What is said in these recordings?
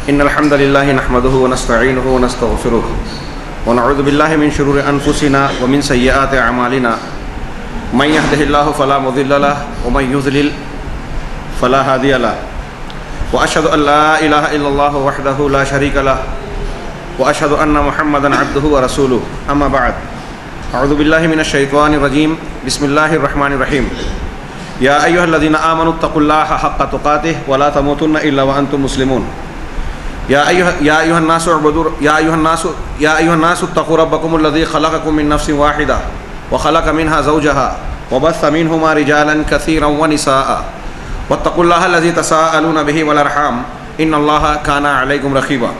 إن الحمد لله نحمده ونستعينه ونستغفره ونعوذ بالله من شرور أنفسنا ومن سيئات أعمالنا من يهده الله فلا مضل له ومن يضلل فلا هادي له وأشهد أن لا إله إلا الله وحده لا شريك له وأشهد أن محمدا عبده ورسوله أما بعد أعوذ بالله من الشيطان الرجيم بسم الله الرحمن الرحيم يا أيها الذين آمنوا اتقوا الله حق تقاته ولا تموتن إلا وأنتم مسلمون يا أيها الناس اتقوا ربكم الذي خلقكم من نفس واحدة وخلق منها زوجها وبث منهما رجالا كثيرا ونساء واتقوا الله الذي تساءلون به والأرحام إن الله كان عليكم رقيبا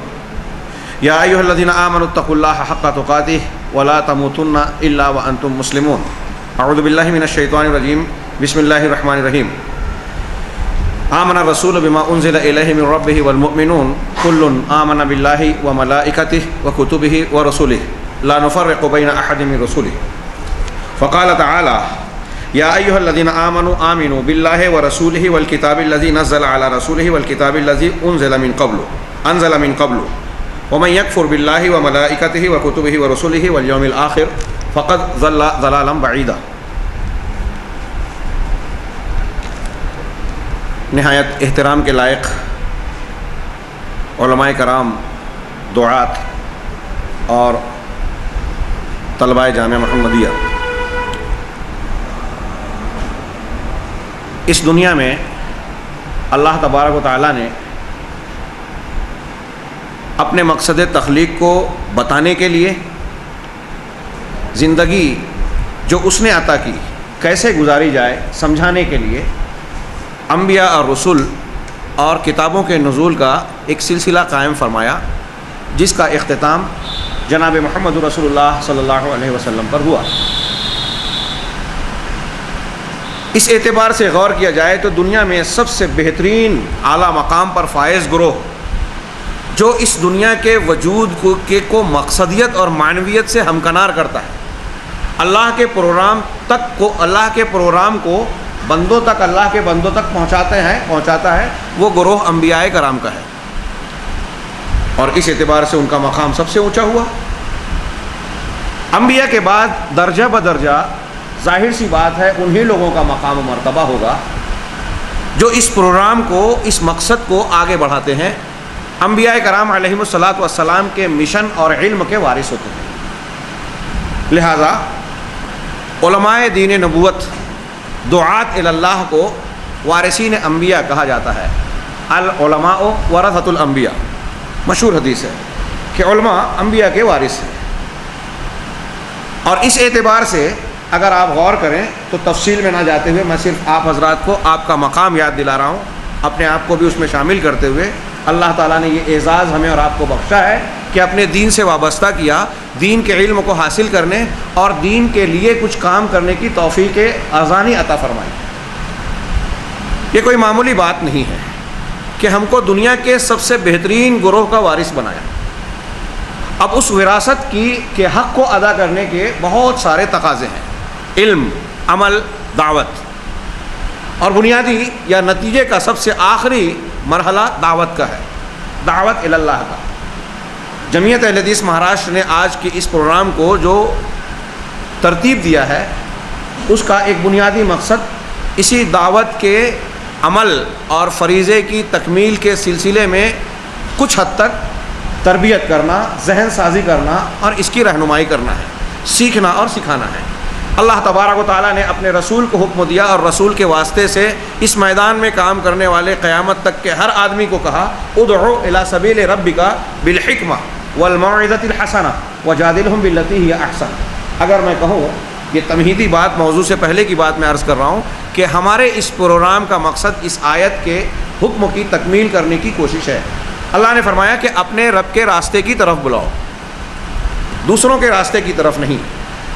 يا أيها الذين آمنوا اتقوا الله حق تقاته ولا تموتن إلا وأنتم مسلمون أعوذ بالله من الشيطان الرجيم بسم الله الرحمن الرحيم آمن الرسول بما أنزل إليه من ربه والمؤمنون كل آمن بالله وملائكته وكتبه ورسله لا نفرق بين أحد من رسله فقال تعالى يا أيها الذين آمنوا بالله ورسوله والكتاب الذي نزل على رسوله والكتاب الذي أنزل من قبل ومن يكفر بالله وملائكته وكتبه ورسله واليوم الآخر فقد ضل ضلالا بعيدا. نہایت احترام کے لائق علماء کرام، دعات اور طلباء جامعہ محمدیہ، اس دنیا میں اللہ تبارک و تعالیٰ نے اپنے مقصد تخلیق کو بتانے کے لیے زندگی جو اس نے عطا کی کیسے گزاری جائے سمجھانے کے لیے انبیاء اور رسول اور کتابوں کے نزول کا ایک سلسلہ قائم فرمایا، جس کا اختتام جناب محمد رسول اللہ صلی اللہ علیہ وسلم پر ہوا. اس اعتبار سے غور کیا جائے تو دنیا میں سب سے بہترین اعلیٰ مقام پر فائز گروہ جو اس دنیا کے وجود کو مقصدیت اور معنویت سے ہمکنار کرتا ہے، اللہ کے پروگرام کو بندوں تک، اللہ کے بندوں تک پہنچاتا ہے، وہ گروہ انبیاء کرام کا ہے، اور اس اعتبار سے ان کا مقام سب سے اونچا ہوا. انبیاء کے بعد درجہ بدرجہ ظاہر سی بات ہے انہی لوگوں کا مقام و مرتبہ ہوگا جو اس پروگرام کو، اس مقصد کو آگے بڑھاتے ہیں. انبیاء کرام علیہم الصلاۃ والسلام کے مشن اور علم کے وارث ہوتے ہیں. لہذا علماء دین نبوت، دعات اللہ کو وارثین انبیاء کہا جاتا ہے. العلماء ورثۃ الانبیاء، مشہور حدیث ہے کہ علماء انبیاء کے وارث ہیں. اور اس اعتبار سے اگر آپ غور کریں تو تفصیل میں نہ جاتے ہوئے میں صرف آپ حضرات کو آپ کا مقام یاد دلا رہا ہوں، اپنے آپ کو بھی اس میں شامل کرتے ہوئے. اللہ تعالیٰ نے یہ اعزاز ہمیں اور آپ کو بخشا ہے کہ اپنے دین سے وابستہ کیا، دین کے علم کو حاصل کرنے اور دین کے لیے کچھ کام کرنے کی توفیق ارزانی عطا فرمائی. یہ کوئی معمولی بات نہیں ہے کہ ہم کو دنیا کے سب سے بہترین گروہ کا وارث بنایا. اب اس وراثت کے حق کو ادا کرنے کے بہت سارے تقاضے ہیں، علم، عمل، دعوت، اور بنیادی یا نتیجے کا سب سے آخری مرحلہ دعوت کا ہے، دعوت اللہ کا. جمعیت اہل حدیث مہاراشٹر نے آج کی اس پروگرام کو جو ترتیب دیا ہے، اس کا ایک بنیادی مقصد اسی دعوت کے عمل اور فریضے کی تکمیل کے سلسلے میں کچھ حد تک تربیت کرنا، ذہن سازی کرنا اور اس کی رہنمائی کرنا ہے، سیکھنا اور سکھانا ہے. اللہ تبارک و تعالیٰ نے اپنے رسول کو حکم دیا اور رسول کے واسطے سے اس میدان میں کام کرنے والے قیامت تک کے ہر آدمی کو کہا ادعو الی سبیل ربک بالحکمہ والموعظۃ الحسنہ وجادلہم باللتی ہی احسن. اگر میں کہوں، یہ تمہیدی بات، موضوع سے پہلے کی بات میں عرض کر رہا ہوں کہ ہمارے اس پروگرام کا مقصد اس آیت کے حکم کی تکمیل کرنے کی کوشش ہے. اللہ نے فرمایا کہ اپنے رب کے راستے کی طرف بلاؤ، دوسروں کے راستے کی طرف نہیں،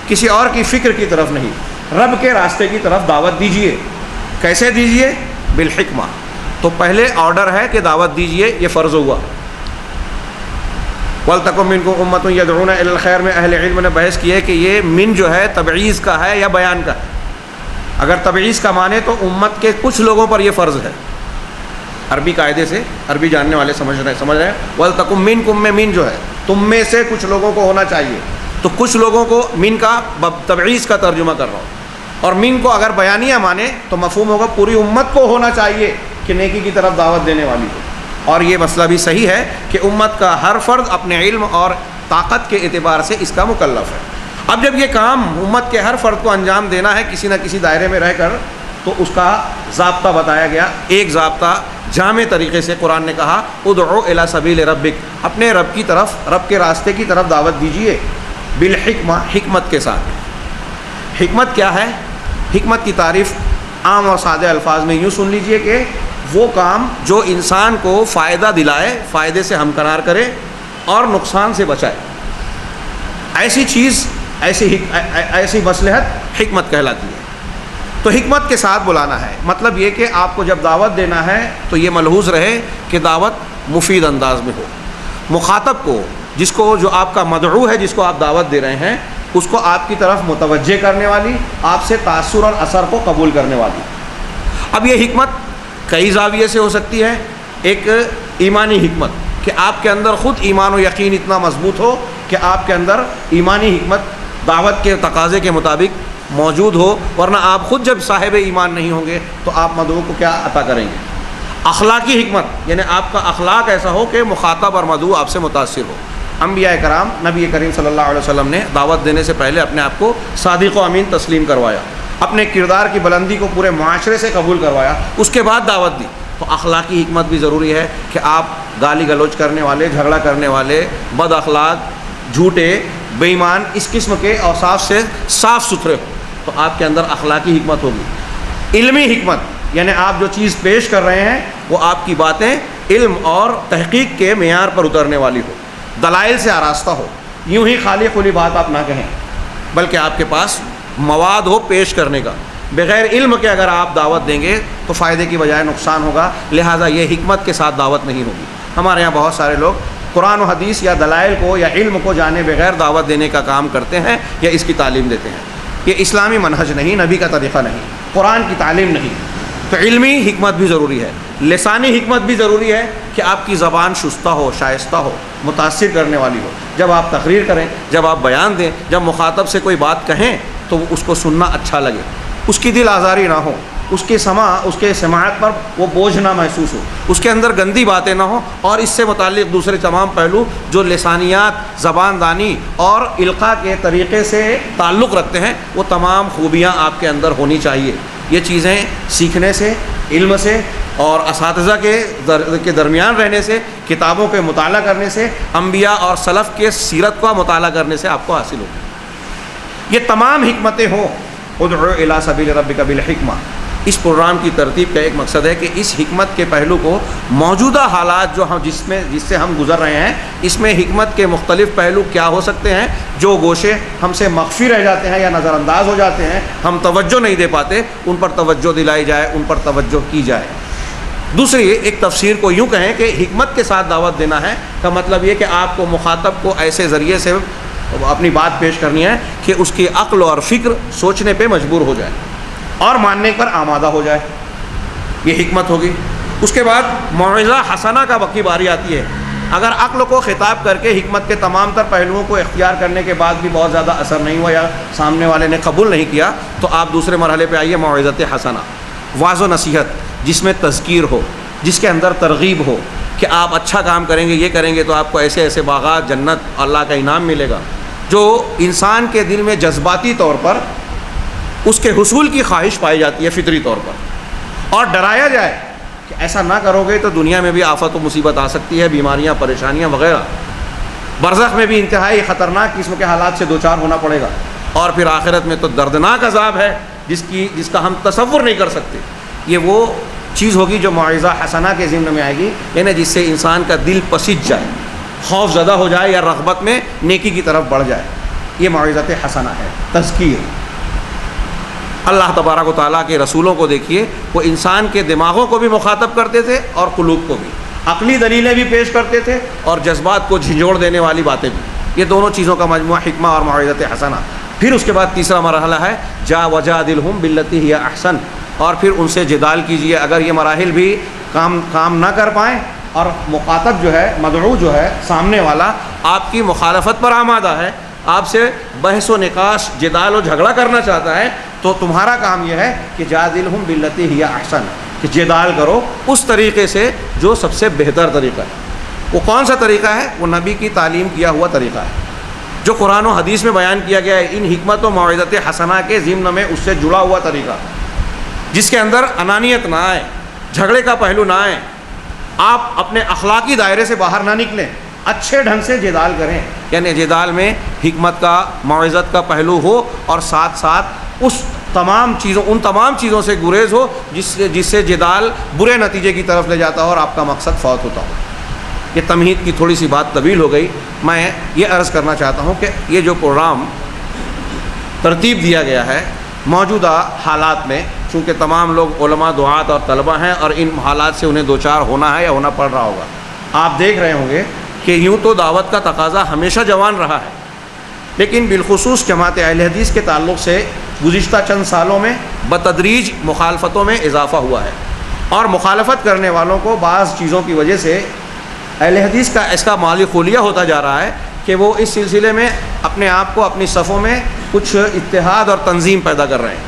کسی اور کی فکر کی طرف نہیں، رب کے راستے کی طرف دعوت دیجئے. کیسے دیجئے؟ بالحکمہ. تو پہلے آرڈر ہے کہ دعوت دیجئے، یہ فرض ہوا. وَلْتَكُن مِّنكُمْ أُمَّةٌ يَدْعُونَ إِلَى الْخَيْرِ میں اہل علم نے بحث کی ہے کہ یہ من جو ہے تبعیض کا ہے یا بیان کا ہے. اگر تبعیض کا مانے تو امت کے کچھ لوگوں پر یہ فرض ہے، عربی قاعدے سے عربی جاننے والے سمجھ رہے ہیں وَلْتَكُن مِّنكُم میں من جو ہے تم میں سے کچھ لوگوں کو ہونا چاہیے، تو کچھ لوگوں کو من کا تبعیض کا ترجمہ کر رہا ہوں، اور من کو اگر بیانیہ مانے تو مفہوم ہوگا پوری امت کو ہونا چاہیے کہ نیکی کی طرف دعوت دینے والی ہو۔ اور یہ مسئلہ بھی صحیح ہے کہ امت کا ہر فرد اپنے علم اور طاقت کے اعتبار سے اس کا مکلف ہے۔ اب جب یہ کام امت کے ہر فرد کو انجام دینا ہے کسی نہ کسی دائرے میں رہ کر، تو اس کا ضابطہ بتایا گیا۔ ایک ضابطہ جامع طریقے سے قرآن نے کہا ادعو الی سبیل ربک، اپنے رب کی طرف، رب کے راستے کی طرف دعوت دیجیے، بالحکمہ، حکمت کے ساتھ۔ حکمت کیا ہے؟ حکمت کی تعریف عام اور سادہ الفاظ میں یوں سن لیجئے کہ وہ کام جو انسان کو فائدہ دلائے، فائدے سے ہمکنار کرے اور نقصان سے بچائے، ایسی چیز، ایسی مصلحت حکمت کہلاتی ہے۔ تو حکمت کے ساتھ بلانا ہے، مطلب یہ کہ آپ کو جب دعوت دینا ہے تو یہ ملحوظ رہے کہ دعوت مفید انداز میں ہو، مخاطب کو، جس کو، جو آپ کا مدعو ہے، جس کو آپ دعوت دے رہے ہیں، اس کو آپ کی طرف متوجہ کرنے والی، آپ سے تاثر اور اثر کو قبول کرنے والی۔ اب یہ حکمت کئی زاویے سے ہو سکتی ہے۔ ایک ایمانی حکمت کہ آپ کے اندر خود ایمان و یقین اتنا مضبوط ہو کہ آپ کے اندر ایمانی حکمت دعوت کے تقاضے کے مطابق موجود ہو، ورنہ آپ خود جب صاحب ایمان نہیں ہوں گے تو آپ مدعو کو کیا عطا کریں گے۔ اخلاقی حکمت یعنی آپ کا اخلاق ایسا ہو کہ مخاطب اور مدعو آپ سے متاثر ہو۔ انبیاء کرام، نبی کریم صلی اللہ علیہ وسلم نے دعوت دینے سے پہلے اپنے آپ کو صادق و امین تسلیم کروایا، اپنے کردار کی بلندی کو پورے معاشرے سے قبول کروایا، اس کے بعد دعوت دی۔ تو اخلاقی حکمت بھی ضروری ہے کہ آپ گالی گلوچ کرنے والے، جھگڑا کرنے والے، بد اخلاق، جھوٹے، بے ایمان، اس قسم کے اوصاف سے صاف ستھرے ہو، تو آپ کے اندر اخلاقی حکمت ہوگی۔ علمی حکمت یعنی آپ جو چیز پیش کر رہے ہیں وہ آپ کی باتیں علم اور تحقیق کے معیار پر اترنے والی ہو، دلائل سے آراستہ ہو، یوں ہی خالی خلی بات آپ نہ کہیں، بلکہ آپ کے پاس مواد ہو پیش کرنے کا۔ بغیر علم کے اگر آپ دعوت دیں گے تو فائدے کی بجائے نقصان ہوگا، لہٰذا یہ حکمت کے ساتھ دعوت نہیں ہوگی۔ ہمارے یہاں بہت سارے لوگ قرآن و حدیث یا دلائل کو یا علم کو جانے بغیر دعوت دینے کا کام کرتے ہیں یا اس کی تعلیم دیتے ہیں۔ یہ اسلامی منہج نہیں، نبی کا طریقہ نہیں، قرآن کی تعلیم نہیں۔ تو علمی حکمت بھی ضروری ہے، لسانی حکمت بھی ضروری ہے کہ آپ کی زبان شستہ ہو، شائستہ ہو، متاثر کرنے والی ہو۔ جب آپ تقریر کریں، جب آپ بیان دیں، جب مخاطب سے کوئی بات کہیں تو اس کو سننا اچھا لگے، اس کی دل آزاری نہ ہو، اس کے سماعت پر وہ بوجھ نہ محسوس ہو، اس کے اندر گندی باتیں نہ ہوں، اور اس سے متعلق دوسرے تمام پہلو جو لسانیات، زبان دانی اور القاء کے طریقے سے تعلق رکھتے ہیں، وہ تمام خوبیاں آپ کے اندر ہونی چاہیے۔ یہ چیزیں سیکھنے سے، علم سے اور اساتذہ کے درمیان رہنے سے، کتابوں کے مطالعہ کرنے سے، انبیاء اور سلف کے سیرت کا مطالعہ کرنے سے آپ کو حاصل ہوگی۔ یہ تمام حکمتیں ہوں۔ ادعو الی سبیل ربک بالحکمہ، اس پروگرام کی ترتیب کا ایک مقصد ہے کہ اس حکمت کے پہلو کو موجودہ حالات جو ہم جس سے ہم گزر رہے ہیں، اس میں حکمت کے مختلف پہلو کیا ہو سکتے ہیں، جو گوشے ہم سے مخفی رہ جاتے ہیں یا نظر انداز ہو جاتے ہیں، ہم توجہ نہیں دے پاتے، ان پر توجہ دلائی جائے، ان پر توجہ کی جائے۔ دوسری ایک تفسیر کو یوں کہیں کہ حکمت کے ساتھ دعوت دینا ہے کا مطلب یہ کہ آپ کو مخاطب کو ایسے ذریعے سے اپنی بات پیش کرنی ہے کہ اس کی عقل اور فکر سوچنے پہ مجبور ہو جائے اور ماننے پر آمادہ ہو جائے، یہ حکمت ہوگی۔ اس کے بعد موعظہ حسنہ کا وقت کی باری آتی ہے۔ اگر عقل کو خطاب کر کے حکمت کے تمام تر پہلوؤں کو اختیار کرنے کے بعد بھی بہت زیادہ اثر نہیں ہوا یا سامنے والے نے قبول نہیں کیا، تو آپ دوسرے مرحلے پہ آئیے، موعظۃ حسنہ، واعظ و نصیحت جس میں تذکیر ہو، جس کے اندر ترغیب ہو کہ آپ اچھا کام کریں گے، یہ کریں گے تو آپ کو ایسے ایسے باغات، جنت، اللہ کا انعام ملے گا۔ جو انسان کے دل میں جذباتی طور پر اس کے حصول کی خواہش پائی جاتی ہے فطری طور پر، اور ڈرایا جائے کہ ایسا نہ کرو گے تو دنیا میں بھی آفت و مصیبت آ سکتی ہے، بیماریاں، پریشانیاں وغیرہ، برزخ میں بھی انتہائی خطرناک قسم کے حالات سے دوچار ہونا پڑے گا، اور پھر آخرت میں تو دردناک عذاب ہے جس کا ہم تصور نہیں کر سکتے۔ یہ وہ چیز ہوگی جو موعظہ حسنہ کے ضمن میں آئے گی، یعنی جس سے انسان کا دل پسج جائے، خوف زدہ ہو جائے یا رغبت میں نیکی کی طرف بڑھ جائے۔ یہ موعظۃ حسنہ ہے، تذکیر۔ اللہ تبارک و تعالیٰ کے رسولوں کو دیکھیے، وہ انسان کے دماغوں کو بھی مخاطب کرتے تھے اور قلوب کو بھی، عقلی دلیلیں بھی پیش کرتے تھے اور جذبات کو جھنجھوڑ دینے والی باتیں بھی۔ یہ دونوں چیزوں کا مجموعہ حکمہ اور موعظۃ حسنہ۔ پھر اس کے بعد تیسرا مرحلہ ہے وجادلہم باللتی ہی احسن، اور پھر ان سے جدال کیجیے۔ اگر یہ مراحل بھی کام نہ کر پائیں، اور مخاطب جو ہے، مدعو جو ہے، سامنے والا آپ کی مخالفت پر آمادہ ہے، آپ سے بحث و نقاش، جدال و جھگڑا کرنا چاہتا ہے، تو تمہارا کام یہ ہے کہ جادلہم باللتی ہی احسن، کہ جدال کرو اس طریقے سے جو سب سے بہتر طریقہ ہے۔ وہ کون سا طریقہ ہے؟ وہ نبی کی تعلیم کیا ہوا طریقہ ہے، جو قرآن و حدیث میں بیان کیا گیا ہے، ان حکمت و موعظت حسنہ کے ضمن میں اس سے جڑا ہوا طریقہ، جس کے اندر انانیت نہ آئے، جھگڑے کا پہلو نہ آئے، آپ اپنے اخلاقی دائرے سے باہر نہ نکلیں، اچھے ڈھنگ سے جدال کریں، یعنی جدال میں حکمت کا، موعظت کا پہلو ہو، اور ساتھ ساتھ ان تمام چیزوں سے گریز ہو جس سے جدال برے نتیجے کی طرف لے جاتا ہو اور آپ کا مقصد فوت ہوتا ہو۔ یہ تمہید کی تھوڑی سی بات طویل ہو گئی۔ میں یہ عرض کرنا چاہتا ہوں کہ یہ جو پروگرام ترتیب دیا گیا ہے موجودہ حالات میں، چونکہ تمام لوگ علماء، دعات اور طلبہ ہیں، اور ان حالات سے انہیں دوچار ہونا ہے یا ہونا پڑ رہا ہوگا۔ آپ دیکھ رہے ہوں گے کہ یوں تو دعوت کا تقاضا ہمیشہ جوان رہا ہے، لیکن بالخصوص جماعت اہل حدیث کے تعلق سے گزشتہ چند سالوں میں بتدریج مخالفتوں میں اضافہ ہوا ہے، اور مخالفت کرنے والوں کو بعض چیزوں کی وجہ سے اہل حدیث کا اس کا مالی خلیہ ہوتا جا رہا ہے کہ وہ اس سلسلے میں اپنے آپ کو اپنی صفوں میں کچھ اتحاد اور تنظیم پیدا کر رہے ہیں۔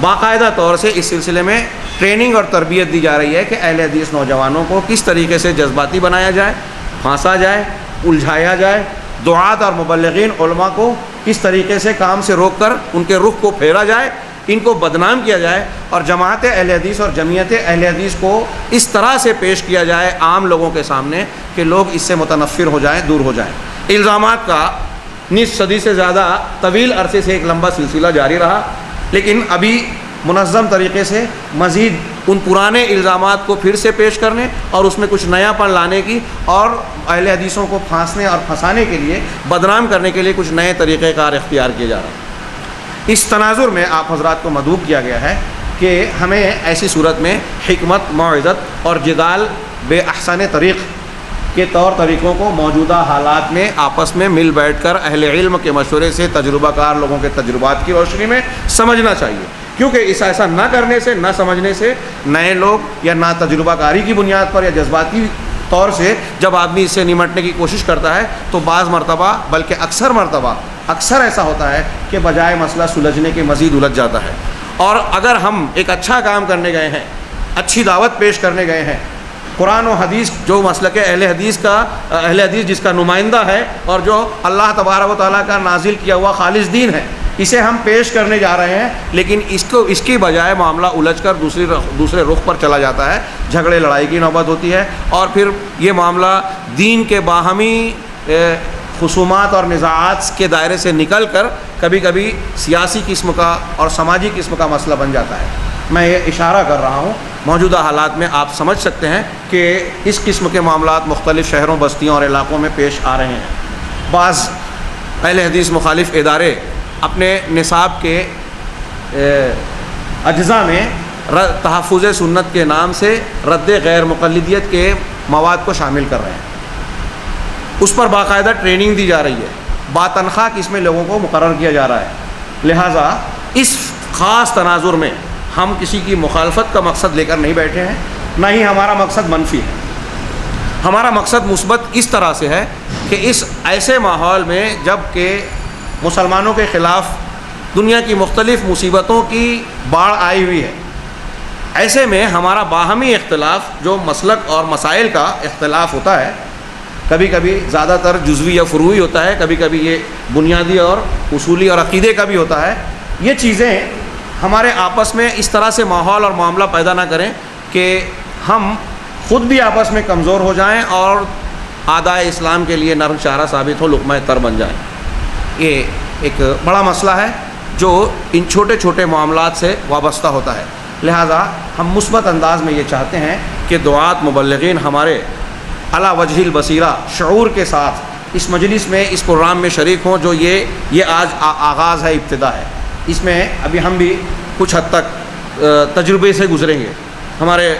باقاعدہ طور سے اس سلسلے میں ٹریننگ اور تربیت دی جا رہی ہے کہ اہل حدیث نوجوانوں کو کس طریقے سے جذباتی بنایا جائے، پھانسا جائے، الجھایا جائے، دعات اور مبلغین علماء کو کس طریقے سے کام سے روک کر ان کے رخ کو پھیرا جائے، ان کو بدنام کیا جائے، اور جماعت اہل حدیث اور جمعیت اہل حدیث کو اس طرح سے پیش کیا جائے عام لوگوں کے سامنے کہ لوگ اس سے متنفر ہو جائیں، دور ہو جائیں۔ الزامات کا نصف صدی سے زیادہ طویل عرصے سے ایک لمبا سلسلہ جاری رہا، لیکن ابھی منظم طریقے سے مزید ان پرانے الزامات کو پھر سے پیش کرنے اور اس میں کچھ نیا پن لانے کی، اور اہل حدیثوں کو پھانسنے اور پھنسانے کے لیے، بدنام کرنے کے لیے کچھ نئے طریقہ کار اختیار کیے جا رہے ہیں۔ اس تناظر میں آپ حضرات کو مدعو کیا گیا ہے کہ ہمیں ایسی صورت میں حکمت، موعظت اور جدال بے احسن طریق کے طور طریقوں کو موجودہ حالات میں آپس میں مل بیٹھ کر اہل علم کے مشورے سے، تجربہ کار لوگوں کے تجربات کی روشنی میں سمجھنا چاہیے، کیونکہ ایسا نہ کرنے سے، نہ سمجھنے سے، نئے لوگ یا نہ تجربہ کاری کی بنیاد پر یا جذباتی طور سے جب آدمی اس سے نمٹنے کی کوشش کرتا ہے تو بعض مرتبہ، بلکہ اکثر ایسا ہوتا ہے کہ بجائے مسئلہ سلجھنے کے مزید الجھ جاتا ہے۔ اور اگر ہم ایک اچھا کام کرنے گئے ہیں، اچھی دعوت پیش کرنے گئے ہیں، قرآن و حدیث جو مسلک اہل حدیث جس کا نمائندہ ہے اور جو اللہ تبارک و تعالیٰ کا نازل کیا ہوا خالص دین ہے، اسے ہم پیش کرنے جا رہے ہیں، لیکن اس کی بجائے معاملہ الجھ کر دوسرے رخ پر چلا جاتا ہے، جھگڑے لڑائی کی نوبت ہوتی ہے، اور پھر یہ معاملہ دین کے باہمی خصومات اور نزاعات کے دائرے سے نکل کر کبھی کبھی سیاسی قسم کا اور سماجی قسم کا مسئلہ بن جاتا ہے۔ میں یہ اشارہ کر رہا ہوں، موجودہ حالات میں آپ سمجھ سکتے ہیں کہ اس قسم کے معاملات مختلف شہروں، بستیوں اور علاقوں میں پیش آ رہے ہیں۔ بعض اہل حدیث مخالف ادارے اپنے نصاب کے اجزاء میں تحفظ سنت کے نام سے رد غیر مقلدیت کے مواد کو شامل کر رہے ہیں، اس پر باقاعدہ ٹریننگ دی جا رہی ہے، باتنخواہ اس میں لوگوں کو مقرر کیا جا رہا ہے۔ لہٰذا اس خاص تناظر میں ہم کسی کی مخالفت کا مقصد لے کر نہیں بیٹھے ہیں، نہ ہی ہمارا مقصد منفی ہے۔ ہمارا مقصد مثبت اس طرح سے ہے کہ اس ایسے ماحول میں جب کہ مسلمانوں کے خلاف دنیا کی مختلف مصیبتوں کی باڑھ آئی ہوئی ہے، ایسے میں ہمارا باہمی اختلاف جو مسلک اور مسائل کا اختلاف ہوتا ہے، کبھی کبھی زیادہ تر جزوی یا فروعی ہوتا ہے، کبھی کبھی یہ بنیادی اور اصولی اور عقیدے کا بھی ہوتا ہے، یہ چیزیں ہمارے آپس میں اس طرح سے ماحول اور معاملہ پیدا نہ کریں کہ ہم خود بھی آپس میں کمزور ہو جائیں اور اعدائے اسلام کے لیے نرم چارہ ثابت ہو، لقمہ تر بن جائیں۔ یہ ایک بڑا مسئلہ ہے جو ان چھوٹے چھوٹے معاملات سے وابستہ ہوتا ہے۔ لہٰذا ہم مثبت انداز میں یہ چاہتے ہیں کہ دعات، مبلغین ہمارے علی وجہ البصیرہ شعور کے ساتھ اس مجلس میں، اس پروگرام میں شریک ہوں، جو یہ آج آغاز ہے، ابتدا ہے۔ اس میں ابھی ہم بھی کچھ حد تک تجربے سے گزریں گے۔ ہمارے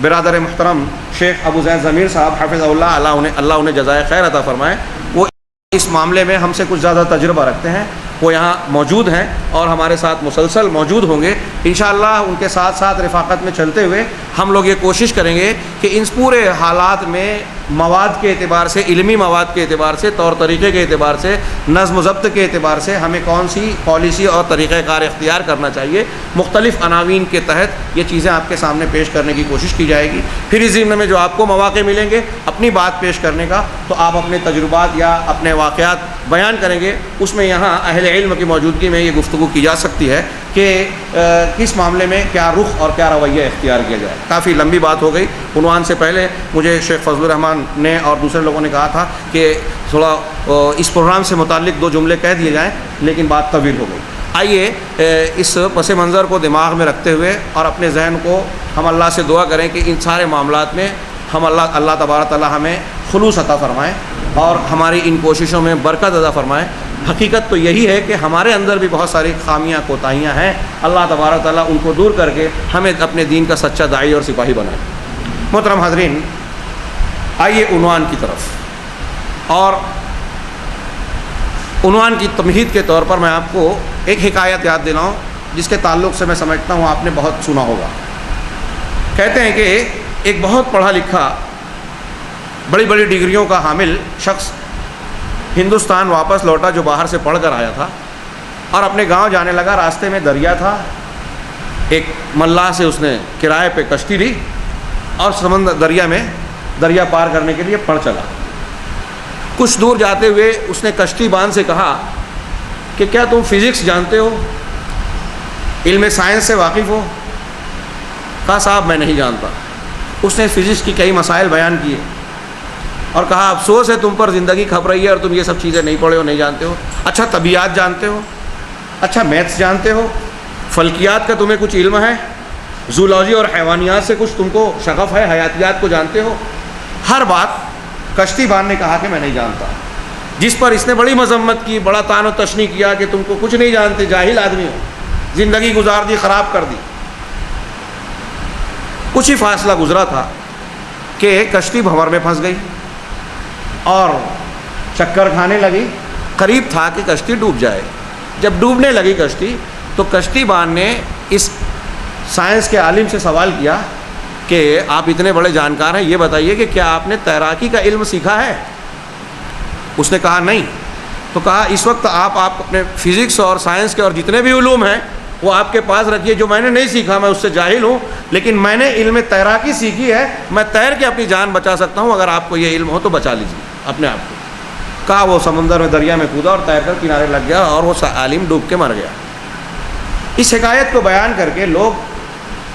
برادر محترم شیخ ابو زید ضمیر صاحب حافظ اللہ انہیں جزائے خیر عطا فرمائے، وہ اس معاملے میں ہم سے کچھ زیادہ تجربہ رکھتے ہیں، وہ یہاں موجود ہیں اور ہمارے ساتھ مسلسل موجود ہوں گے۔ انشاءاللہ ان کے ساتھ ساتھ رفاقت میں چلتے ہوئے ہم لوگ یہ کوشش کریں گے کہ ان پورے حالات میں مواد کے اعتبار سے، علمی مواد کے اعتبار سے، طور طریقے کے اعتبار سے، نظم و ضبط کے اعتبار سے ہمیں کون سی پالیسی اور طریقہ کار اختیار کرنا چاہیے، مختلف عناوین کے تحت یہ چیزیں آپ کے سامنے پیش کرنے کی کوشش کی جائے گی۔ پھر اس ضمن میں جو آپ کو مواقع ملیں گے اپنی بات پیش کرنے کا، تو آپ اپنے تجربات یا اپنے واقعات بیان کریں گے، اس میں یہاں اہل علم کی موجودگی میں یہ گفتگو کی جا سکتی ہے کہ کس معاملے میں کیا رخ اور کیا رویہ اختیار کیا جائے۔ کافی لمبی بات ہو گئی، عنوان سے پہلے مجھے شیخ فضل الرحمان نے اور دوسرے لوگوں نے کہا تھا کہ تھوڑا اس پروگرام سے متعلق 2 جملے کہہ دیے جائیں، لیکن بات طویل ہو گئی۔ آئیے اس پس منظر کو دماغ میں رکھتے ہوئے اور اپنے ذہن کو ہم اللہ سے دعا کریں کہ ان سارے معاملات میں ہم اللہ تبارک تعالیٰ ہمیں خلوص عطا فرمائیں اور ہماری ان کوششوں میں برکت عطا فرمائیں۔ حقیقت تو یہی ہے کہ ہمارے اندر بھی بہت ساری خامیاں کوتاہیاں ہیں، اللہ تبارک تعالیٰ ان کو دور کر کے ہمیں اپنے دین کا سچا داعی اور سپاہی بنائے۔ محترم حاضرین، آئیے عنوان کی طرف، اور عنوان کی تمہید کے طور پر میں آپ کو ایک حکایت یاد دلاؤں جس کے تعلق سے میں سمجھتا ہوں آپ نے بہت سنا ہوگا۔ کہتے ہیں کہ ایک بہت پڑھا لکھا، بڑی بڑی ڈگریوں کا حامل شخص ہندوستان واپس لوٹا، جو باہر سے پڑھ کر آیا تھا، اور اپنے گاؤں جانے لگا۔ راستے میں دریا تھا، ایک ملاح سے اس نے کرائے پہ کشتی لی اور دریا پار کرنے کے لیے پڑ چلا۔ کچھ دور جاتے ہوئے اس نے کشتی باز سے کہا کہ کیا تم فزکس جانتے ہو، علم سائنس سے واقف ہو؟ کہا صاحب میں نہیں جانتا۔ اس نے فزکس کی کئی مسائل بیان کیے اور کہا افسوس ہے تم پر زندگی کھپ رہی ہے اور تم یہ سب چیزیں نہیں پڑھے ہو، نہیں جانتے ہو۔ اچھا طبیعیات جانتے ہو؟ اچھا میتھس جانتے ہو؟ فلکیات کا تمہیں کچھ علم ہے؟ زولوجی اور حیوانیات سے کچھ تم کو شغف ہے؟ حیاتیات کو جانتے ہو؟ ہر بات کشتی باز نے کہا کہ میں نہیں جانتا، جس پر اس نے بڑی مذمت کی، بڑا طعن و تشنیع کیا کہ تم کو کچھ نہیں جانتے، جاہل آدمی ہو، زندگی گزار دی، خراب کر دی۔ کچھ ہی فاصلہ گزرا تھا کہ کشتی بھنور میں پھنس گئی اور چکر کھانے لگی، قریب تھا کہ کشتی ڈوب جائے۔ جب ڈوبنے لگی کشتی تو کشتی باز نے اس سائنس کے عالم سے سوال کیا کہ آپ اتنے بڑے جانکار ہیں، یہ بتائیے کہ کیا آپ نے تیراکی کا علم سیکھا ہے؟ اس نے کہا نہیں۔ تو کہا اس وقت آپ اپنے فزکس اور سائنس کے اور جتنے بھی علوم ہیں وہ آپ کے پاس رکھیے، جو میں نے نہیں سیکھا میں اس سے جاہل ہوں، لیکن میں نے علم تیراکی سیکھی ہے، میں تیر کے اپنی جان بچا سکتا ہوں، اگر آپ کو یہ علم ہو تو بچا لیجیے اپنے آپ کو۔ کہا وہ سمندر میں دریا میں کودا اور تیر کر کنارے لگ گیا اور وہ عالم ڈوب کے مر گیا۔ اس حکایت کو بیان کر کے لوگ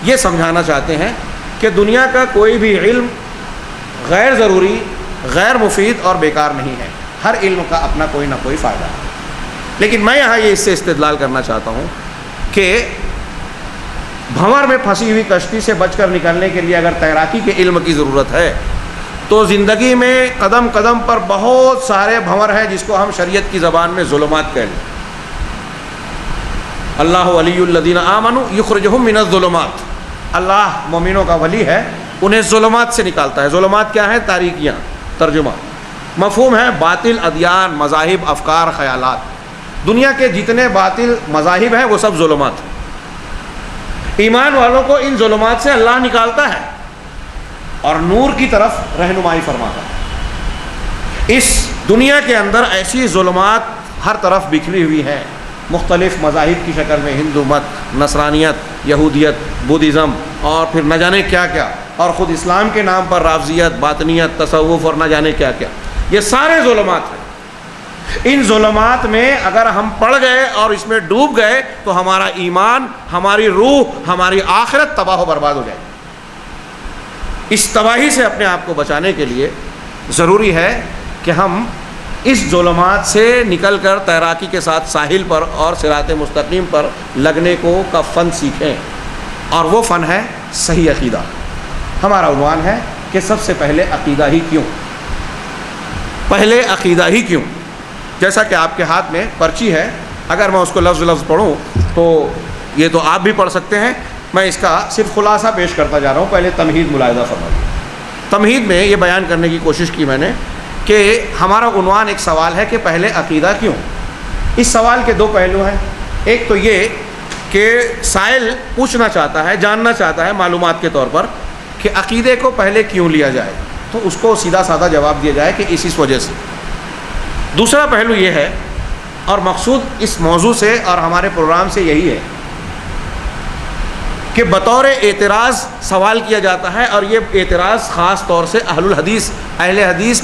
یہ سمجھانا چاہتے ہیں کہ دنیا کا کوئی بھی علم غیر ضروری، غیر مفید اور بیکار نہیں ہے، ہر علم کا اپنا کوئی نہ کوئی فائدہ ہے۔ لیکن میں یہاں یہ اس سے استدلال کرنا چاہتا ہوں کہ بھنور میں پھنسی ہوئی کشتی سے بچ کر نکلنے کے لیے اگر تیراکی کے علم کی ضرورت ہے تو زندگی میں قدم قدم پر بہت سارے بھنور ہیں جس کو ہم شریعت کی زبان میں ظلمات کہہ لیں۔ اللہ ولی الذین آمنوا یخرجہم من الظلمات، اللہ مومنوں کا ولی ہے، انہیں ظلمات سے نکالتا ہے۔ ظلمات کیا ہے؟ تاریکیاں۔ ترجمہ مفہوم ہے باطل ادیان، مذاہب، افکار، خیالات۔ دنیا کے جتنے باطل مذاہب ہیں وہ سب ظلمات ہیں۔ ایمان والوں کو ان ظلمات سے اللہ نکالتا ہے اور نور کی طرف رہنمائی فرماتا ہے۔ اس دنیا کے اندر ایسی ظلمات ہر طرف بکھری ہوئی ہیں، مختلف مذاہب کی شکل میں، ہندو مت، نصرانیت، یہودیت، بدھزم اور پھر نہ جانے کیا کیا، اور خود اسلام کے نام پر رافضیت، باطنیت، تصوف اور نہ جانے کیا کیا، یہ سارے ظلمات ہیں۔ ان ظلمات میں اگر ہم پڑ گئے اور اس میں ڈوب گئے تو ہمارا ایمان، ہماری روح، ہماری آخرت تباہ و برباد ہو جائے گی۔ اس تباہی سے اپنے آپ کو بچانے کے لیے ضروری ہے کہ ہم اس ظلمات سے نکل کر تیراکی کے ساتھ ساحل پر اور صراط مستقیم پر لگنے کا فن سیکھیں، اور وہ فن ہے صحیح عقیدہ۔ ہمارا عنوان ہے کہ سب سے پہلے عقیدہ ہی کیوں؟ پہلے عقیدہ ہی کیوں؟ جیسا کہ آپ کے ہاتھ میں پرچی ہے، اگر میں اس کو لفظ لفظ پڑھوں تو یہ تو آپ بھی پڑھ سکتے ہیں، میں اس کا صرف خلاصہ پیش کرتا جا رہا ہوں۔ پہلے تمہید ملاحظہ فرمائیے۔ تمہید میں یہ بیان کرنے کی کوشش کی میں نے کہ ہمارا عنوان ایک سوال ہے کہ پہلے عقیدہ کیوں؟ اس سوال کے 2 پہلو ہیں۔ ایک تو یہ کہ سائل پوچھنا چاہتا ہے، جاننا چاہتا ہے معلومات کے طور پر کہ عقیدے کو پہلے کیوں لیا جائے، تو اس کو سیدھا سادہ جواب دیا جائے کہ اس وجہ سے۔ دوسرا پہلو یہ ہے، اور مقصود اس موضوع سے اور ہمارے پروگرام سے یہی ہے کہ بطور اعتراض سوال کیا جاتا ہے، اور یہ اعتراض خاص طور سے اہل الحدیث، اہل حدیث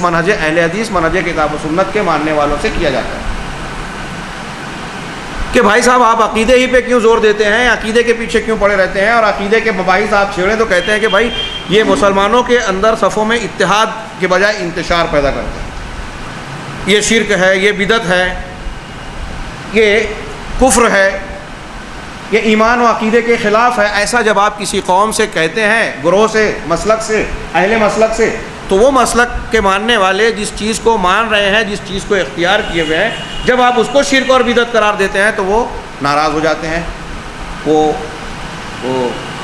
منہج کتاب و سنت کے ماننے والوں سے کیا جاتا ہے کہ بھائی صاحب آپ عقیدے ہی پہ کیوں زور دیتے ہیں، عقیدے کے پیچھے کیوں پڑے رہتے ہیں، اور عقیدے کے مباحث آپ چھیڑیں تو کہتے ہیں کہ بھائی یہ مسلمانوں کے اندر صفوں میں اتحاد کے بجائے انتشار پیدا کرتے ہیں، یہ شرک ہے، یہ بدعت ہے، یہ کفر ہے، یہ ایمان و عقیدے کے خلاف ہے۔ ایسا جب آپ کسی قوم سے کہتے ہیں، گروہ سے، مسلک سے، اہل مسلک سے، تو وہ مسلک کے ماننے والے جس چیز کو مان رہے ہیں، جس چیز کو اختیار کیے ہوئے ہیں، جب آپ اس کو شرک اور بدعت قرار دیتے ہیں تو وہ ناراض ہو جاتے ہیں، وہ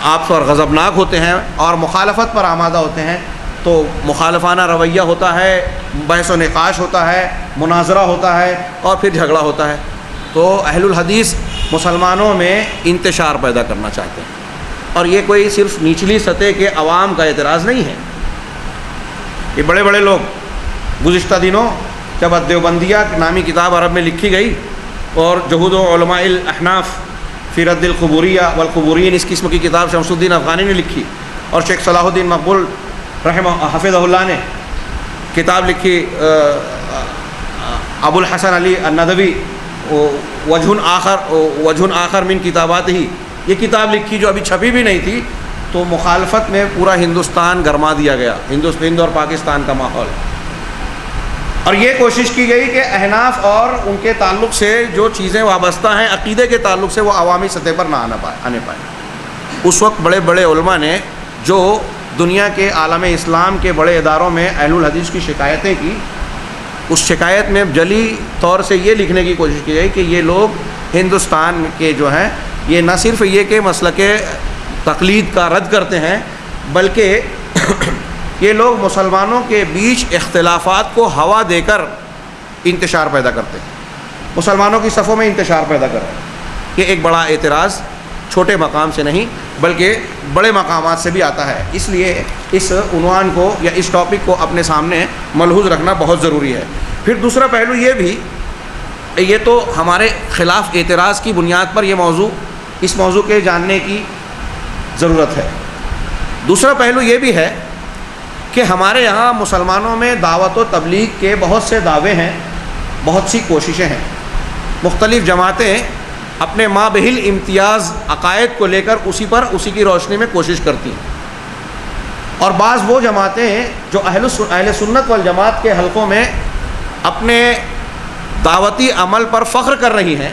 آپ پر غضبناک ہوتے ہیں اور مخالفت پر آمادہ ہوتے ہیں۔ تو مخالفانہ رویہ ہوتا ہے، بحث و نقاش ہوتا ہے، مناظرہ ہوتا ہے، اور پھر جھگڑا ہوتا ہے۔ تو اہل الحدیث مسلمانوں میں انتشار پیدا کرنا چاہتے ہیں، اور یہ کوئی صرف نچلی سطح کے عوام کا اعتراض نہیں ہے۔ یہ بڑے بڑے لوگ گزشتہ دنوں جب دیوبندیہ نامی کتاب عرب میں لکھی گئی، اور جہود و علماء الاحناف فی رد القبوریہ والقبورین، اس قسم کی کتاب شمس الدین افغانی نے لکھی، اور شیخ صلاح الدین مقبول حفظہ اللہ نے کتاب لکھی، ابو الحسن علی الندوی وجہ آخر من کتابات ہی، یہ کتاب لکھی جو ابھی چھپی بھی نہیں تھی، تو مخالفت میں پورا ہندوستان گرما دیا گیا، ہند اور پاکستان کا ماحول، اور یہ کوشش کی گئی کہ احناف اور ان کے تعلق سے جو چیزیں وابستہ ہیں عقیدے کے تعلق سے، وہ عوامی سطح پر نہ آنے پائیں۔ اس وقت بڑے بڑے علماء نے جو دنیا کے عالم اسلام کے بڑے اداروں میں اہل الحدیث کی شکایتیں کی، اس شکایت میں جلی طور سے یہ لکھنے کی کوشش کی گئی کہ یہ لوگ ہندوستان کے جو ہیں، یہ نہ صرف یہ کہ مسلک تقلید کا رد کرتے ہیں، بلکہ یہ لوگ مسلمانوں کے بیچ اختلافات کو ہوا دے کر انتشار پیدا کرتے ہیں، مسلمانوں کی صفوں میں انتشار پیدا کرتے ہیں۔ یہ ایک بڑا اعتراض چھوٹے مقام سے نہیں بلکہ بڑے مقامات سے بھی آتا ہے، اس لیے اس عنوان کو یا اس ٹاپک کو اپنے سامنے ملحوظ رکھنا بہت ضروری ہے۔ پھر دوسرا پہلو یہ بھی، یہ تو ہمارے خلاف اعتراض کی بنیاد پر یہ موضوع، اس موضوع کے جاننے کی ضرورت ہے۔ دوسرا پہلو یہ بھی ہے کہ ہمارے یہاں مسلمانوں میں دعوت و تبلیغ کے بہت سے دعوے ہیں، بہت سی کوششیں ہیں، مختلف جماعتیں اپنے مابہل امتیاز عقائد کو لے کر اسی کی روشنی میں کوشش کرتی ہیں، اور بعض وہ جماعتیں ہیں جو اہل سنت والجماعت کے حلقوں میں اپنے دعوتی عمل پر فخر کر رہی ہیں،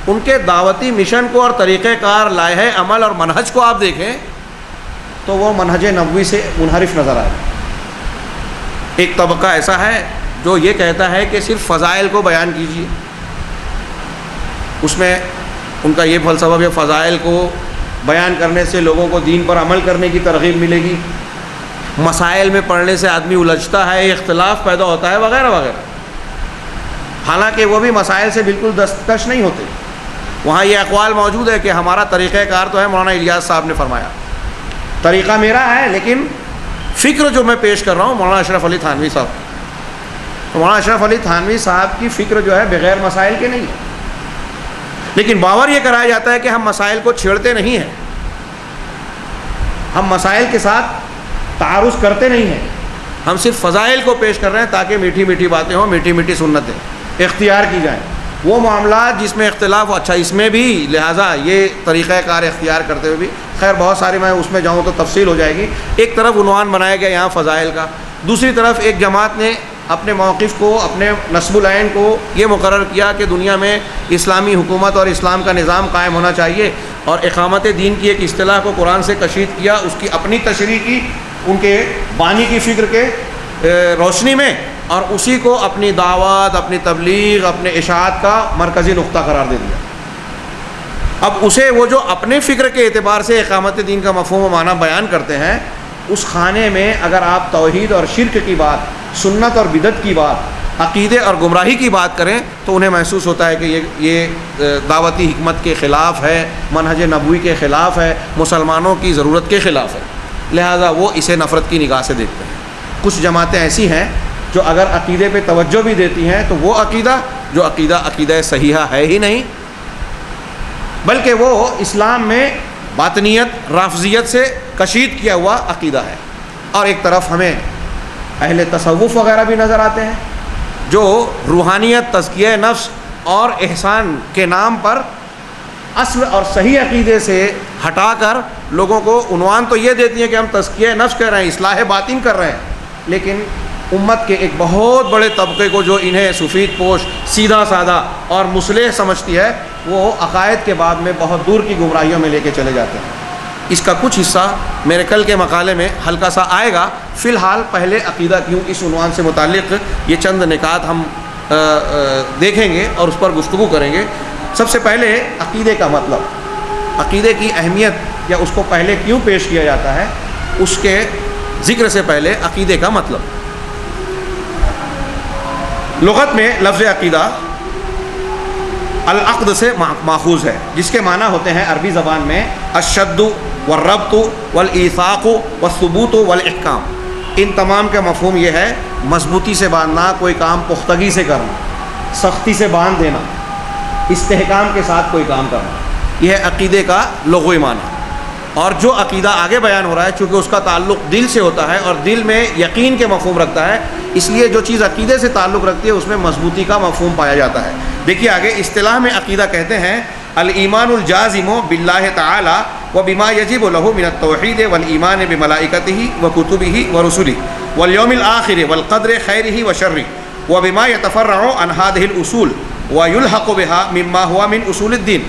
ان کے دعوتی مشن کو اور طریقہ کار، لائحہ عمل اور منہج کو آپ دیکھیں تو وہ منہج نبوی سے منحرف نظر آئے۔ ایک طبقہ ایسا ہے جو یہ کہتا ہے کہ صرف فضائل کو بیان کیجیے، اس میں ان کا یہ فلسفہ ہے، فضائل کو بیان کرنے سے لوگوں کو دین پر عمل کرنے کی ترغیب ملے گی، مسائل میں پڑھنے سے آدمی الجھتا ہے، اختلاف پیدا ہوتا ہے، وغیرہ وغیرہ۔ حالانکہ وہ بھی مسائل سے بالکل دستکش نہیں ہوتے۔ وہاں یہ اقوال موجود ہے کہ ہمارا طریقہ کار تو ہے، مولانا الیاس صاحب نے فرمایا طریقہ میرا ہے، لیکن فکر جو میں پیش کر رہا ہوں مولانا اشرف علی تھانوی صاحب، تو مولانا اشرف علی تھانوی صاحب کی فکر جو ہے بغیر مسائل کے نہیں ہے، لیکن باور یہ کرایا جاتا ہے کہ ہم مسائل کو چھیڑتے نہیں ہیں، ہم مسائل کے ساتھ تعارض کرتے نہیں ہیں، ہم صرف فضائل کو پیش کر رہے ہیں تاکہ میٹھی میٹھی باتیں ہوں، میٹھی میٹھی سنتیں اختیار کی جائیں۔ وہ معاملات جس میں اختلاف ہو، اچھا اس میں بھی لہٰذا یہ طریقہ کار اختیار کرتے ہوئے بھی، خیر بہت ساری، میں اس میں جاؤں تو تفصیل ہو جائے گی۔ ایک طرف عنوان بنایا گیا یہاں فضائل کا، دوسری طرف ایک جماعت نے اپنے موقف کو، اپنے نصب العین کو یہ مقرر کیا کہ دنیا میں اسلامی حکومت اور اسلام کا نظام قائم ہونا چاہیے، اور اقامت دین کی ایک اصطلاح کو قرآن سے کشید کیا، اس کی اپنی تشریح کی ان کے بانی کی فکر کے روشنی میں، اور اسی کو اپنی دعوت، اپنی تبلیغ، اپنے اشاعت کا مرکزی نقطہ قرار دے دیا۔ اب اسے وہ جو اپنے فکر کے اعتبار سے اقامت دین کا مفہوم و معنی بیان کرتے ہیں، اس خانے میں اگر آپ توحید اور شرک کی بات، سنت اور بدعت کی بات، عقیدے اور گمراہی کی بات کریں تو انہیں محسوس ہوتا ہے کہ یہ دعوتی حکمت کے خلاف ہے، منہج نبوی کے خلاف ہے، مسلمانوں کی ضرورت کے خلاف ہے۔ لہٰذا وہ اسے نفرت کی نگاہ سے دیکھتے ہیں۔ کچھ جماعتیں ایسی ہیں جو اگر عقیدے پہ توجہ بھی دیتی ہیں تو وہ عقیدہ صحیحہ ہے ہی نہیں، بلکہ وہ اسلام میں باطنیت رافضیت سے کشید کیا ہوا عقیدہ ہے۔ اور ایک طرف ہمیں اہل تصوف وغیرہ بھی نظر آتے ہیں جو روحانیت، تزکیہ نفس اور احسان کے نام پر اصل اور صحیح عقیدے سے ہٹا کر لوگوں کو عنوان تو یہ دیتی ہیں کہ ہم تزکیہ نفس کر رہے ہیں، اصلاح باطن کر رہے ہیں، لیکن امت کے ایک بہت بڑے طبقے کو جو انہیں سفید پوش، سیدھا سادہ اور مصلح سمجھتی ہے، وہ عقائد کے بعد میں بہت دور کی گمراہیوں میں لے کے چلے جاتے ہیں۔ اس کا کچھ حصہ میرے کل کے مقالے میں ہلکا سا آئے گا۔ فی الحال پہلے عقیدہ کیوں، اس عنوان سے متعلق یہ چند نکات ہم دیکھیں گے اور اس پر گفتگو کریں گے۔ سب سے پہلے عقیدے کا مطلب، عقیدے کی اہمیت یا اس کو پہلے کیوں پیش کیا جاتا ہے، اس کے ذکر سے پہلے عقیدے کا مطلب۔ لغت میں لفظ عقیدہ العقد سے ماخوذ ہے، جس کے معنی ہوتے ہیں عربی زبان میں الشد والربط والایثاق والثبوت والاحکام۔ ان تمام کا مفہوم یہ ہے مضبوطی سے باندھنا، کوئی کام پختگی سے کرنا، سختی سے باندھ دینا، استحکام کے ساتھ کوئی کام کرنا، یہ ہے عقیدے کا لغوی معنی۔ اور جو عقیدہ آگے بیان ہو رہا ہے چونکہ اس کا تعلق دل سے ہوتا ہے اور دل میں یقین کے مفہوم رکھتا ہے، اس لیے جو چیز عقیدے سے تعلق رکھتی ہے اس میں مضبوطی کا مفہوم پایا جاتا ہے۔ دیکھیے آگے اصطلاح میں عقیدہ کہتے ہیں الایمان الجازم باللہ تعالی وبما یجب له من التوحید والایمان بملائکتہ وکتبہ ورسلہ والیوم الآخر والقدر خیرہ وشرہ وبما یتفرع عن هذه الاصول ویلحق بها مما هو من اصول الدین۔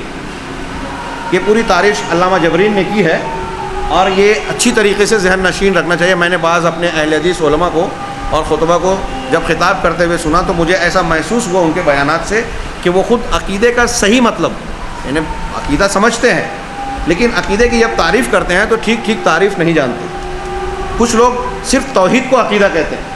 یہ پوری تعریف علامہ جبرین نے کی ہے اور یہ اچھی طریقے سے ذہن نشین رکھنا چاہیے۔ میں نے بعض اپنے اہل حدیث علماء کو اور خطبہ کو جب خطاب کرتے ہوئے سنا تو مجھے ایسا محسوس ہوا ان کے بیانات سے کہ وہ خود عقیدے کا صحیح مطلب، یعنی عقیدہ سمجھتے ہیں لیکن عقیدے کی جب تعریف کرتے ہیں تو ٹھیک ٹھیک تعریف نہیں جانتے۔ کچھ لوگ صرف توحید کو عقیدہ کہتے ہیں۔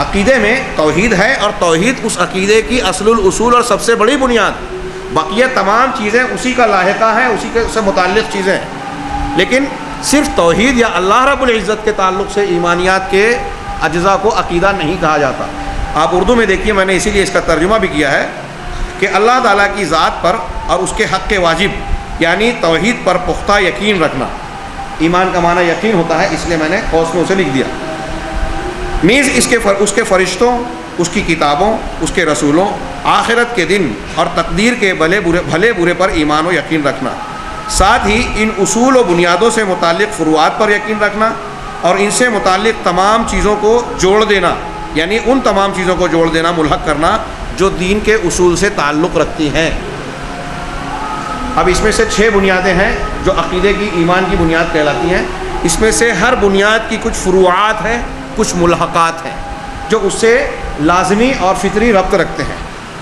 عقیدے میں توحید ہے اور توحید اس عقیدے کی اصل الاصول اور سب سے بڑی بنیاد، بقیہ تمام چیزیں اسی کا لاحقہ ہیں، اسی کے سے متعلق چیزیں ہیں، لیکن صرف توحید یا اللہ رب العزت کے تعلق سے ایمانیات کے اجزاء کو عقیدہ نہیں کہا جاتا۔ آپ اردو میں دیکھیے، میں نے اسی لیے اس کا ترجمہ بھی کیا ہے کہ اللہ تعالیٰ کی ذات پر اور اس کے حق کے واجب یعنی توحید پر پختہ یقین رکھنا۔ ایمان کا معنی یقین ہوتا ہے، اس لیے میں نے قوس میں اسے لکھ دیا۔ نیز اس کے فرشتوں، اس کی کتابوں، اس کے رسولوں، آخرت کے دن اور تقدیر کے بھلے برے پر ایمان و یقین رکھنا، ساتھ ہی ان اصول و بنیادوں سے متعلق فروعات پر یقین رکھنا اور ان سے متعلق تمام چیزوں کو جوڑ دینا، یعنی ان تمام چیزوں کو جوڑ دینا، ملحق کرنا جو دین کے اصول سے تعلق رکھتی ہیں۔ اب اس میں سے 6 بنیادیں ہیں جو عقیدے کی، ایمان کی بنیاد کہلاتی ہیں۔ اس میں سے ہر بنیاد کی کچھ فروعات ہیں، کچھ ملحقات ہیں جو اس سے لازمی اور فطری ربط رکھتے ہیں۔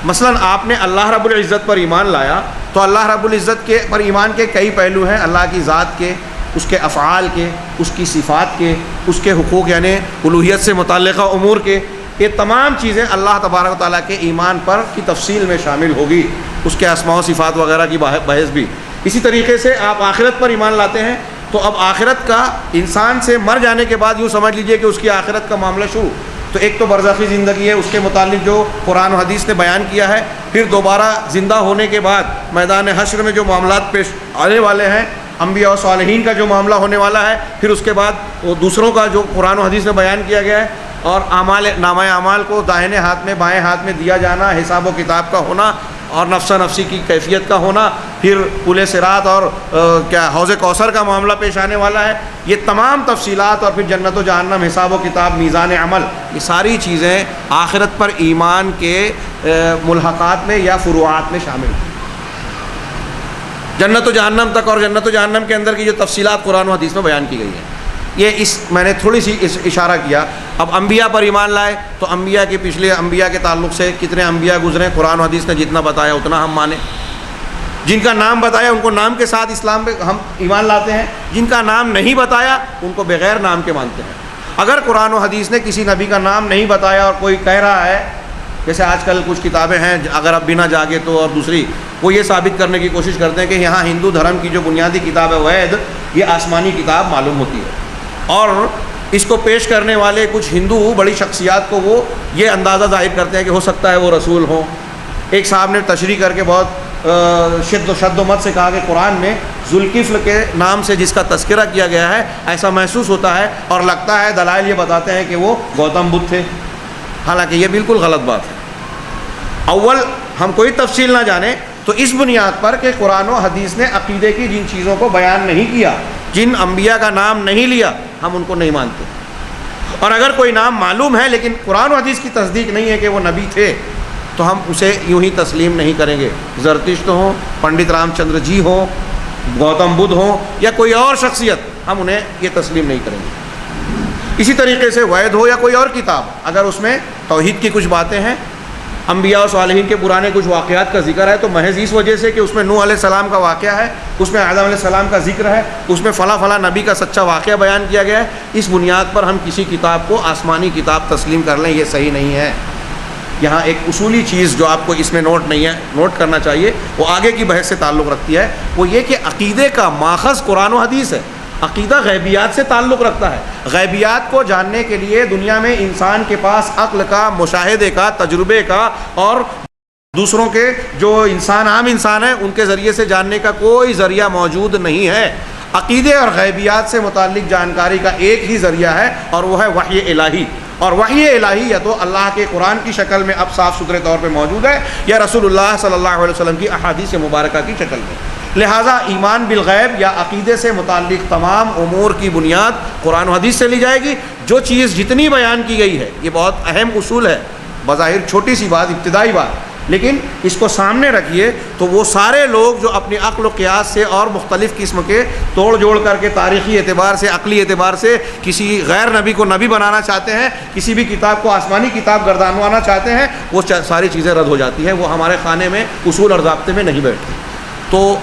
مثلا آپ نے اللہ رب العزت پر ایمان لایا تو اللہ رب العزت کے پر ایمان کے کئی پہلو ہیں، اللہ کی ذات کے، اس کے افعال کے، اس کی صفات کے، اس کے حقوق یعنی الوہیت سے متعلقہ امور کے، یہ تمام چیزیں اللہ تبارک و تعالیٰ کے ایمان پر کی تفصیل میں شامل ہوگی، اس کے اسماء و صفات وغیرہ کی بحث بھی۔ اسی طریقے سے آپ آخرت پر ایمان لاتے ہیں تو اب آخرت کا انسان سے مر جانے کے بعد یوں سمجھ لیجئے کہ اس کی آخرت کا معاملہ شروع۔ تو ایک تو برزخی زندگی ہے، اس کے متعلق جو قرآن و حدیث نے بیان کیا ہے، پھر دوبارہ زندہ ہونے کے بعد میدان حشر میں جو معاملات پیش آنے والے ہیں، انبیاء و صالحین کا جو معاملہ ہونے والا ہے، پھر اس کے بعد وہ دوسروں کا جو قرآن و حدیث میں بیان کیا گیا ہے، اور نامہ اعمال کو دائیں ہاتھ میں بائیں ہاتھ میں دیا جانا، حساب و کتاب کا ہونا اور نفسہ نفسی کی کیفیت کا ہونا، پھر پل صراط اور حوض کوثر کا معاملہ پیش آنے والا ہے، یہ تمام تفصیلات، اور پھر جنت و جہنم، حساب و کتاب، میزان عمل، یہ ساری چیزیں آخرت پر ایمان کے ملحقات میں یا فروعات میں شامل ہیں۔ جنت و جہنم تک اور جنت و جہنم کے اندر کی جو تفصیلات قرآن و حدیث میں بیان کی گئی ہیں، یہ میں نے تھوڑی سی اشارہ کیا۔ اب انبیاء پر ایمان لائے تو انبیاء کے پچھلے انبیاء کے تعلق سے کتنے انبیاء گزرے، قرآن و حدیث نے جتنا بتایا اتنا ہم مانیں۔ جن کا نام بتایا ان کو نام کے ساتھ اسلام پہ ہم ایمان لاتے ہیں، جن کا نام نہیں بتایا ان کو بغیر نام کے مانتے ہیں۔ اگر قرآن و حدیث نے کسی نبی کا نام نہیں بتایا اور کوئی کہہ رہا ہے جیسے آج کل کچھ کتابیں ہیں اگر اب بنا جاگے تو، اور دوسری وہ یہ ثابت کرنے کی کوشش کرتے ہیں کہ یہاں ہندو دھرم کی جو بنیادی کتاب ہے وید، یہ آسمانی کتاب معلوم ہوتی ہے، اور اس کو پیش کرنے والے کچھ ہندو بڑی شخصیات کو وہ یہ اندازہ ظاہر کرتے ہیں کہ ہو سکتا ہے وہ رسول ہوں۔ ایک صاحب نے تشریح کر کے بہت شد و مت سے کہا کہ قرآن میں ذوالکفل کے نام سے جس کا تذکرہ کیا گیا ہے، ایسا محسوس ہوتا ہے اور لگتا ہے دلائل یہ بتاتے ہیں کہ وہ گوتم بدھ تھے، حالانکہ یہ بالکل غلط بات ہے۔ اول ہم کوئی تفصیل نہ جانیں تو اس بنیاد پر کہ قرآن و حدیث نے عقیدے کی جن چیزوں کو بیان نہیں کیا، جن انبیاء کا نام نہیں لیا، ہم ان کو نہیں مانتے، اور اگر کوئی نام معلوم ہے لیکن قرآن و حدیث کی تصدیق نہیں ہے کہ وہ نبی تھے تو ہم اسے یوں ہی تسلیم نہیں کریں گے۔ زرتشت ہوں، پنڈت رام چندر جی ہوں، گوتم بدھ ہوں یا کوئی اور شخصیت، ہم انہیں یہ تسلیم نہیں کریں گے۔ اسی طریقے سے وید ہو یا کوئی اور کتاب، اگر اس میں توحید کی کچھ باتیں ہیں، انبیاء و صالحین کے پرانے کچھ واقعات کا ذکر ہے، تو محض اس وجہ سے کہ اس میں نوح علیہ السلام کا واقعہ ہے، اس میں آدم علیہ السلام کا ذکر ہے، اس میں فلاں فلاں نبی کا سچا واقعہ بیان کیا گیا ہے، اس بنیاد پر ہم کسی کتاب کو آسمانی کتاب تسلیم کر لیں، یہ صحیح نہیں ہے۔ یہاں ایک اصولی چیز جو آپ کو اس میں نوٹ نہیں ہے، نوٹ کرنا چاہیے، وہ آگے کی بحث سے تعلق رکھتی ہے، وہ یہ کہ عقیدے کا ماخذ قرآن و حدیث ہے۔ عقیدہ غیبیات سے تعلق رکھتا ہے۔ غیبیات کو جاننے کے لیے دنیا میں انسان کے پاس عقل کا، مشاہدے کا، تجربے کا اور دوسروں کے جو عام انسان ہیں ان کے ذریعے سے جاننے کا کوئی ذریعہ موجود نہیں ہے۔ عقیدے اور غیبیات سے متعلق جانکاری کا ایک ہی ذریعہ ہے اور وہ ہے وحی الہی، اور وحی الہی یا تو اللہ کے قرآن کی شکل میں اب صاف ستھرے طور پہ موجود ہے یا رسول اللہ صلی اللہ علیہ وسلم کی احادیث مبارکہ کی شکل میں۔ لہٰذا ایمان بالغیب یا عقیدے سے متعلق تمام امور کی بنیاد قرآن و حدیث سے لی جائے گی۔ جو چیز جتنی بیان کی گئی ہے، یہ بہت اہم اصول ہے، بظاہر چھوٹی سی بات، ابتدائی بات، لیکن اس کو سامنے رکھیے تو وہ سارے لوگ جو اپنی عقل و قیاس سے اور مختلف قسم کے توڑ جوڑ کر کے تاریخی اعتبار سے، عقلی اعتبار سے کسی غیر نبی کو نبی بنانا چاہتے ہیں، کسی بھی کتاب کو آسمانی کتاب گردانوانا چاہتے ہیں، وہ ساری چیزیں رد ہو جاتی ہیں، وہ ہمارے خانے میں اصول اور ضابطے میں نہیں بیٹھتی۔ تو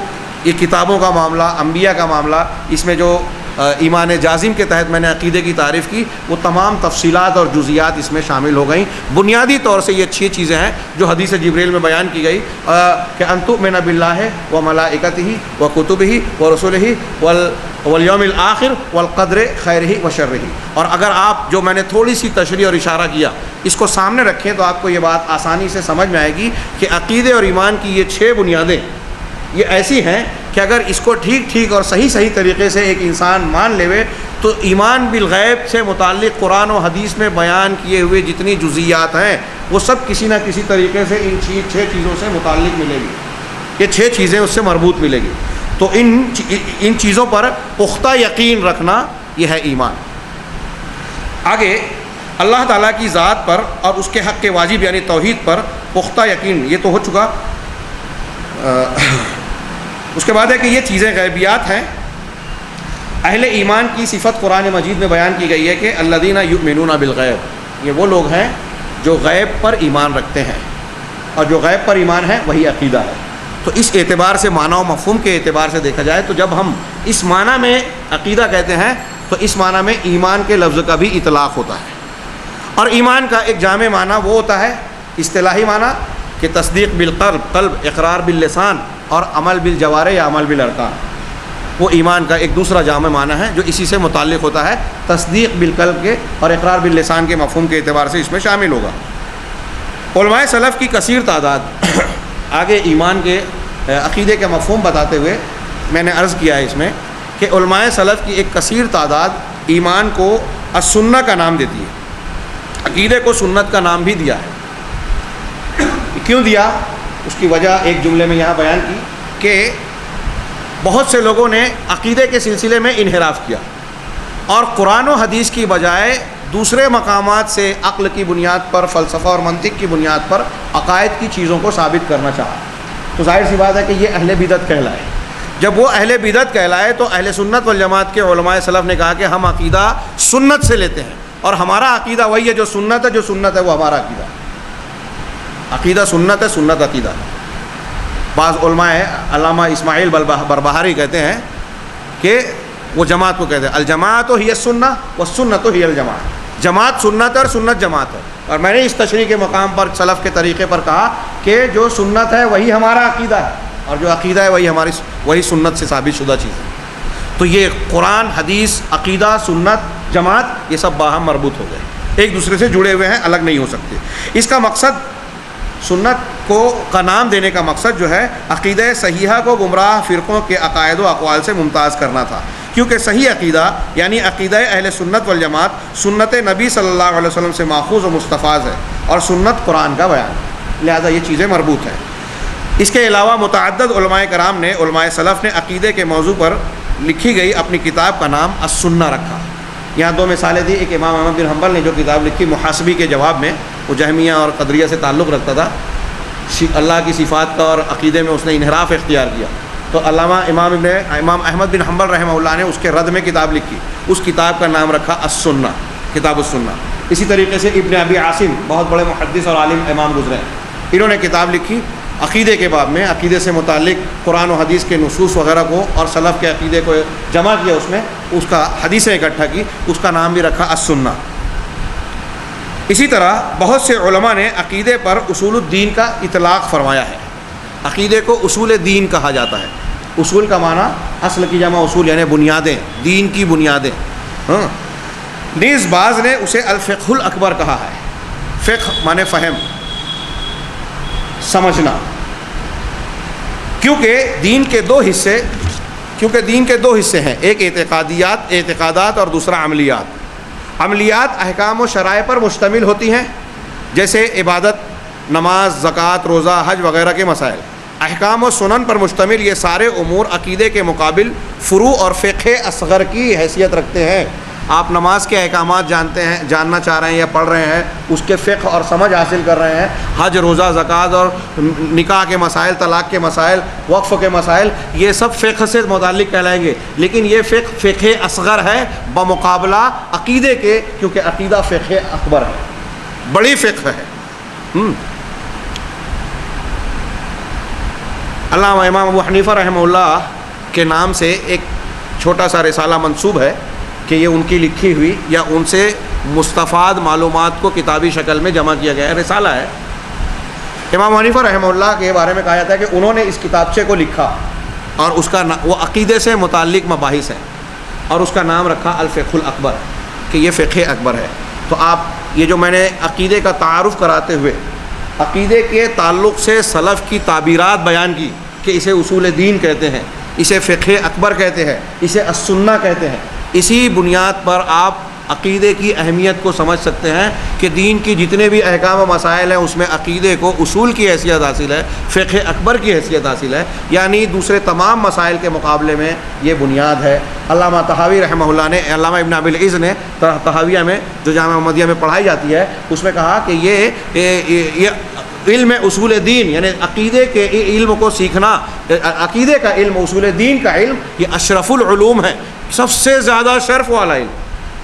یہ کتابوں کا معاملہ، انبیاء کا معاملہ، اس میں جو ایمان جازم کے تحت میں نے عقیدے کی تعریف کی، وہ تمام تفصیلات اور جزیات اس میں شامل ہو گئیں۔ بنیادی طور سے یہ 6 چیزیں ہیں جو حدیث جبریل میں بیان کی گئی کہ ان تؤمن باللہ و ملائکتہ و کتبہ و رسلہ والیوم الآخر والقدر خیرہ و شرہ۔ اور اگر آپ جو میں نے تھوڑی سی تشریح اور اشارہ کیا اس کو سامنے رکھیں تو آپ کو یہ بات آسانی سے سمجھ میں آئے گی کہ عقیدے اور ایمان کی یہ 6 بنیادیں یہ ایسی ہیں کہ اگر اس کو ٹھیک اور صحیح طریقے سے ایک انسان مان لے تو ایمان بالغیب سے متعلق قرآن و حدیث میں بیان کیے ہوئے جتنی جزیات ہیں وہ سب کسی نہ کسی طریقے سے ان 6 چیزوں سے متعلق ملے گی، یہ 6 چیزیں اس سے مربوط ملے گی۔ تو ان چیزوں پر پختہ یقین رکھنا یہ ہے ایمان۔ آگے اللہ تعالیٰ کی ذات پر اور اس کے حق کے واجب یعنی توحید پر پختہ یقین، یہ تو ہو چکا۔ اس کے بعد ہے کہ یہ چیزیں غیبیات ہیں۔ اہل ایمان کی صفت قرآن مجید میں بیان کی گئی ہے کہ الذین یؤمنون بالغیب، یہ وہ لوگ ہیں جو غیب پر ایمان رکھتے ہیں، اور جو غیب پر ایمان ہے وہی عقیدہ ہے۔ تو اس اعتبار سے معنی و مفہوم کے اعتبار سے دیکھا جائے تو جب ہم اس معنی میں عقیدہ کہتے ہیں تو اس معنی میں ایمان کے لفظ کا بھی اطلاق ہوتا ہے، اور ایمان کا ایک جامع معنی وہ ہوتا ہے اصطلاحی معنی کہ تصدیق بالقلب، اقرار باللسان اور عمل بالجوارح یا عمل بالارکان۔ وہ ایمان کا ایک دوسرا جامع معنی ہے جو اسی سے متعلق ہوتا ہے، تصدیق بالقلب کے اور اقرار باللسان کے مفہوم کے اعتبار سے اس میں شامل ہوگا۔ علماء سلف کی کثیر تعداد آگے ایمان کے عقیدے کے مفہوم بتاتے ہوئے میں نے عرض کیا ہے اس میں کہ علماء سلف کی ایک کثیر تعداد ایمان کو السنہ کا نام دیتی ہے، عقیدے کو سنت کا نام بھی دیا ہے۔ کیوں دیا؟ اس کی وجہ ایک جملے میں یہاں بیان کی کہ بہت سے لوگوں نے عقیدے کے سلسلے میں انحراف کیا اور قرآن و حدیث کی بجائے دوسرے مقامات سے عقل کی بنیاد پر، فلسفہ اور منطق کی بنیاد پر عقائد کی چیزوں کو ثابت کرنا چاہا۔ تو ظاہر سی بات ہے کہ یہ اہل بدعت کہلائے۔ جب وہ اہل بدعت کہلائے تو اہل سنت والجماعت کے علماء سلف نے کہا کہ ہم عقیدہ سنت سے لیتے ہیں، اور ہمارا عقیدہ وہی ہے جو سنت ہے وہ ہمارا عقیدہ ہے۔ عقیدہ سنت ہے، سنت عقیدہ ہے۔ بعض علماء علامہ اسماعیل بربہاری کہتے ہیں کہ وہ جماعت کو کہتے ہیں الجماعت ہی السنہ والسنۃ ہی الجماعت، جماعت سنت ہے اور سنت جماعت ہے۔ اور میں نے اس تشریح کے مقام پر سلف کے طریقے پر کہا کہ جو سنت ہے وہی ہمارا عقیدہ ہے، اور جو عقیدہ ہے وہی سنت سے ثابت شدہ چیز ہے۔ تو یہ قرآن، حدیث، عقیدہ، سنت، جماعت، یہ سب باہم مربوط ہو گئے، ایک دوسرے سے جڑے ہوئے ہیں، الگ نہیں ہو سکتے۔ اس کا مقصد، سنت کا نام دینے کا مقصد جو ہے عقیدہ صحیحہ کو گمراہ فرقوں کے عقائد و اقوال سے ممتاز کرنا تھا، کیونکہ صحیح عقیدہ یعنی عقیدہ اہل سنت والجماعت سنت نبی صلی اللہ علیہ وسلم سے ماخوذ و مستفاض ہے، اور سنت قرآن کا بیان ہے، لہذا یہ چیزیں مربوط ہیں۔ اس کے علاوہ متعدد علماء کرام نے، علماء سلف نے عقیدے کے موضوع پر لکھی گئی اپنی کتاب کا نام السنہ رکھا۔ یہاں دو مثالیں دی، ایک امام احمد بن حنبل نے جو کتاب لکھی محاسبی کے جواب میں، وہ جہمیہ اور قدریہ سے تعلق رکھتا تھا، اللہ کی صفات کا اور عقیدے میں اس نے انحراف اختیار کیا، تو علامہ امام احمد بن حنبل رحمہ اللہ نے اس کے رد میں کتاب لکھی، اس کتاب کا نام رکھا السنہ، کتاب السنہ۔ اسی طریقے سے ابن ابی عاصم بہت بڑے محدث اور عالم امام گزرے ہیں، انہوں نے کتاب لکھی عقیدے کے باب میں، عقیدے سے متعلق قرآن و حدیث کے نصوص وغیرہ کو اور سلف کے عقیدے کو جمع کیا، اس میں اس کا حدیثیں اکٹھا کی، اس کا نام بھی رکھا السنہ۔ اسی طرح بہت سے علماء نے عقیدے پر اصول الدین کا اطلاق فرمایا ہے۔ عقیدے کو اصول دین کہا جاتا ہے، اصول کا معنی اصل کی جمع اصول یعنی بنیادیں، دین کی بنیادیں۔ نیز بعض نے اسے الفقہ الاکبر کہا ہے، فقہ معنی فہم، سمجھنا، کیونکہ دین کے دو حصے ہیں، ایک اعتقادات اور دوسرا عملیات۔ عملیات احکام و شرائع پر مشتمل ہوتی ہیں، جیسے عبادت، نماز، زکوٰۃ، روزہ، حج وغیرہ کے مسائل۔ احکام و سنن پر مشتمل یہ سارے امور عقیدے کے مقابل فروع اور فقہ اصغر کی حیثیت رکھتے ہیں۔ آپ نماز کے احکامات جاننا چاہ رہے ہیں یا پڑھ رہے ہیں، اس کے فقہ اور سمجھ حاصل کر رہے ہیں، حج، روزہ، زکوٰۃ اور نکاح کے مسائل، طلاق کے مسائل، وقف کے مسائل، یہ سب فقہ سے متعلق کہلائیں گے، لیکن یہ فقہ اصغر ہے بمقابلہ عقیدے کے، کیونکہ عقیدہ فقہ اکبر ہے، بڑی فقہ ہے۔ علامہ امام ابو حنیفہ رحمہ اللہ کے نام سے ایک چھوٹا سا رسالہ منسوب ہے کہ یہ ان کی لکھی ہوئی یا ان سے مستفاد معلومات کو کتابی شکل میں جمع کیا گیا ہے، رسالہ ہے۔ امام حنیفہ رحمہ اللہ کے بارے میں کہا جاتا ہے کہ انہوں نے اس کتابچے کو لکھا، اور اس کا وہ عقیدے سے متعلق مباحث ہیں، اور اس کا نام رکھا الفقہ الاکبر، کہ یہ فقہ اکبر ہے۔ تو آپ یہ جو میں نے عقیدے کا تعارف کراتے ہوئے عقیدے کے تعلق سے سلف کی تعبیرات بیان کی کہ اسے اصول دین کہتے ہیں، اسے فقہ اکبر کہتے ہیں، اسے السنہ کہتے ہیں، اسی بنیاد پر آپ عقیدے کی اہمیت کو سمجھ سکتے ہیں کہ دین کی جتنے بھی احکام و مسائل ہیں اس میں عقیدے کو اصول کی حیثیت حاصل ہے، فقہ اکبر کی حیثیت حاصل ہے، یعنی دوسرے تمام مسائل کے مقابلے میں یہ بنیاد ہے۔ علامہ طحاوی رحمہ اللہ نے، علامہ ابن ابی العز نے طحاویہ میں جو جامعہ محمدیہ میں پڑھائی جاتی ہے، اس میں کہا کہ یہ علم اصول دین یعنی عقیدے کے علم کو سیکھنا، عقیدے کا علم، اصول دین کا علم، یہ اشرف العلوم ہے، سب سے زیادہ شرف والا علم،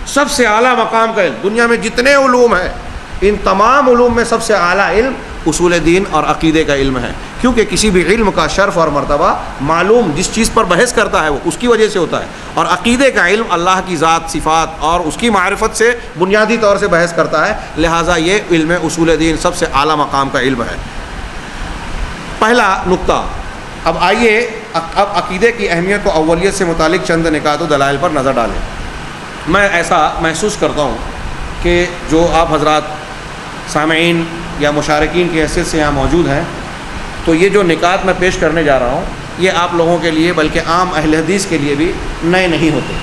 سب سے اعلیٰ مقام کا علم۔ دنیا میں جتنے علوم ہیں ان تمام علوم میں سب سے اعلیٰ علم اصول دین اور عقیدے کا علم ہے، کیونکہ کسی بھی علم کا شرف اور مرتبہ معلوم جس چیز پر بحث کرتا ہے وہ اس کی وجہ سے ہوتا ہے، اور عقیدے کا علم اللہ کی ذات، صفات اور اس کی معرفت سے بنیادی طور سے بحث کرتا ہے، لہٰذا یہ علم اصول دین سب سے اعلیٰ مقام کا علم ہے۔ پہلا نقطہ، اب آئیے اب عقیدے کی اہمیت و اولیت سے متعلق چند نکات و دلائل پر نظر ڈالیں۔ میں ایسا محسوس کرتا ہوں کہ جو آپ حضرات سامعین یا مشارکین کی حیثیت سے یہاں موجود ہیں، تو یہ جو نکات میں پیش کرنے جا رہا ہوں یہ آپ لوگوں کے لیے بلکہ عام اہل حدیث کے لیے بھی نئے نہیں ہوتے۔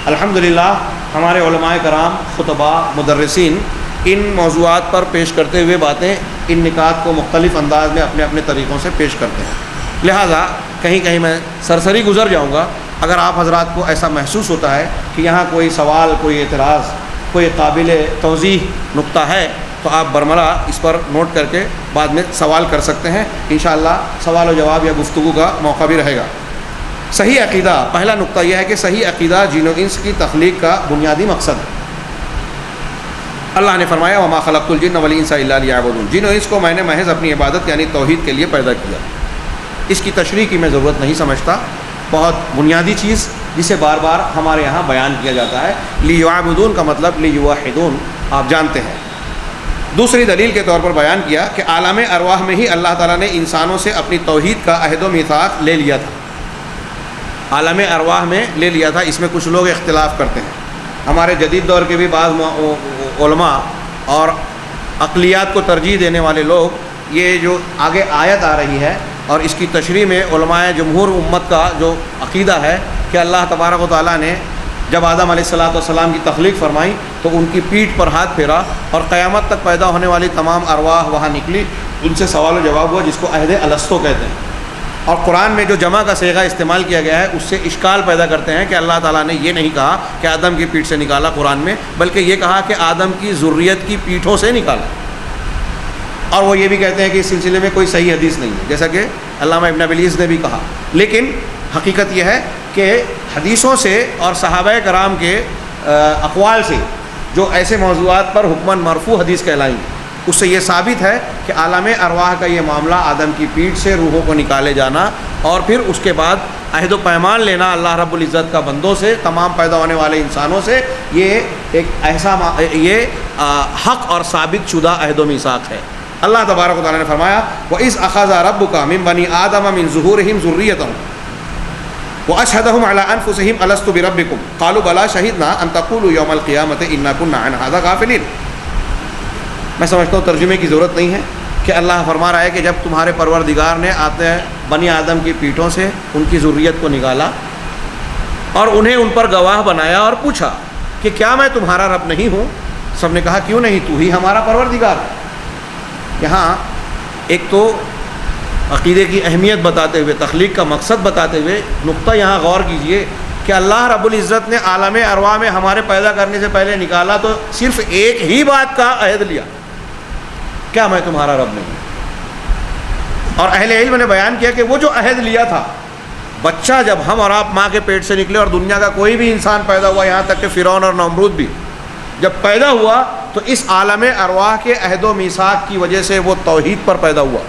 الحمدللہ ہمارے علماء کرام، خطباء، مدرسین ان موضوعات پر پیش کرتے ہوئے باتیں، ان نکات کو مختلف انداز میں اپنے اپنے طریقوں سے پیش کرتے ہیں، لہٰذا کہیں کہیں میں سرسری گزر جاؤں گا۔ اگر آپ حضرات کو ایسا محسوس ہوتا ہے کہ یہاں کوئی سوال، کوئی اعتراض، کوئی قابل توضیح نقطہ ہے تو آپ برملا اس پر نوٹ کر کے بعد میں سوال کر سکتے ہیں، انشاءاللہ سوال و جواب یا گفتگو کا موقع بھی رہے گا۔ صحیح عقیدہ، پہلا نقطہ یہ ہے کہ صحیح عقیدہ جن و انس کی تخلیق کا بنیادی مقصد ہے۔ اللہ نے فرمایا وما خلقت الجن والانس الا لیعبدون، جن و انس کو میں نے محض اپنی عبادت یعنی توحید کے لیے پیدا کیا۔ اس کی تشریح کی میں ضرورت نہیں سمجھتا، بہت بنیادی چیز جسے بار بار ہمارے یہاں بیان کیا جاتا ہے۔ لیعبدون کا مطلب لیوحدون، آپ جانتے ہیں۔ دوسری دلیل کے طور پر بیان کیا کہ عالم ارواح میں ہی اللہ تعالیٰ نے انسانوں سے اپنی توحید کا عہد و میثاق لے لیا تھا، عالم ارواح میں لے لیا تھا۔ اس میں کچھ لوگ اختلاف کرتے ہیں، ہمارے جدید دور کے بھی بعض علماء اور عقلیات کو ترجیح دینے والے لوگ یہ جو آگے آیت آ رہی ہے اور اس کی تشریح میں علماء جمہور امت کا جو عقیدہ ہے کہ اللہ تبارک و تعالیٰ نے جب آدم علیہ السلام کی تخلیق فرمائی تو ان کی پیٹھ پر ہاتھ پھیرا اور قیامت تک پیدا ہونے والی تمام ارواح وہاں نکلی، ان سے سوال و جواب ہوا جس کو عہد الستو کہتے ہیں۔ اور قرآن میں جو جمع کا صیغہ استعمال کیا گیا ہے اس سے اشکال پیدا کرتے ہیں کہ اللہ تعالیٰ نے یہ نہیں کہا کہ آدم کی پیٹھ سے نکالا قرآن میں، بلکہ یہ کہا کہ آدم کی ذریت کی پیٹھوں سے نکالا، اور وہ یہ بھی کہتے ہیں کہ اس سلسلے میں کوئی صحیح حدیث نہیں ہے، جیسا کہ علامہ ابن ابلیس نے بھی کہا۔ لیکن حقیقت یہ ہے کہ حدیثوں سے اور صحابہ کرام کے اقوال سے جو ایسے موضوعات پر حکماً مرفوع حدیث کہلائیں اس سے یہ ثابت ہے کہ عالم ارواح کا یہ معاملہ آدم کی پیٹھ سے روحوں کو نکالے جانا اور پھر اس کے بعد عہد و پیمان لینا اللہ رب العزت کا بندوں سے، تمام پیدا ہونے والے انسانوں سے، یہ ایک ایسا حق اور ثابت شدہ عہد و میثاق ہے۔ اللہ تبارک و تعالیٰ نے فرمایا وَإِذْ أَخَذَ رَبُّكَ مِن بَنِي آدَمَ مِن ظُهُورِهِمْ ذُرِّيَّتَهُمْ وَأَشْهَدَهُمْ عَلَىٰ أَنفُسِهِمْ أَلَسْتُ بِرَبِّكُمْ قَالُوا بَلَىٰ شَهِدْنَا أَن تَقُولُوا يَوْمَ الْقِيَامَةِ إِنَّا كُنَّا عَنْ هَٰذَا غَافِلِينَ۔ میں سمجھتا ہوں ترجمے کی ضرورت نہیں ہے کہ اللہ فرما رہا ہے کہ جب تمہارے پروردگار نے آتے بنی آدم کی پیٹھوں سے ان کی ذریت کو نکالا اور انہیں ان پر گواہ بنایا اور پوچھا کہ کیا میں تمہارا رب نہیں ہوں؟ سب نے کہا کیوں نہیں، تو ہی ہمارا پروردگار ہے۔ یہاں ایک تو عقیدے کی اہمیت بتاتے ہوئے، تخلیق کا مقصد بتاتے ہوئے نقطہ یہاں غور کیجئے کہ اللہ رب العزت نے عالم ارواح میں ہمارے پیدا کرنے سے پہلے نکالا تو صرف ایک ہی بات کا عہد لیا، کیا میں تمہارا رب نہیں؟ اور اہل علم نے بیان کیا کہ وہ جو عہد لیا تھا، بچہ جب ہم اور آپ ماں کے پیٹ سے نکلے اور دنیا کا کوئی بھی انسان پیدا ہوا، یہاں تک کہ فرعون اور نمرود بھی جب پیدا ہوا تو اس عالم ارواح کے عہد و میثاق کی وجہ سے وہ توحید پر پیدا ہوا۔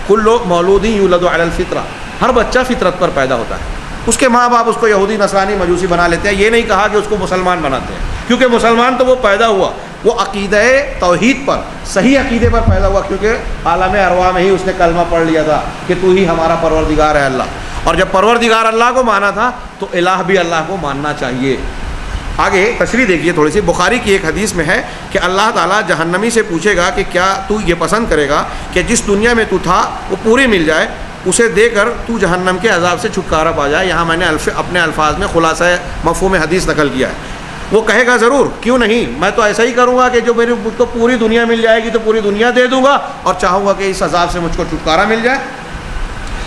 کل مولود یولد علی الفطرہ، ہر بچہ فطرت پر پیدا ہوتا ہے۔ اس کے ماں باپ اس کو یہودی نصرانی مجوسی بنا لیتے ہیں، یہ نہیں کہا کہ اس کو مسلمان بناتے ہیں، کیونکہ مسلمان تو وہ پیدا ہوا، وہ عقیدہ توحید پر، صحیح عقیدے پر پیدا ہوا، کیونکہ عالم ارواح میں ہی اس نے کلمہ پڑھ لیا تھا کہ تو ہی ہمارا پروردگار ہے اللہ، اور جب پروردگار اللہ کو مانا تھا تو الہ بھی اللہ کو ماننا چاہیے۔ آگے تشریح دیکھیے تھوڑی سی، بخاری کی ایک حدیث میں ہے کہ اللہ تعالیٰ جہنمی سے پوچھے گا کہ کیا تو یہ پسند کرے گا کہ جس دنیا میں تو تھا وہ پوری مل جائے، اسے دے کر تو جہنم کے عذاب سے چھٹکارا پا جائے۔ یہاں میں نے اپنے الفاظ میں خلاصہ مفہوم حدیث نقل کیا ہے۔ وہ کہے گا ضرور، کیوں نہیں، میں تو ایسا ہی کروں گا کہ جو میری مجھ کو پوری دنیا مل جائے گی تو پوری دنیا دے دوں گا اور چاہوں گا کہ اس عذاب سے مجھ کو چھٹکارا مل جائے۔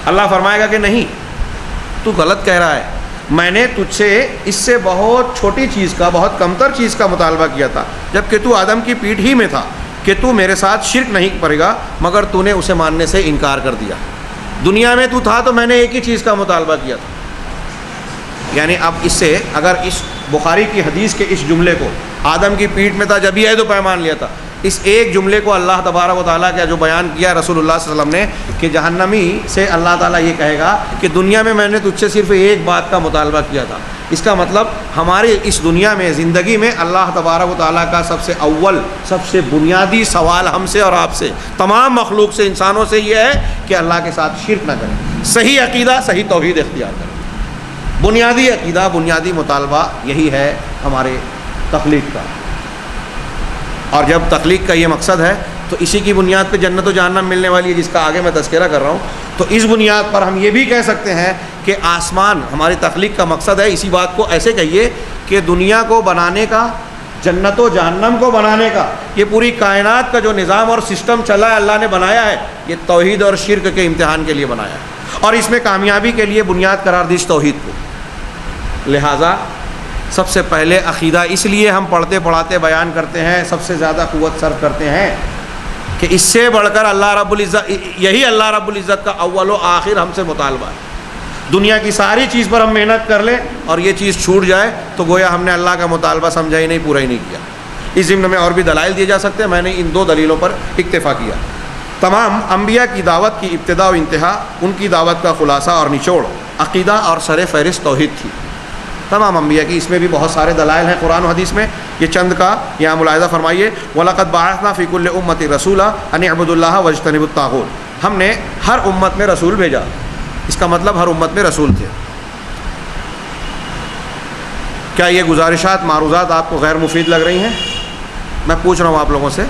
اللہ فرمائے گا کہ نہیں، تو غلط کہہ رہا ہے، میں نے تجھ سے اس سے بہت چھوٹی چیز کا، بہت کمتر چیز کا مطالبہ کیا تھا جب کہ تو آدم کی پیٹھ ہی میں تھا کہ تو میرے ساتھ شرک نہیں کرے گا، مگر تو نے اسے ماننے سے انکار کر دیا۔ دنیا میں تو تھا تو میں نے ایک ہی چیز کا مطالبہ کیا تھا۔ یعنی اب اس سے اگر اس بخاری کی حدیث کے اس جملے کو، آدم کی پیٹھ میں تھا جب ہی عہد و پیمان لیا تھا، اس ایک جملے کو اللہ تبارک و تعالیٰ کا جو بیان کیا رسول اللہ صلی اللہ علیہ وسلم نے کہ جہنمی سے اللہ تعالیٰ یہ کہے گا کہ دنیا میں نے تجھ سے صرف ایک بات کا مطالبہ کیا تھا، اس کا مطلب ہمارے اس دنیا میں، زندگی میں اللہ تبارک و تعالیٰ کا سب سے اول، سب سے بنیادی سوال ہم سے اور آپ سے، تمام مخلوق سے، انسانوں سے یہ ہے کہ اللہ کے ساتھ شرک نہ کریں، صحیح عقیدہ، صحیح توحید اختیار کریں۔ بنیادی عقیدہ، بنیادی مطالبہ یہی ہے ہمارے تخلیق کا، اور جب تخلیق کا یہ مقصد ہے تو اسی کی بنیاد پہ جنت و جہنم ملنے والی ہے، جس کا آگے میں تذکرہ کر رہا ہوں۔ تو اس بنیاد پر ہم یہ بھی کہہ سکتے ہیں کہ آسمان ہماری تخلیق کا مقصد ہے۔ اسی بات کو ایسے کہیے کہ دنیا کو بنانے کا، جنت و جہنم کو بنانے کا، یہ پوری کائنات کا جو نظام اور سسٹم چلا ہے، اللہ نے بنایا ہے، یہ توحید اور شرک کے امتحان کے لیے بنایا ہے، اور اس میں کامیابی کے لیے بنیاد قرار دی اس توحید کو۔ لہٰذا سب سے پہلے عقیدہ اس لیے ہم پڑھتے پڑھاتے بیان کرتے ہیں، سب سے زیادہ قوت صرف کرتے ہیں کہ اس سے بڑھ کر اللہ رب العزت، یہی اللہ رب العزت کا اول و آخر ہم سے مطالبہ ہے۔ دنیا کی ساری چیز پر ہم محنت کر لیں اور یہ چیز چھوٹ جائے تو گویا ہم نے اللہ کا مطالبہ سمجھا ہی نہیں، پورا ہی نہیں کیا۔ اس ضمن میں اور بھی دلائل دیے جا سکتے ہیں، میں نے ان دو دلیلوں پر اکتفا کیا۔ تمام انبیاء کی دعوت کی ابتدا و انتہا، ان کی دعوت کا خلاصہ اور نچوڑ عقیدہ اور سر فہرست توحید تھی۔ تمام انبیاء کی. اس میں بھی بہت سارے دلائل ہیں قرآن و حدیث میں. یہ چند کا یہاں ملاحظہ فرمائیے. وَلَقَدْ بَعَثْنَا فِي كُلِّ أُمَّةٍ رَسُولًا أَنِ اعْبُدُوا اللَّهَ وَاجْتَنِبُوا الطَّاغُوتَ. ہم نے ہر امت میں رسول بھیجا. اس کا مطلب ہر امت میں رسول تھے. کیا یہ گزارشات معروضات آپ کو غیر مفید لگ رہی ہیں؟ میں پوچھ رہا ہوں آپ لوگوں سے.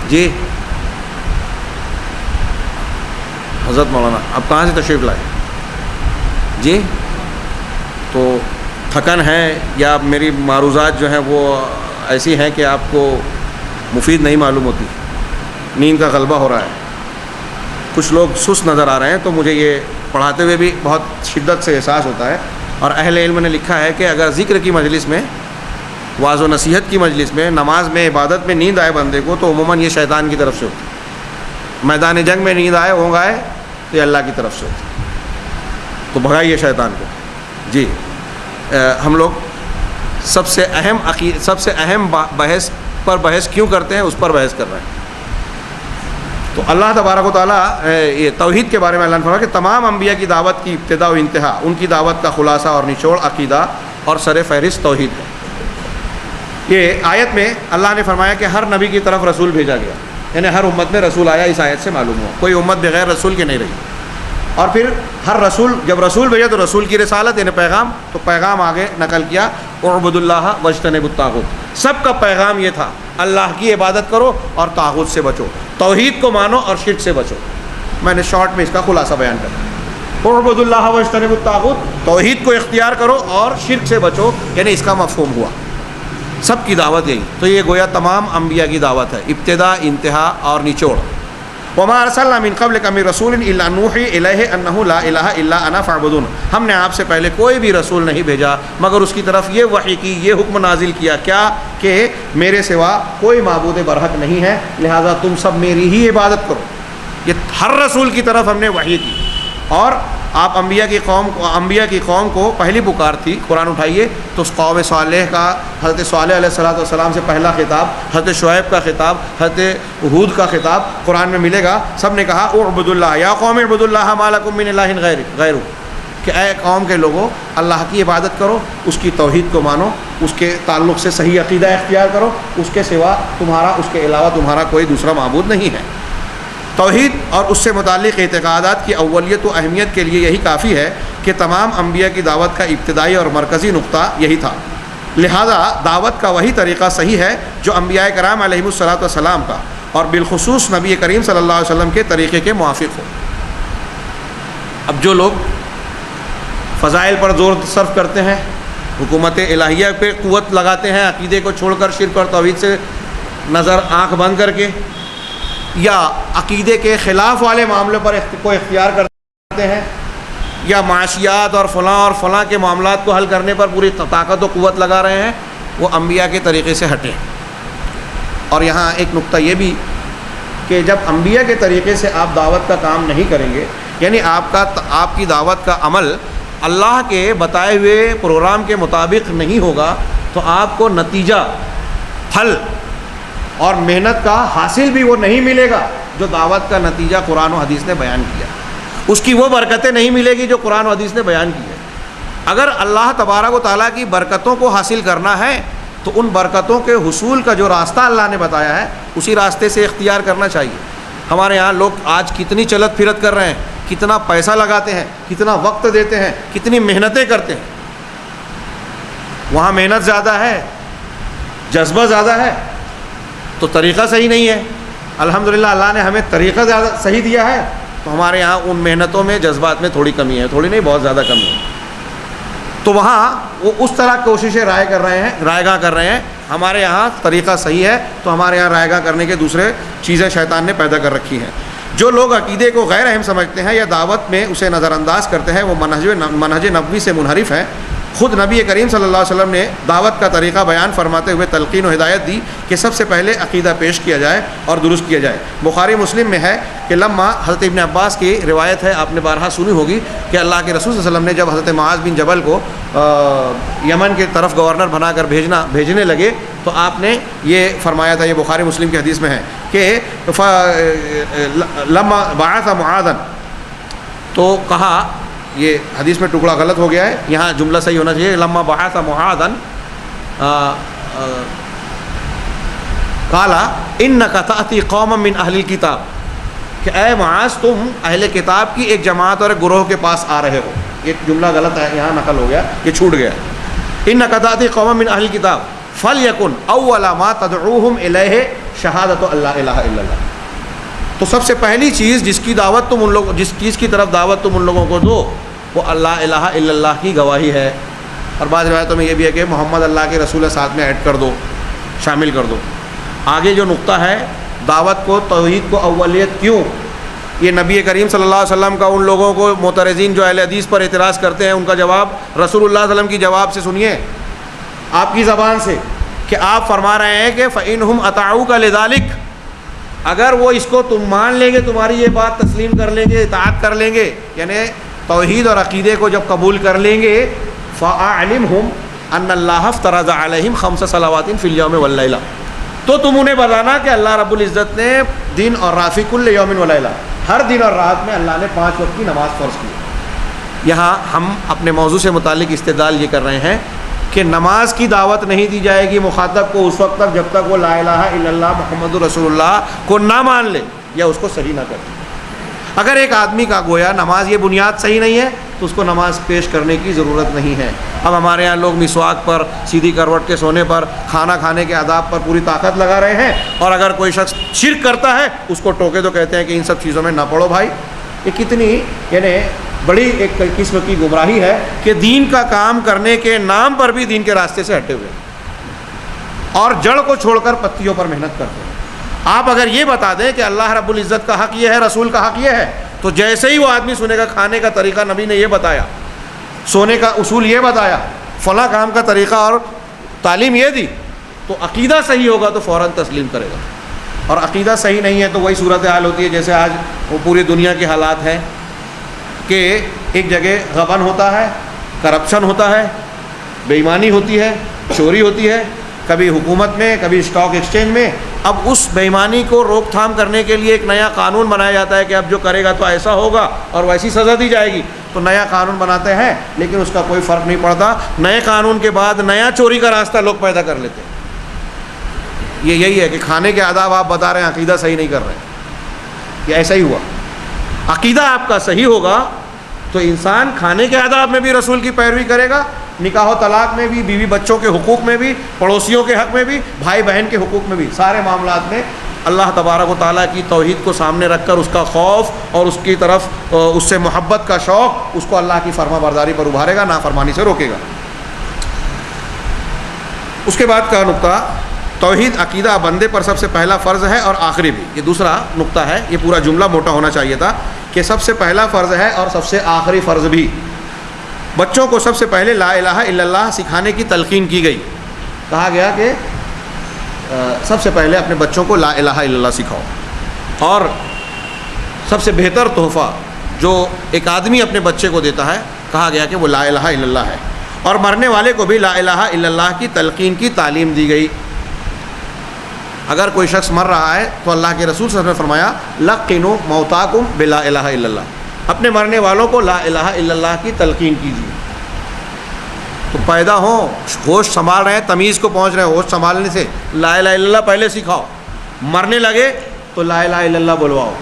جی حضرت مولانا آپ کہاں سے تشریف لائے؟ جی تو تھکن ہے یا میری معروضات جو ہیں وہ ایسی ہیں کہ آپ کو مفید نہیں معلوم ہوتی؟ نیند کا غلبہ ہو رہا ہے، کچھ لوگ سست نظر آ رہے ہیں، تو مجھے یہ پڑھاتے ہوئے بھی بہت شدت سے احساس ہوتا ہے. اور اہل علم نے لکھا ہے کہ اگر ذکر کی مجلس میں، واعظ و نصیحت کی مجلس میں، نماز میں، عبادت میں نیند آئے بندے کو تو عموماً یہ شیطان کی طرف سے ہوتی ہے. میدان جنگ میں نیند آئے، اونگ آئے تو یہ اللہ کی طرف سے ہوتی ہے. تو بھگائیے شیطان کو. جی ہم لوگ سب سے اہم بحث پر بحث کیوں کرتے ہیں، اس پر بحث کر رہے ہیں. تو اللہ تبارک و تعالیٰ یہ توحید کے بارے میں اللہ نے فرمایا کہ تمام انبیاء کی دعوت کی ابتدا و انتہا، ان کی دعوت کا خلاصہ اور نچوڑ عقیدہ اور سر فہرست توحید ہے. یہ آیت میں اللہ نے فرمایا کہ ہر نبی کی طرف رسول بھیجا گیا، یعنی ہر امت میں رسول آیا. اس آیت سے معلوم ہوا کوئی امت بغیر رسول کے نہیں رہی. اور پھر ہر رسول، جب رسول بھیجا تو رسول کی رسالت یعنی پیغام، تو پیغام آگے نقل کیا اعبدوا اللہ واجتنبوا الطاغوت. سب کا پیغام یہ تھا اللہ کی عبادت کرو اور طاغوت سے بچو، توحید کو مانو اور شرک سے بچو. میں نے شارٹ میں اس کا خلاصہ بیان کر اعبدوا اللہ واجتنبوا الطاغوت، توحید کو اختیار کرو اور شرک سے بچو، یعنی اس کا مفہوم ہوا سب کی دعوت یہی. تو یہ گویا تمام انبیاء کی دعوت ہے، ابتدا، انتہا اور نچوڑ. وما ارسلنا من قبلک من رسول الا نوحی الیہ انہ لا الہ الا انا فاعبدون. ہم نے آپ سے پہلے کوئی بھی رسول نہیں بھیجا مگر اس کی طرف یہ وحی کی، یہ حکم نازل کیا کیا کہ میرے سوا کوئی معبود برحق نہیں ہے، لہذا تم سب میری ہی عبادت کرو. یہ ہر رسول کی طرف ہم نے وحی کی. اور آپ انبیاء کی قوم کو پہلی پکار تھی. قرآن اٹھائیے تو قوم صالح کا، حضرت صالح علیہ والسلام سے پہلا خطاب، حضرت شعیب کا خطاب، حضرت ہود کا خطاب قرآن میں ملے گا. سب نے کہا اعبدوا اللہ یا قوم اعبدوا اللہ ما لکم من الہ غیرہ، کہ اے قوم کے لوگوں اللہ کی عبادت کرو، اس کی توحید کو مانو، اس کے تعلق سے صحیح عقیدہ اختیار کرو، اس کے سوا تمہارا، اس کے علاوہ تمہارا کوئی دوسرا معبود نہیں ہے. توحید اور اس سے متعلق اعتقادات کی اولیت و اہمیت کے لیے یہی کافی ہے کہ تمام انبیاء کی دعوت کا ابتدائی اور مرکزی نقطہ یہی تھا. لہذا دعوت کا وہی طریقہ صحیح ہے جو انبیاء کرام علیہم الصلاۃ کا اور بالخصوص نبی کریم صلی اللہ علیہ وسلم کے طریقے کے موافق ہو. اب جو لوگ فضائل پر زور صرف کرتے ہیں، حکومت الہیہ پہ قوت لگاتے ہیں، عقیدے کو چھوڑ کر شرک اور توحید سے نظر آنکھ بند کر کے، یا عقیدے کے خلاف والے معاملے پر کو اختیار کرتے ہیں، یا معاشیات اور فلاں کے معاملات کو حل کرنے پر پوری طاقت و قوت لگا رہے ہیں، وہ انبیاء کے طریقے سے ہٹے. اور یہاں ایک نقطہ یہ بھی کہ جب انبیاء کے طریقے سے آپ دعوت کا کام نہیں کریں گے، یعنی آپ کی دعوت کا عمل اللہ کے بتائے ہوئے پروگرام کے مطابق نہیں ہوگا، تو آپ کو نتیجہ، پھل اور محنت کا حاصل بھی وہ نہیں ملے گا جو دعوت کا نتیجہ قرآن و حدیث نے بیان کیا. اس کی وہ برکتیں نہیں ملے گی جو قرآن و حدیث نے بیان کی ہے. اگر اللہ تبارک و تعالیٰ کی برکتوں کو حاصل کرنا ہے تو ان برکتوں کے حصول کا جو راستہ اللہ نے بتایا ہے اسی راستے سے اختیار کرنا چاہیے. ہمارے یہاں لوگ آج کتنی چلت پھرت کر رہے ہیں، کتنا پیسہ لگاتے ہیں، کتنا وقت دیتے ہیں، کتنی محنتیں کرتے ہیں. وہاں محنت زیادہ ہے، جذبہ زیادہ ہے، تو طریقہ صحیح نہیں ہے. الحمدللہ اللہ نے ہمیں طریقہ زیادہ صحیح دیا ہے، تو ہمارے یہاں ان محنتوں میں، جذبات میں تھوڑی کمی ہے، تھوڑی نہیں بہت زیادہ کمی ہے. تو وہاں وہ اس طرح کوششیں رائے گاہ کر رہے ہیں. ہمارے یہاں طریقہ صحیح ہے، تو ہمارے یہاں رائے گاہ کرنے کے دوسرے چیزیں شیطان نے پیدا کر رکھی ہیں. جو لوگ عقیدے کو غیر اہم سمجھتے ہیں یا دعوت میں اسے نظر انداز کرتے ہیں، وہ منہج نبوی سے منحرف ہیں. خود نبی کریم صلی اللہ علیہ وسلم نے دعوت کا طریقہ بیان فرماتے ہوئے تلقین و ہدایت دی کہ سب سے پہلے عقیدہ پیش کیا جائے اور درست کیا جائے. بخاری مسلم میں ہے کہ لما حضرت ابن عباس کی روایت ہے، آپ نے بارہا سنی ہوگی، کہ اللہ کے رسول صلی اللہ علیہ وسلم نے جب حضرت معاذ بن جبل کو یمن کی طرف گورنر بنا کر بھیجنے لگے تو آپ نے یہ فرمایا تھا، یہ بخاری مسلم کی حدیث میں ہے کہ لما بعث معاذا، تو کہا یہ حدیث میں ٹکڑا غلط ہو گیا ہے, یہاں جملہ صحیح ہونا چاہیے لما بعث معاذا قال انک تأتی قوما من اہل الکتاب, کہ اے معاذ تم اہل کتاب کی ایک جماعت اور ایک گروہ کے پاس آ رہے ہو. یہ جملہ غلط ہے, یہاں نقل ہو گیا, یہ چھوٹ گیا. انک تأتی قوما من اہل الکتاب فلیکن اول ما تدعوہم الیہ شہادۃ ان لا الہ الا اللہ. تو سب سے پہلی چیز جس کی دعوت تم ان لوگ, جس چیز کی طرف دعوت تم ان لوگوں کو دو, وہ اللہ الہ الا اللہ کی گواہی ہے. اور بعض روایتوں میں یہ بھی ہے کہ محمد اللہ کے رسول ساتھ میں ایڈ کر دو, شامل کر دو. آگے جو نقطہ ہے دعوت کو, توحید کو اولیت کیوں, یہ نبی کریم صلی اللہ علیہ وسلم کا ان لوگوں کو معترضین جو اہل حدیث پر اعتراض کرتے ہیں ان کا جواب رسول اللہ صلی اللہ علیہ وسلم کی جواب سے سنیے آپ کی زبان سے, کہ آپ فرما رہے ہیں کہ فَإِنْهُمْ أَطَاعُوكَ لِذَلِكَ, اگر وہ اس کو تم مان لیں گے, تمہاری یہ بات تسلیم کر لیں گے, اطاعت کر لیں گے, یعنی توحید اور عقیدے کو جب قبول کر لیں گے, فَأَعْلِمْهُمْ أَنَّ اللَّهَ افْتَرَضَ عَلَيْهِمْ 5 صلوات فِي الْيَوْمِ وَاللَّيْلَةِ, تو تم انہیں بتانا کہ اللہ رب العزت نے دن اور رات, فِي كُلِّ يَوْمٍ وَلَيْلَةٍ, ہر دن اور رات میں اللہ نے 5 وقت کی نماز فرض کی. یہاں ہم اپنے موضوع سے متعلق استدلال یہ کر رہے ہیں کہ نماز کی دعوت نہیں دی جائے گی مخاطب کو اس وقت تک جب تک وہ لا الہ الا اللہ محمد رسول اللہ کو نہ مان لے یا اس کو صحیح نہ کرے. اگر ایک آدمی کا گویا نماز یہ بنیاد صحیح نہیں ہے تو اس کو نماز پیش کرنے کی ضرورت نہیں ہے. اب ہمارے یہاں لوگ مسواک پر, سیدھی کروٹ کے سونے پر, کھانا کھانے کے آداب پر پوری طاقت لگا رہے ہیں, اور اگر کوئی شخص شرک کرتا ہے اس کو ٹوکے تو کہتے ہیں کہ ان سب چیزوں میں نہ پڑو بھائی. یہ کتنی یعنی بڑی ایک قسم کی گمراہی ہے کہ دین کا کام کرنے کے نام پر بھی دین کے راستے سے ہٹے ہوئے اور جڑ کو چھوڑ کر پتیوں پر محنت کرتے ہیں. آپ اگر یہ بتا دیں کہ اللہ رب العزت کا حق یہ ہے, رسول کا حق یہ ہے, تو جیسے ہی وہ آدمی سنے گا کھانے کا طریقہ نبی نے یہ بتایا, سونے کا اصول یہ بتایا, فلاں کام کا طریقہ اور تعلیم یہ دی, تو عقیدہ صحیح ہوگا تو فوراً تسلیم کرے گا. اور عقیدہ صحیح نہیں ہے تو وہی صورتحال ہوتی ہے جیسے آج وہ پوری دنیا کے حالات ہیں کہ ایک جگہ غبن ہوتا ہے, کرپشن ہوتا ہے, بے ایمانی ہوتی ہے, چوری ہوتی ہے, کبھی حکومت میں کبھی اسٹاک ایکسچینج میں. اب اس بے ایمانی کو روک تھام کرنے کے لیے ایک نیا قانون بنایا جاتا ہے کہ اب جو کرے گا تو ایسا ہوگا اور ویسی سزا دی جائے گی. تو نیا قانون بناتے ہیں لیکن اس کا کوئی فرق نہیں پڑتا, نئے قانون کے بعد نیا چوری کا راستہ لوگ پیدا کر لیتے ہیں. یہی ہے کہ کھانے کے آداب آپ بتا رہے ہیں, عقیدہ صحیح نہیں کر رہے ہیں. یہ ایسا ہی ہوا. عقیدہ آپ کا صحیح ہوگا تو انسان کھانے کے آداب میں بھی رسول کی پیروی کرے گا, نکاح و طلاق میں بھی, بیوی بچوں کے حقوق میں بھی, پڑوسیوں کے حق میں بھی, بھائی بہن کے حقوق میں بھی, سارے معاملات میں اللہ تبارک و تعالیٰ کی توحید کو سامنے رکھ کر اس کا خوف اور اس کی طرف اس سے محبت کا شوق اس کو اللہ کی فرما برداری پر ابھارے گا, نافرمانی سے روکے گا. اس کے بعد کا نقطہ, توحید عقیدہ بندے پر سب سے پہلا فرض ہے اور آخری بھی. یہ دوسرا نقطہ ہے, یہ پورا جملہ موٹا ہونا چاہیے تھا کہ سب سے پہلا فرض ہے اور سب سے آخری فرض بھی. بچوں کو سب سے پہلے لا الہ الا اللہ سکھانے کی تلقین کی گئی. کہا گیا کہ سب سے پہلے اپنے بچوں کو لا الہ الا اللہ سکھاؤ, اور سب سے بہتر تحفہ جو ایک آدمی اپنے بچے کو دیتا ہے کہا گیا کہ وہ لا الہ الا اللہ ہے. اور مرنے والے کو بھی لا الہ الا اللہ کی تلقین کی تعلیم دی گئی. اگر کوئی شخص مر رہا ہے تو اللہ کے رسول صلی اللہ علیہ وسلم نے فرمایا لقنوا موتاکم بلا الہ الا اللہ, اپنے مرنے والوں کو لا الہ الا اللہ کی تلقین کیجیے. تو پیدا ہوں, ہوش سنبھال رہے ہیں, تمیز کو پہنچ رہے ہیں, ہوش سنبھالنے سے لا الہ الا اللہ پہلے سکھاؤ, مرنے لگے تو لا الہ الا اللہ بلواؤ.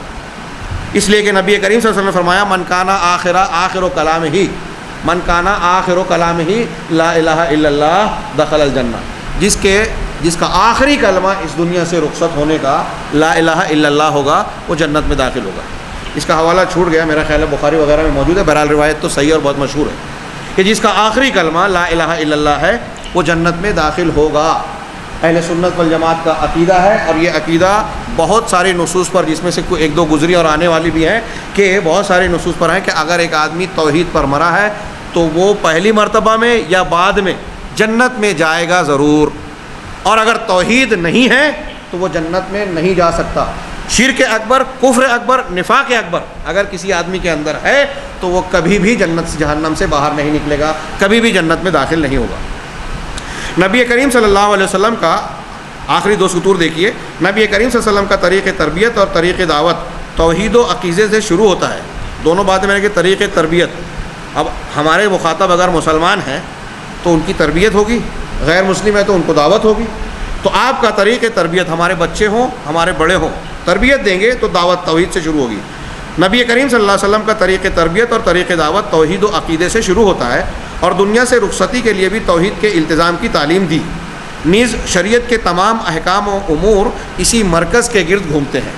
اس لیے کہ نبی کریم صلی اللہ علیہ وسلم نے فرمایا من کان آخر کلامہ, من کان آخر کلامہ لا الہ الا اللہ دخل الجنہ, جس کا آخری کلمہ اس دنیا سے رخصت ہونے کا لا الہ الا اللہ ہوگا وہ جنت میں داخل ہوگا. اس کا حوالہ چھوٹ گیا, میرا خیال ہے بخاری وغیرہ میں موجود ہے, بہرحال روایت تو صحیح اور بہت مشہور ہے کہ جس کا آخری کلمہ لا الہ الا اللہ ہے وہ جنت میں داخل ہوگا. اہل سنت والجماعت کا عقیدہ ہے, اور یہ عقیدہ بہت ساری نصوص پر, جس میں سے کوئی ایک دو گزری اور آنے والی بھی ہیں, کہ بہت ساری نصوص پر ہیں کہ اگر ایک آدمی توحید پر مرا ہے تو وہ پہلی مرتبہ میں یا بعد میں جنت میں جائے گا ضرور, اور اگر توحید نہیں ہے تو وہ جنت میں نہیں جا سکتا. شرک اکبر, کفر اکبر, نفاق اکبر اگر کسی آدمی کے اندر ہے تو وہ کبھی بھی جنت سے, جہنم سے باہر نہیں نکلے گا, کبھی بھی جنت میں داخل نہیں ہوگا. نبی کریم صلی اللہ علیہ وسلم کا آخری 2 سطور دیکھیے. نبی کریم صلی اللہ علیہ وسلم کا طریق تربیت اور طریق دعوت توحید و عقیدے سے شروع ہوتا ہے. دونوں باتیں میں نے کہ طریق تربیت, اب ہمارے مخاطب اگر مسلمان ہیں تو ان کی تربیت ہوگی، غیر مسلم ہے تو ان کو دعوت ہوگی. تو آپ کا طریق تربیت، ہمارے بچے ہوں ہمارے بڑے ہوں، تربیت دیں گے تو دعوت توحید سے شروع ہوگی. نبی کریم صلی اللہ علیہ وسلم کا طریق تربیت اور طریق دعوت توحید و عقیدے سے شروع ہوتا ہے، اور دنیا سے رخصتی کے لیے بھی توحید کے التزام کی تعلیم دی. نیز شریعت کے تمام احکام و امور اسی مرکز کے گرد گھومتے ہیں،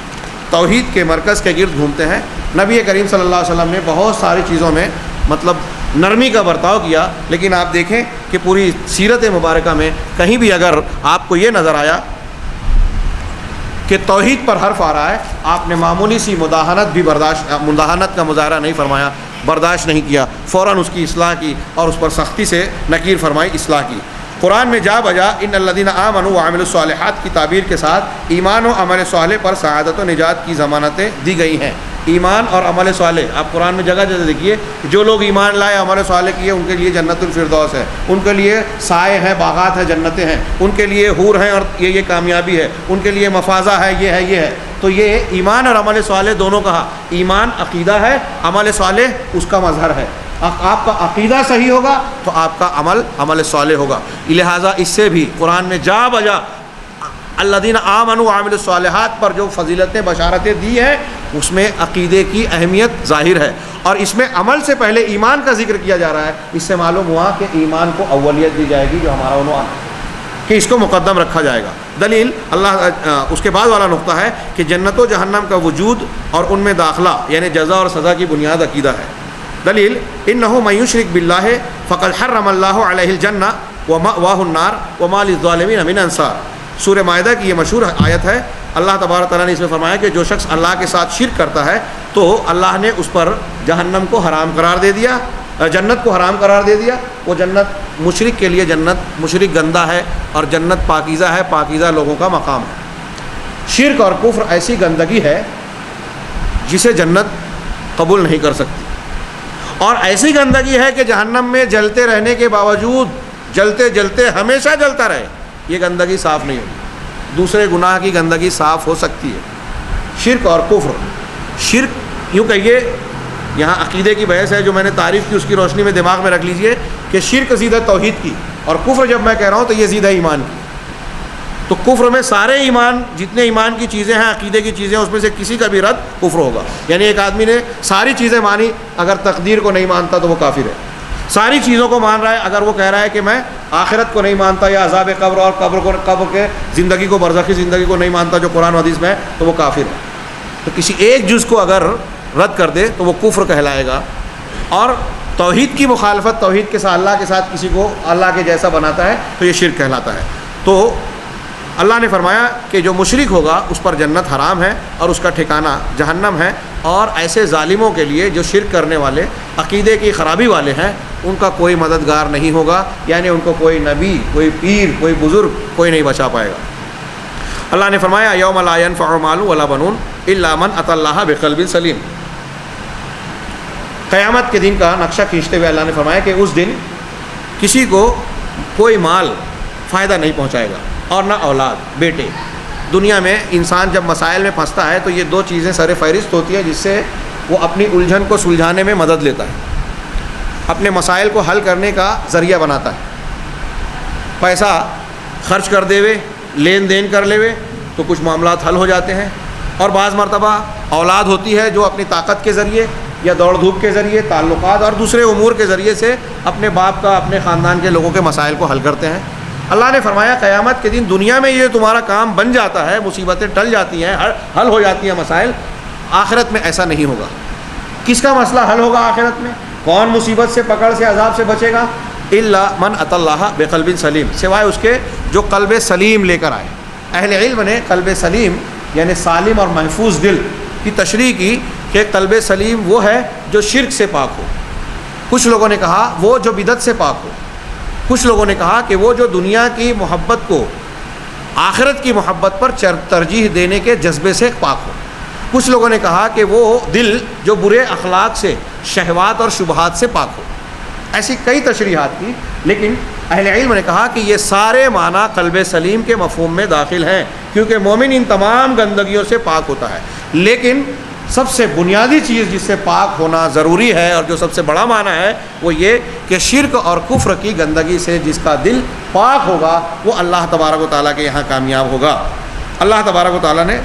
توحید کے مرکز کے گرد گھومتے ہیں. نبی کریم صلی اللہ علیہ وسلم نے بہت ساری چیزوں میں مطلب نرمی کا برتاؤ کیا، لیکن آپ دیکھیں کہ پوری سیرت مبارکہ میں کہیں بھی اگر آپ کو یہ نظر آیا کہ توحید پر حرف آ رہا ہے، آپ نے معمولی سی مداحنت کا مظاہرہ نہیں فرمایا، برداشت نہیں کیا، فوراً اس کی اصلاح کی اور اس پر سختی سے نکیر فرمائی، اصلاح کی. قرآن میں جا بجا ان الذین آمنوا وعملوا الصالحات کی تعبیر کے ساتھ ایمان و عمل صالح پر سعادت و نجات کی ضمانتیں دی گئی ہیں. ایمان اور عمل صالح آپ قرآن میں جگہ جگہ دیکھیے، جو لوگ ایمان لائے عمل صالح کیے ان کے لیے جنت الفردوس ہے، ان کے لیے سائے ہیں، باغات ہیں، جنتیں ہیں، ان کے لیے حور ہیں اور یہ کامیابی ہے، ان کے لیے مفازہ ہے، یہ ہے یہ ہے. تو یہ ایمان اور عمل صالح دونوں کہا. ایمان عقیدہ ہے، عمل صالح اس کا مظہر ہے. آپ کا عقیدہ صحیح ہوگا تو آپ کا عمل صالح ہوگا. لہٰذا اس سے بھی قرآن میں جا بجا الذین آمنوا وعملوا الصالحات پر جو فضیلتیں بشارتیں دی ہیں اس میں عقیدے کی اہمیت ظاہر ہے، اور اس میں عمل سے پہلے ایمان کا ذکر کیا جا رہا ہے. اس سے معلوم ہوا کہ ایمان کو اولیت دی جائے گی، جو ہمارا عنوان ہے کہ اس کو مقدم رکھا جائے گا. دلیل اس کے بعد والا نقطہ ہے کہ جنت و جہنم کا وجود اور ان میں داخلہ یعنی جزا اور سزا کی بنیاد عقیدہ ہے. دلیل انہ من یشرک باللہ فقد حرم اللہ علیہ الجنہ ومأواہ النار وما للظالمین من انصار. سورہ مائدہ کی یہ مشہور آیت ہے. اللہ تبارک تعالیٰ نے اس میں فرمایا کہ جو شخص اللہ کے ساتھ شرک کرتا ہے تو اللہ نے اس پر جہنم کو حرام قرار دے دیا، جنت کو حرام قرار دے دیا. وہ جنت مشرک کے لیے جنت، مشرک گندہ ہے اور جنت پاکیزہ ہے، پاکیزہ لوگوں کا مقام ہے. شرک اور کفر ایسی گندگی ہے جسے جنت قبول نہیں کر سکتی، اور ایسی گندگی ہے کہ جہنم میں جلتے رہنے کے باوجود جلتے جلتے ہمیشہ جلتا رہے، یہ گندگی صاف نہیں ہوگی. دوسرے گناہ کی گندگی صاف ہو سکتی ہے. شرک اور کفر، شرک یوں کہیے، یہاں عقیدے کی بحث ہے جو میں نے تعریف کی اس کی روشنی میں دماغ میں رکھ لیجئے کہ شرک زیدہ توحید کی، اور کفر جب میں کہہ رہا ہوں تو یہ زیدہ ایمان کی. تو کفر میں سارے ایمان، جتنے ایمان کی چیزیں ہیں، عقیدے کی چیزیں، اس میں سے کسی کا بھی رد کفر ہوگا. یعنی ایک آدمی نے ساری چیزیں مانی، اگر تقدیر کو نہیں مانتا تو وہ کافر ہے. ساری چیزوں کو مان رہا ہے، اگر وہ کہہ رہا ہے کہ میں آخرت کو نہیں مانتا یا عذاب قبر اور قبر کے زندگی کو، برزخی زندگی کو نہیں مانتا جو قرآن و حدیث میں ہے، تو وہ کافر ہے. تو کسی ایک جز کو اگر رد کر دے تو وہ کفر کہلائے گا. اور توحید کی مخالفت، توحید کے ساتھ اللہ کے ساتھ کسی کو اللہ کے جیسا بناتا ہے تو یہ شرک کہلاتا ہے. تو اللہ نے فرمایا کہ جو مشرک ہوگا اس پر جنت حرام ہے اور اس کا ٹھکانہ جہنم ہے. اور ایسے ظالموں کے لیے جو شرک کرنے والے، عقیدے کی خرابی والے ہیں، ان کا کوئی مددگار نہیں ہوگا، یعنی ان کو کوئی نبی، کوئی پیر، کوئی بزرگ کوئی نہیں بچا پائے گا. اللہ نے فرمایا یوم لا ینفع مال ولا بنون الا من اتى اللہ بقلب سلیم. قیامت کے دن کا نقشہ کھینچتے ہوئے اللہ نے فرمایا کہ اس دن کسی کو کوئی مال فائدہ نہیں پہنچائے گا اور نہ اولاد، بیٹے. دنیا میں انسان جب مسائل میں پھنستا ہے تو یہ دو چیزیں سر فہرست ہوتی ہیں جس سے وہ اپنی الجھن کو سلجھانے میں مدد لیتا ہے، اپنے مسائل کو حل کرنے کا ذریعہ بناتا ہے. پیسہ خرچ کر دے وے، لین دین کر لے وے تو کچھ معاملات حل ہو جاتے ہیں. اور بعض مرتبہ اولاد ہوتی ہے جو اپنی طاقت کے ذریعے یا دوڑ دھوپ کے ذریعے، تعلقات اور دوسرے امور کے ذریعے سے اپنے باپ کا، اپنے خاندان کے لوگوں کے مسائل کو حل کرتے ہیں. اللہ نے فرمایا قیامت کے دن دنیا میں یہ تمہارا کام بن جاتا ہے، مصیبتیں ٹل جاتی ہیں، حل ہو جاتی ہیں مسائل. آخرت میں ایسا نہیں ہوگا. کس کا مسئلہ حل ہوگا آخرت میں؟ کون مصیبت سے، پکڑ سے، عذاب سے بچے گا؟ الا من اتى اللہ بقلب سلیم، سوائے اس کے جو قلب سلیم لے کر آئے. اہل علم نے قلب سلیم یعنی سالم اور محفوظ دل کی تشریح کی کہ قلب سلیم وہ ہے جو شرک سے پاک ہو. کچھ لوگوں نے کہا وہ جو بدعت سے پاک ہو. کچھ لوگوں نے کہا کہ وہ جو دنیا کی محبت کو آخرت کی محبت پر ترجیح دینے کے جذبے سے پاک ہو. کچھ لوگوں نے کہا کہ وہ دل جو برے اخلاق سے، شہوات اور شبہات سے پاک ہو. ایسی کئی تشریحات کی، لیکن اہل علم نے کہا کہ یہ سارے معنی قلب سلیم کے مفہوم میں داخل ہیں، کیونکہ مومن ان تمام گندگیوں سے پاک ہوتا ہے. لیکن سب سے بنیادی چیز جس سے پاک ہونا ضروری ہے اور جو سب سے بڑا معنی ہے وہ یہ کہ شرک اور کفر کی گندگی سے جس کا دل پاک ہوگا وہ اللہ تبارک و تعالیٰ کے یہاں کامیاب ہوگا۔ اللہ تبارک و تعالیٰ نے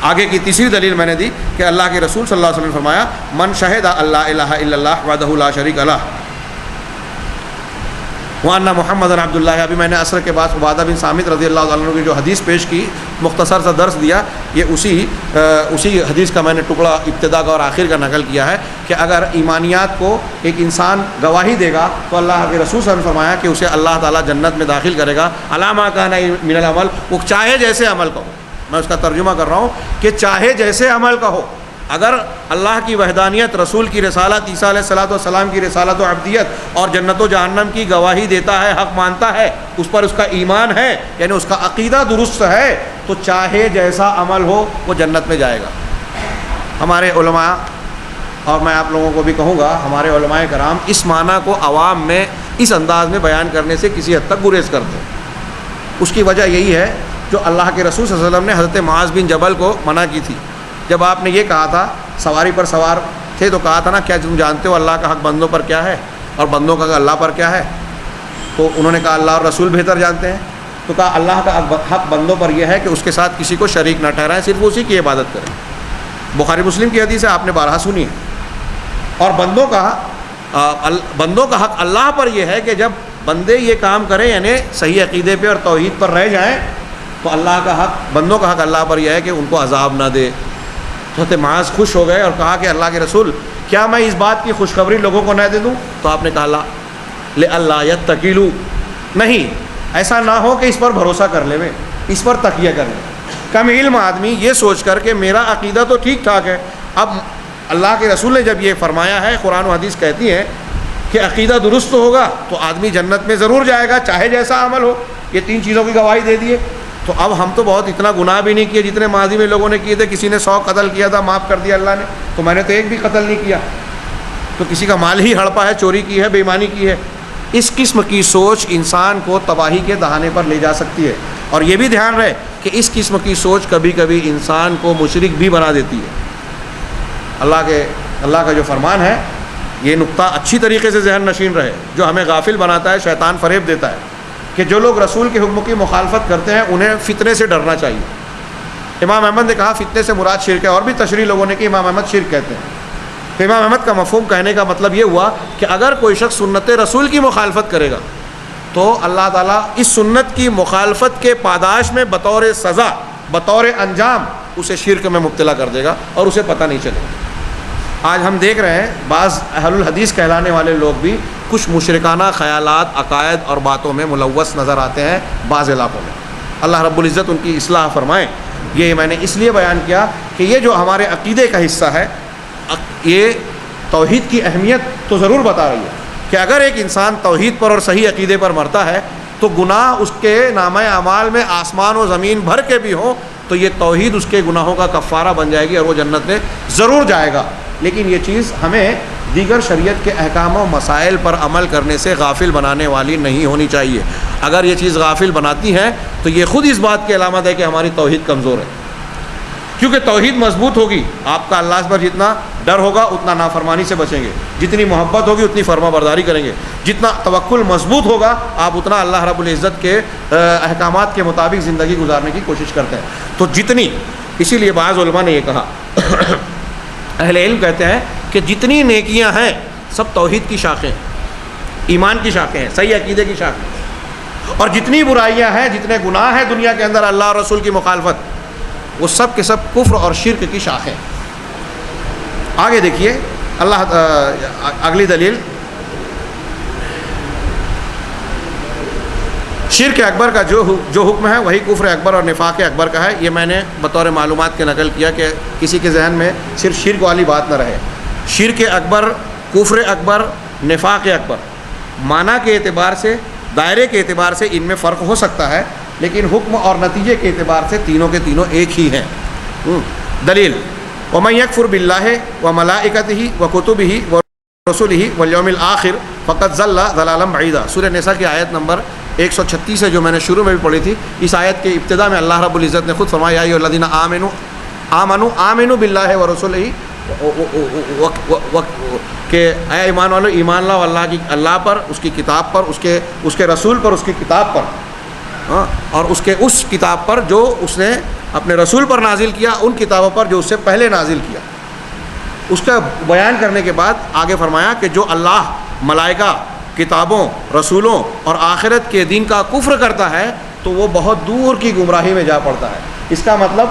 آگے کی تیسری دلیل میں نے دی کہ اللہ کے رسول صلی اللہ علیہ وسلم نے فرمایا من شہد اللہ الہ الا اللہ وحدہ لا شریک لہ وَأَنَّ مُحَمَّدًا عَبْدُ اللَّهِ۔ ابھی میں نے عصر کے بعد عبادہ بن صامت رضی اللہ عنہ کی جو حدیث پیش کی، مختصر سا درس دیا، یہ اسی حدیث کا میں نے ٹکڑا ابتدا کا اور آخر کا نقل کیا ہے کہ اگر ایمانیات کو ایک انسان گواہی دے گا تو اللہ کے رسول صلی اللہ علیہ وسلم نے فرمایا کہ اسے اللہ تعالیٰ جنت میں داخل کرے گا علی ما کان من العمل، وہ چاہے جیسے عمل کا ہو۔ میں اس کا ترجمہ کر رہا ہوں کہ چاہے جیسے عمل کا ہو، اگر اللہ کی وحدانیت، رسول کی رسالت، عیسیٰ علیہ الصلوۃ والسلام کی رسالت و عبدیت اور جنت و جہنم کی گواہی دیتا ہے، حق مانتا ہے، اس پر اس کا ایمان ہے، یعنی اس کا عقیدہ درست ہے، تو چاہے جیسا عمل ہو وہ جنت میں جائے گا۔ ہمارے علماء، اور میں آپ لوگوں کو بھی کہوں گا، ہمارے علماء کرام اس معنی کو عوام میں اس انداز میں بیان کرنے سے کسی حد تک گریز کرتے ہیں۔ اس کی وجہ یہی ہے جو اللہ کے رسول صلی اللہ علیہ وسلم نے حضرت معاذ بن جبل کو منع کی تھی۔ جب آپ نے یہ کہا تھا، سواری پر سوار تھے تو کہا تھا نا کیا تم جانتے ہو اللہ کا حق بندوں پر کیا ہے اور بندوں کا اللہ پر کیا ہے؟ تو انہوں نے کہا اللہ اور رسول بہتر جانتے ہیں۔ تو کہا اللہ کا حق بندوں پر یہ ہے کہ اس کے ساتھ کسی کو شریک نہ ٹھہرائیں، صرف اسی کی عبادت کریں۔ بخاری مسلم کی حدیث ہے، آپ نے بارہا سنی ہے۔ اور بندوں کا حق اللہ پر یہ ہے کہ جب بندے یہ کام کریں، یعنی صحیح عقیدے پہ اور توحید پر رہ جائیں، تو اللہ کا حق، بندوں کا حق اللہ پر یہ ہے کہ ان کو عذاب نہ دے۔ حضرت معاذ خوش ہو گئے اور کہا کہ اللہ کے رسول کیا میں اس بات کی خوشخبری لوگوں کو نہ دے دوں؟ تو آپ نے کہا لا لِأَلَّا يَتَّكِلُوا، نہیں ایسا نہ ہو کہ اس پر بھروسہ کر لیں، اس پر تکیہ کر لیں۔ کم علم آدمی یہ سوچ کر کہ میرا عقیدہ تو ٹھیک ٹھاک ہے، اب اللہ کے رسول نے جب یہ فرمایا ہے، قرآن و حدیث کہتی ہیں کہ عقیدہ درست ہوگا تو آدمی جنت میں ضرور جائے گا چاہے جیسا عمل ہو، یہ تین چیزوں کی گواہی دے دیے۔ تو اب ہم تو بہت اتنا گناہ بھی نہیں کیے جتنے ماضی میں لوگوں نے کیے تھے، کسی نے 100 قتل کیا تھا معاف کر دیا اللہ نے، تو میں نے تو ایک بھی قتل نہیں کیا، تو کسی کا مال ہی ہڑپا ہے، چوری کی ہے، بے ایمانی کی ہے۔ اس قسم کی سوچ انسان کو تباہی کے دہانے پر لے جا سکتی ہے، اور یہ بھی دھیان رہے کہ اس قسم کی سوچ کبھی کبھی انسان کو مشرک بھی بنا دیتی ہے۔ اللہ کا جو فرمان ہے، یہ نقطہ اچھی طریقے سے ذہن نشین رہے، جو ہمیں غافل بناتا ہے، شیطان فریب دیتا ہے کہ جو لوگ رسول کے حکم کی مخالفت کرتے ہیں انہیں فتنے سے ڈرنا چاہیے۔ امام احمد نے کہا فتنے سے مراد شرک ہے، اور بھی تشریح لوگوں نے کہ امام احمد شرک کہتے ہیں۔ تو امام احمد کا مفہوم کہنے کا مطلب یہ ہوا کہ اگر کوئی شخص سنت رسول کی مخالفت کرے گا تو اللہ تعالیٰ اس سنت کی مخالفت کے پاداش میں بطور سزا، بطور انجام اسے شرک میں مبتلا کر دے گا اور اسے پتہ نہیں چلے گا۔ آج ہم دیکھ رہے ہیں بعض اہل الحدیث کہلانے والے لوگ بھی کچھ مشرکانہ خیالات، عقائد اور باتوں میں ملوث نظر آتے ہیں بعض علاقوں میں۔ اللہ رب العزت ان کی اصلاح فرمائیں۔ یہ میں نے اس لیے بیان کیا کہ یہ جو ہمارے عقیدے کا حصہ ہے، یہ توحید کی اہمیت تو ضرور بتا رہی ہے کہ اگر ایک انسان توحید پر اور صحیح عقیدے پر مرتا ہے تو گناہ اس کے نامہ اعمال میں آسمان و زمین بھر کے بھی ہوں تو یہ توحید اس کے گناہوں کا کفارہ بن جائے گی اور وہ جنت میں ضرور جائے گا۔ لیکن یہ چیز ہمیں دیگر شریعت کے احکام و مسائل پر عمل کرنے سے غافل بنانے والی نہیں ہونی چاہیے۔ اگر یہ چیز غافل بناتی ہے تو یہ خود اس بات کی علامت ہے کہ ہماری توحید کمزور ہے، کیونکہ توحید مضبوط ہوگی، آپ کا اللہ پر جتنا ڈر ہوگا اتنا نافرمانی سے بچیں گے، جتنی محبت ہوگی اتنی فرما برداری کریں گے، جتنا توکل مضبوط ہوگا آپ اتنا اللہ رب العزت کے احکامات کے مطابق زندگی گزارنے کی کوشش کرتے ہیں۔ تو جتنی، اسی لیے بعض علماء نے یہ کہا اہل علم کہتے ہیں کہ جتنی نیکیاں ہیں سب توحید کی شاخیں، ایمان کی شاخیں ہیں، صحیح عقیدے کی شاخیں، اور جتنی برائیاں ہیں، جتنے گناہ ہیں دنیا کے اندر اللہ اور رسول کی مخالفت، وہ سب کے سب کفر اور شرک کی شاخیں۔ آگے دیکھیے اگلی دلیل، شرک اکبر کا جو حکم ہے وہی کفر اکبر اور نفاق اکبر کا ہے۔ یہ میں نے بطور معلومات کے نقل کیا کہ کسی کے ذہن میں صرف شرک والی بات نہ رہے۔ شرک اکبر، کفر اکبر، نفاق اکبر، معنی کے اعتبار سے، دائرے کے اعتبار سے ان میں فرق ہو سکتا ہے، لیکن حکم اور نتیجے کے اعتبار سے تینوں کے تینوں ایک ہی ہیں۔ دلیل، وَمَن يَكْفُرْ بِاللَّهِ وَمَلَائِكَتِهِ وَكُتُبِهِ وَرُسُلِهِ وَالْيَوْمِ الْآخِرِ فَقَدْ ضَلَّ ضَلَالًا بَعِيدًا۔ سورہ نساء کی آیت نمبر 136 ہے جو میں نے شروع میں بھی پڑھی تھی۔ اس آیت کے ابتدا میں اللہ رب العزت نے خود فرمایا یا ایھا الذین آمنوا آمنو باللہ و رسولہ کہ اے ایمان والو ایمان لاؤ اللہ پر، اس کی کتاب پر، اس کے رسول پر، اس کی کتاب پر، اور اس کتاب پر جو اس نے اپنے رسول پر نازل کیا، ان کتابوں پر جو اس سے پہلے نازل کیا۔ اس کا بیان کرنے کے بعد آگے فرمایا کہ جو اللہ، ملائکہ، کتابوں، رسولوں اور آخرت کے دین کا کفر کرتا ہے تو وہ بہت دور کی گمراہی میں جا پڑتا ہے۔ اس کا مطلب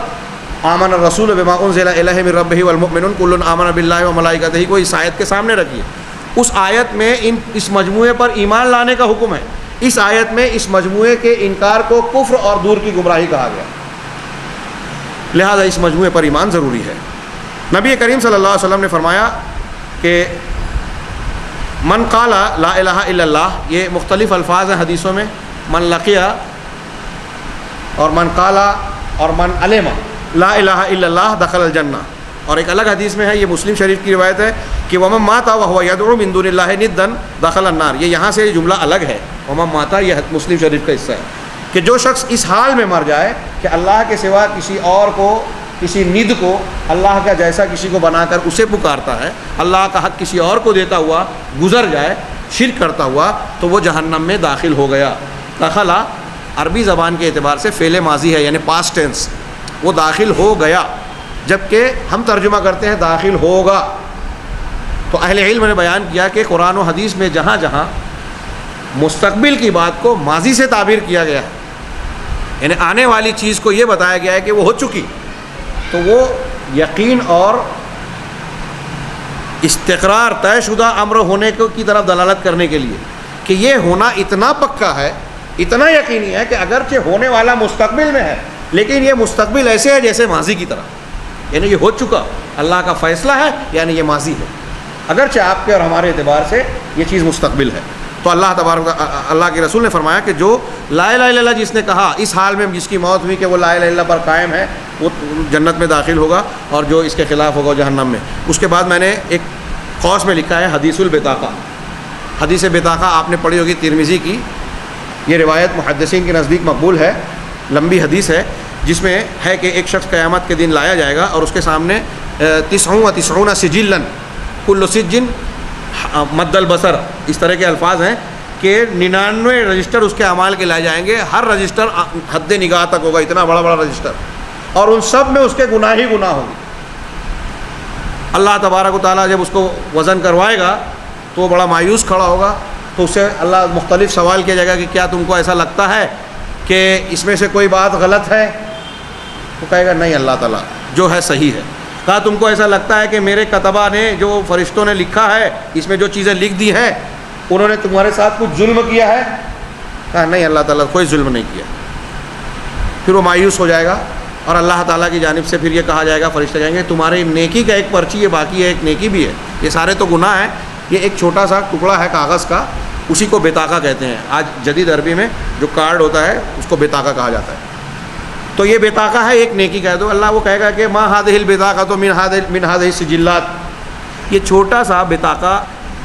آمن الرسول بما انزل الیہ من ربہ والمؤمنون کل آمن باللہ وملائکتہ کو اس آیت کے سامنے رکھیے۔ اس آیت میں اس مجموعے پر ایمان لانے کا حکم ہے۔ اس آیت میں اس مجموعے کے انکار کو کفر اور دور کی گمراہی کہا گیا، لہذا اس مجموعے پر ایمان ضروری ہے۔ نبی کریم صلی اللہ علیہ وسلم نے فرمایا کہ من قال لا الہ الا اللہ، یہ مختلف الفاظ ہیں حدیثوں میں، من لقیا اور من قال اور من علم لا الہ الا اللہ دخل الجنہ، اور ایک الگ حدیث میں ہے، یہ مسلم شریف کی روایت ہے کہ ومن مات وهو يدعو من دون اللہ ندا دخل النار۔ یہ یہاں سے جملہ الگ ہے، ومن مات یہ مسلم شریف کا حصہ ہے کہ جو شخص اس حال میں مر جائے کہ اللہ کے سوا کسی اور کو، کسی ند کو اللہ کا جیسا کسی کو بنا کر اسے پکارتا ہے، اللہ کا حق کسی اور کو دیتا ہوا گزر جائے شرک کرتا ہوا، تو وہ جہنم میں داخل ہو گیا۔ دخلا عربی زبان کے اعتبار سے فعل ماضی ہے، یعنی پاسٹ ٹینس، وہ داخل ہو گیا، جبکہ ہم ترجمہ کرتے ہیں داخل ہوگا۔ تو اہل علم نے بیان کیا کہ قرآن و حدیث میں جہاں جہاں مستقبل کی بات کو ماضی سے تعبیر کیا گیا ہے، یعنی آنے والی چیز کو یہ بتایا گیا ہے کہ وہ ہو چکی، تو وہ یقین اور استقرار، طے شدہ امر ہونے کی طرف دلالت کرنے کے لیے کہ یہ ہونا اتنا پکا ہے، اتنا یقینی ہے کہ اگرچہ ہونے والا مستقبل میں ہے لیکن یہ مستقبل ایسے ہے جیسے ماضی کی طرح، یعنی یہ ہو چکا، اللہ کا فیصلہ ہے، یعنی یہ ماضی ہے، اگرچہ آپ کے اور ہمارے اعتبار سے یہ چیز مستقبل ہے۔ تو اللہ کے رسول نے فرمایا کہ جو لا الہ الا اللہ جس نے کہا اس حال میں جس کی موت ہوئی کہ وہ لا الہ الا اللہ پر قائم ہے، وہ جنت میں داخل ہوگا، اور جو اس کے خلاف ہوگا وہ جہنم میں۔ اس کے بعد میں نے ایک قوس میں لکھا ہے حدیث البطاقہ۔ حدیث بطاقہ آپ نے پڑھی ہوگی، ترمذی کی یہ روایت محدثین کے نزدیک مقبول ہے، لمبی حدیث ہے، جس میں ہے کہ ایک شخص قیامت کے دن لایا جائے گا اور اس کے سامنے 99 سجلا کل سجن مد البصر، اس طرح کے الفاظ ہیں کہ 99 رجسٹر اس کے اعمال کے لائے جائیں گے، ہر رجسٹر حد نگاہ تک ہوگا، اتنا بڑا بڑا رجسٹر، اور ان سب میں اس کے گناہ ہی گناہ ہوں گے۔ اللہ تبارک و تعالیٰ جب اس کو وزن کروائے گا تو وہ بڑا مایوس کھڑا ہوگا، تو اس سے اللہ مختلف سوال کیا جائے گا کہ کیا تم کو ایسا لگتا ہے کہ اس میں سے کوئی بات غلط ہے؟ تو کہے گا نہیں اللہ تعالیٰ جو ہے صحیح ہے۔ کہا تم کو ایسا لگتا ہے کہ میرے کتبہ نے، جو فرشتوں نے لکھا ہے، اس میں جو چیزیں لکھ دی ہیں انہوں نے تمہارے ساتھ کچھ ظلم کیا ہے؟ کہا نہیں اللہ تعالیٰ کوئی ظلم نہیں کیا۔ پھر وہ مایوس ہو جائے گا اور اللہ تعالیٰ کی جانب سے پھر یہ کہا جائے گا، فرشتے کہیں گے تمہارے نیکی کا ایک پرچی ہے، باقی ہے ایک نیکی بھی ہے، یہ سارے تو گناہ ہیں، یہ ایک چھوٹا سا ٹکڑا ہے کاغذ کا، اسی کو بطاقہ کہتے ہیں۔ آج جدید عربی میں جو کارڈ ہوتا ہے اس کو بطاقہ کہا جاتا ہے۔ تو یہ بطاقہ ہے ایک نیکی کا، تو اللہ وہ کہے گا کہ ما هذه البطاقہ تو من هذه السجلات، یہ چھوٹا سا بطاقہ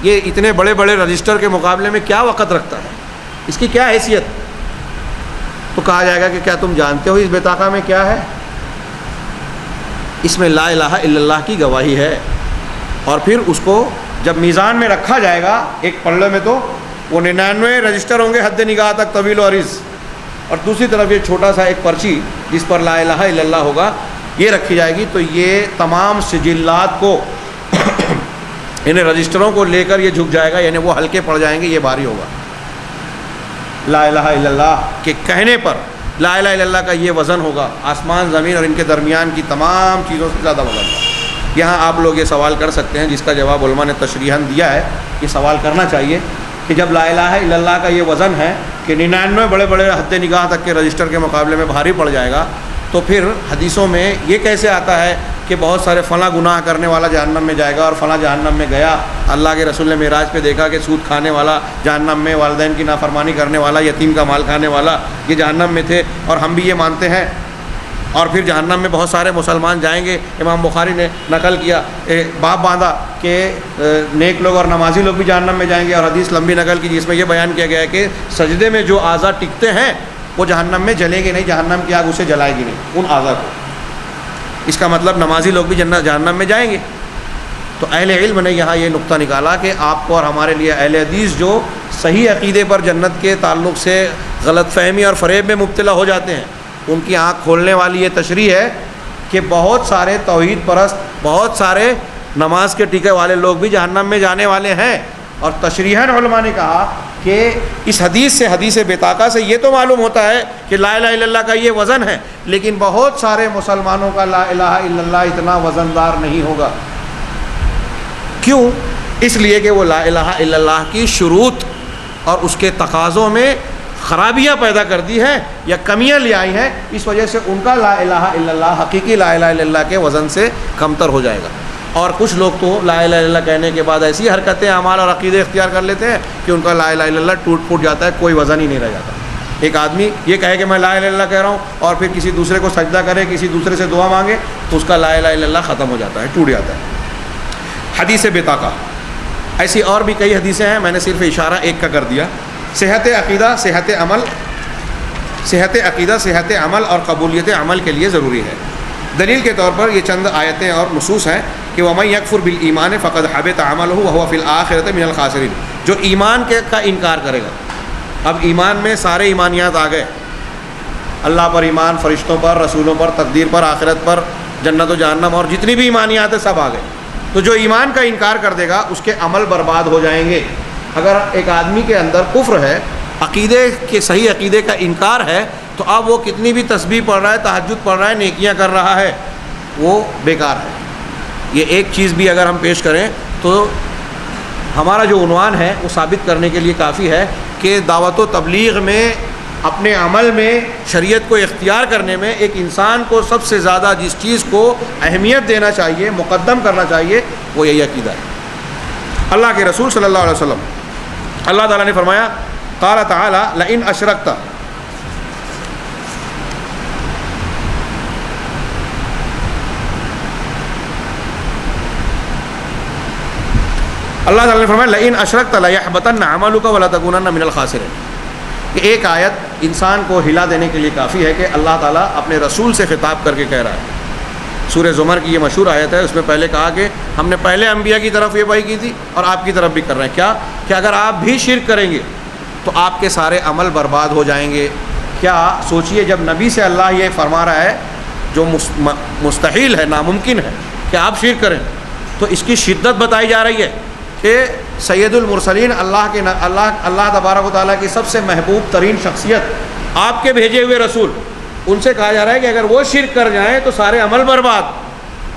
یہ اتنے بڑے بڑے رجسٹر کے مقابلے میں کیا وقت رکھتا ہے، اس کی کیا حیثیت؟ تو کہا جائے گا کہ کیا تم جانتے ہو اس بطاقہ میں کیا ہے؟ اس میں لا الہ الا اللہ کی گواہی ہے، اور پھر اس کو جب میزان میں رکھا جائے گا ایک پلڑے میں، تو وہ 99 رجسٹر ہوں گے حد نگاہ تک طویل و عریض، اور دوسری طرف یہ چھوٹا سا ایک پرچی جس پر لا الہ الا اللہ ہوگا یہ رکھی جائے گی۔ تو یہ تمام سجلات کو انہیں رجسٹروں کو لے کر یہ جھک جائے گا، یعنی وہ ہلکے پڑ جائیں گے، یہ بھاری ہوگا۔ لا الہ الا اللہ کے کہنے پر لا الہ الا اللہ کا یہ وزن ہوگا، آسمان زمین اور ان کے درمیان کی تمام چیزوں سے زیادہ وزن ہوگا۔ یہاں آپ لوگ یہ سوال کر سکتے ہیں جس کا جواب علماء نے تشریحاً دیا ہے، یہ سوال کرنا چاہیے کہ جب لا الہ الا اللہ کا یہ وزن ہے کہ 99 بڑے بڑے حد نگاہ تک کے رجسٹر کے مقابلے میں بھاری پڑ جائے گا، تو پھر حدیثوں میں یہ کیسے آتا ہے کہ بہت سارے فلاں گناہ کرنے والا جہنم میں جائے گا اور فلاں جہنم میں گیا؟ اللہ کے رسول نے معراج پہ دیکھا کہ سود کھانے والا جہنم میں، والدین کی نافرمانی کرنے والا، یتیم کا مال کھانے والا یہ جہنم میں تھے، اور ہم بھی یہ مانتے ہیں۔ اور پھر جہنم میں بہت سارے مسلمان جائیں گے، امام بخاری نے نقل کیا، باب باندھا کہ نیک لوگ اور نمازی لوگ بھی جہنم میں جائیں گے، اور حدیث لمبی نقل کی جس میں یہ بیان کیا گیا ہے کہ سجدے میں جو اعضاء ٹکتے ہیں وہ جہنم میں جلیں گے نہیں، جہنم کی آگ اسے جلائے گی نہیں ان اعضاء کو۔ اس کا مطلب نمازی لوگ بھی جنت جہنم میں جائیں گے. تو اہل علم نے یہاں یہ نقطہ نکالا کہ آپ کو اور ہمارے لیے اہل حدیث جو صحیح عقیدے پر جنت کے تعلق سے غلط فہمی اور فریب میں مبتلا ہو جاتے ہیں، ان کی آنکھ کھولنے والی یہ تشریح ہے کہ بہت سارے توحید پرست، بہت سارے نماز کے ٹیکے والے لوگ بھی جہنم میں جانے والے ہیں. اور تشریحاً علماء نے کہا کہ اس حدیث سے، حدیث بطاقہ سے یہ تو معلوم ہوتا ہے کہ لا الہ الا اللہ کا یہ وزن ہے، لیکن بہت سارے مسلمانوں کا لا الہ الا اللہ اتنا وزندار نہیں ہوگا. کیوں؟ اس لیے کہ وہ لا الہ الا اللہ کی شروط اور اس کے تقاضوں میں خرابیاں پیدا کر دی ہیں یا کمیاں لے آئی ہیں، اس وجہ سے ان کا لا الہ الا اللہ حقیقی لا الہ الا اللہ کے وزن سے کمتر ہو جائے گا. اور کچھ لوگ تو لا الہ الا اللہ کہنے کے بعد ایسی حرکتیں، اعمال اور عقیدے اختیار کر لیتے ہیں کہ ان کا لا الہ الا اللہ ٹوٹ پھوٹ جاتا ہے، کوئی وزن ہی نہیں رہ جاتا. ایک آدمی یہ کہے کہ میں لا الہ الا اللہ کہہ رہا ہوں اور پھر کسی دوسرے کو سجدہ کرے، کسی دوسرے سے دعا مانگے، تو اس کا لا الہ الا اللہ ختم ہو جاتا ہے، ٹوٹ جاتا ہے. حدیث بطاقہ، ایسی اور بھی کئی حدیثیں ہیں، میں نے صرف اشارہ ایک کا کر دیا. صحت عقیدہ، صحت عمل، صحت عقیدہ صحت عمل اور قبولیت عمل کے لیے ضروری ہے. دلیل کے طور پر یہ چند آیتیں اور نصوص ہیں کہ وَمَن يَكْفُرْ بِالْإِيمَانِ فَقَدْ حَبِطَ عَمَلُهُ وَهُوَ فِي الْآخِرَةِ مِنَ الْخَاسِرِينَ. جو ایمان کا انکار کرے گا، اب ایمان میں سارے ایمانیات آ گئے، اللہ پر ایمان، فرشتوں پر، رسولوں پر، تقدیر پر، آخرت پر، جنت و جہنم اور جتنی بھی ایمانیات ہیں سب آ گئے. تو جو ایمان کا انکار کر دے گا اس کے عمل برباد ہو جائیں گے. اگر ایک آدمی کے اندر کفر ہے، عقیدے کے صحیح عقیدے کا انکار ہے، تو اب وہ کتنی بھی تسبیح پڑھ رہا ہے، تہجد پڑھ رہا ہے، نیکیاں کر رہا ہے، وہ بیکار ہے. یہ ایک چیز بھی اگر ہم پیش کریں تو ہمارا جو عنوان ہے وہ ثابت کرنے کے لیے کافی ہے کہ دعوت و تبلیغ میں، اپنے عمل میں، شریعت کو اختیار کرنے میں ایک انسان کو سب سے زیادہ جس چیز کو اہمیت دینا چاہیے، مقدم کرنا چاہیے، وہ یہی عقیدہ ہے. اللہ کے رسول صلی اللہ علیہ وسلم، اللہ تعالیٰ نے فرمایا قال تعالیٰ لئن اشرکت، اللہ تعالیٰ نے فرمایا لئن اشرکت لیحبطن عملک ولتکونن من الخاسرین. کہ ایک آیت انسان کو ہلا دینے کے لیے کافی ہے کہ اللہ تعالیٰ اپنے رسول سے خطاب کر کے کہہ رہا ہے. سورہ زمر کی یہ مشہور آیت ہے، اس میں پہلے کہا کہ ہم نے پہلے انبیاء کی طرف یہ وحی کی تھی اور آپ کی طرف بھی کر رہے ہیں. کیا کہ اگر آپ بھی شرک کریں گے تو آپ کے سارے عمل برباد ہو جائیں گے. کیا سوچئے، جب نبی سے اللہ یہ فرما رہا ہے جو مستحیل ہے، ناممکن ہے کہ آپ شرک کریں، تو اس کی شدت بتائی جا رہی ہے کہ سید المرسلین، اللہ تبارک و تعالیٰ کی سب سے محبوب ترین شخصیت، آپ کے بھیجے ہوئے رسول، ان سے کہا جا رہا ہے کہ اگر وہ شرک کر جائیں تو سارے عمل برباد.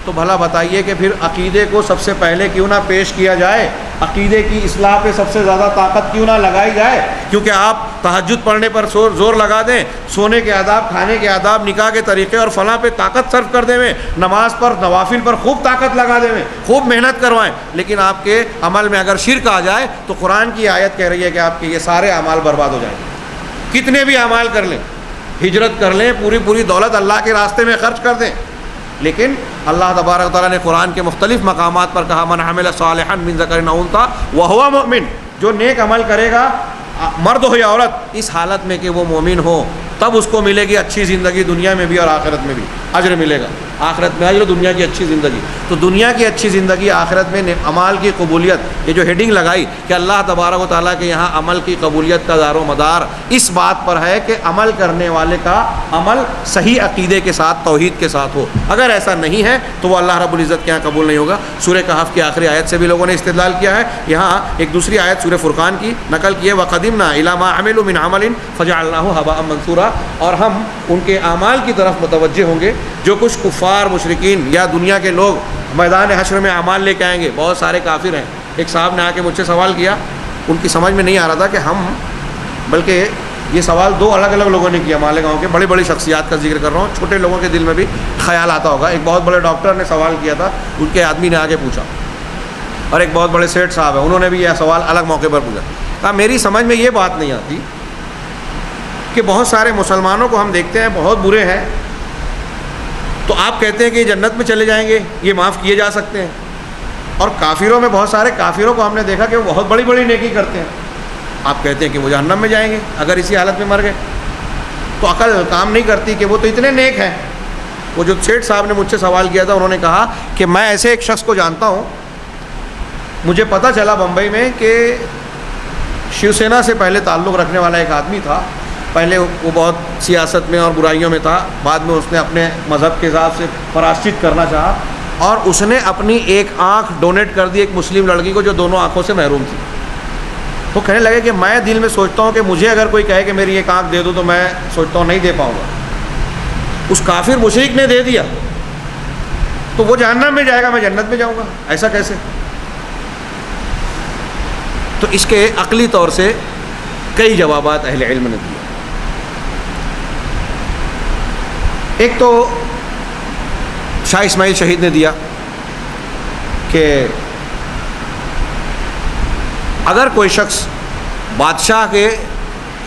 تو بھلا بتائیے کہ پھر عقیدے کو سب سے پہلے کیوں نہ پیش کیا جائے، عقیدے کی اصلاح پہ سب سے زیادہ طاقت کیوں نہ لگائی جائے. کیونکہ آپ تہجد پڑھنے پر زور لگا دیں، سونے کے آداب، کھانے کے آداب، نکاح کے طریقے اور فلاں پہ طاقت صرف کر دیں، نماز پر، نوافل پر خوب طاقت لگا دیں، خوب محنت کروائیں، لیکن آپ کے عمل میں اگر شرک آ جائے تو قرآن کی آیت کہہ رہی ہے کہ آپ کے یہ سارے اعمال برباد ہو جائیں گے. کتنے بھی اعمال کر لیں، ہجرت کر لیں، پوری دولت اللہ کے راستے میں خرچ کر دیں، لیکن اللہ تبارک و تعالیٰ نے قرآن کے مختلف مقامات پر کہا من عمل صالحا من ذکر او انثی وہو مؤمن، جو نیک عمل کرے گا، مرد ہو یا عورت، اس حالت میں کہ وہ مومن ہو، تب اس کو ملے گی اچھی زندگی، دنیا میں بھی اور آخرت میں بھی اجر ملے گا. آخرت میں اجر، دنیا کی اچھی زندگی. تو دنیا کی اچھی زندگی، آخرت میں اعمال کی قبولیت، یہ جو ہیڈنگ لگائی کہ اللہ تبارک و تعالیٰ کے یہاں عمل کی قبولیت کا دار و مدار اس بات پر ہے کہ عمل کرنے والے کا عمل صحیح عقیدے کے ساتھ، توحید کے ساتھ ہو. اگر ایسا نہیں ہے تو وہ اللہ رب العزت کے یہاں قبول نہیں ہوگا. سورہ کہف کی آخری آیت سے بھی لوگوں نے استدلال کیا ہے. یہاں ایک دوسری آیت سورہ فرقان کی نقل کی ہے وَقَدِمْنَا إِلَىٰ مَا عَمِلُوا مِنْ عَمَلٍ فَجَعَلْنَاهُ هَبَاءً مَنثُورًا. اور ہم ان کے اعمال کی طرف متوجہ ہوں گے جو کچھ کفار، مشرکین یا دنیا کے لوگ میدان حشر میں اعمال لے کے آئیں گے. بہت سارے کافر ہیں. ایک صاحب نے آ کے مجھ سے سوال کیا، ان کی سمجھ میں نہیں آ رہا تھا کہ ہم، بلکہ یہ سوال دو الگ الگ لوگوں نے کیا، مالیگاؤں کے بڑی شخصیات کا ذکر کر رہا ہوں، چھوٹے لوگوں کے دل میں بھی خیال آتا ہوگا. ایک بہت بڑے ڈاکٹر نے سوال کیا تھا، ان کے آدمی نے آگے پوچھا، اور ایک بہت بڑے سیٹھ صاحب ہیں، انہوں نے بھی یہ سوال الگ موقع پر پوچھا. کہا میری سمجھ میں یہ بات نہیں آتی کہ بہت سارے مسلمانوں کو ہم دیکھتے ہیں بہت برے ہیں، تو آپ کہتے ہیں کہ یہ جنت میں چلے جائیں گے، یہ معاف کیے جا سکتے ہیں، اور کافروں میں بہت سارے کافروں کو ہم نے دیکھا کہ وہ بہت بڑی نیکی کرتے ہیں، آپ کہتے ہیں کہ وہ جہنم میں جائیں گے اگر اسی حالت میں مر گئے. تو عقل کام نہیں کرتی کہ وہ تو اتنے نیک ہیں، وہ جو سیٹھ صاحب نے مجھ سے سوال کیا تھا، انہوں نے کہا کہ میں ایسے ایک شخص کو جانتا ہوں، مجھے پتہ چلا بمبئی میں کہ شیو سینا سے پہلے تعلق رکھنے والا ایک آدمی تھا، پہلے وہ بہت سیاست میں اور برائیوں میں تھا، بعد میں اس نے اپنے مذہب کے حساب سے پراشچت کرنا چاہا اور اس نے اپنی ایک آنکھ ڈونیٹ کر دی ایک مسلم لڑکی کو جو دونوں آنکھوں سے محروم تھی۔ تو کہنے لگے کہ میں دل میں سوچتا ہوں کہ مجھے اگر کوئی کہے کہ میری ایک آنکھ دے دو تو میں سوچتا ہوں نہیں دے پاؤں گا۔ اس کافر مشرک نے دے دیا تو وہ جہنم میں جائے گا، میں جنت میں جاؤں گا، ایسا کیسے؟ تو اس کے عقلی طور سے کئی جوابات اہل علم نے دیے۔ ایک تو شاہ اسماعیل شہید نے دیا کہ اگر کوئی شخص بادشاہ کے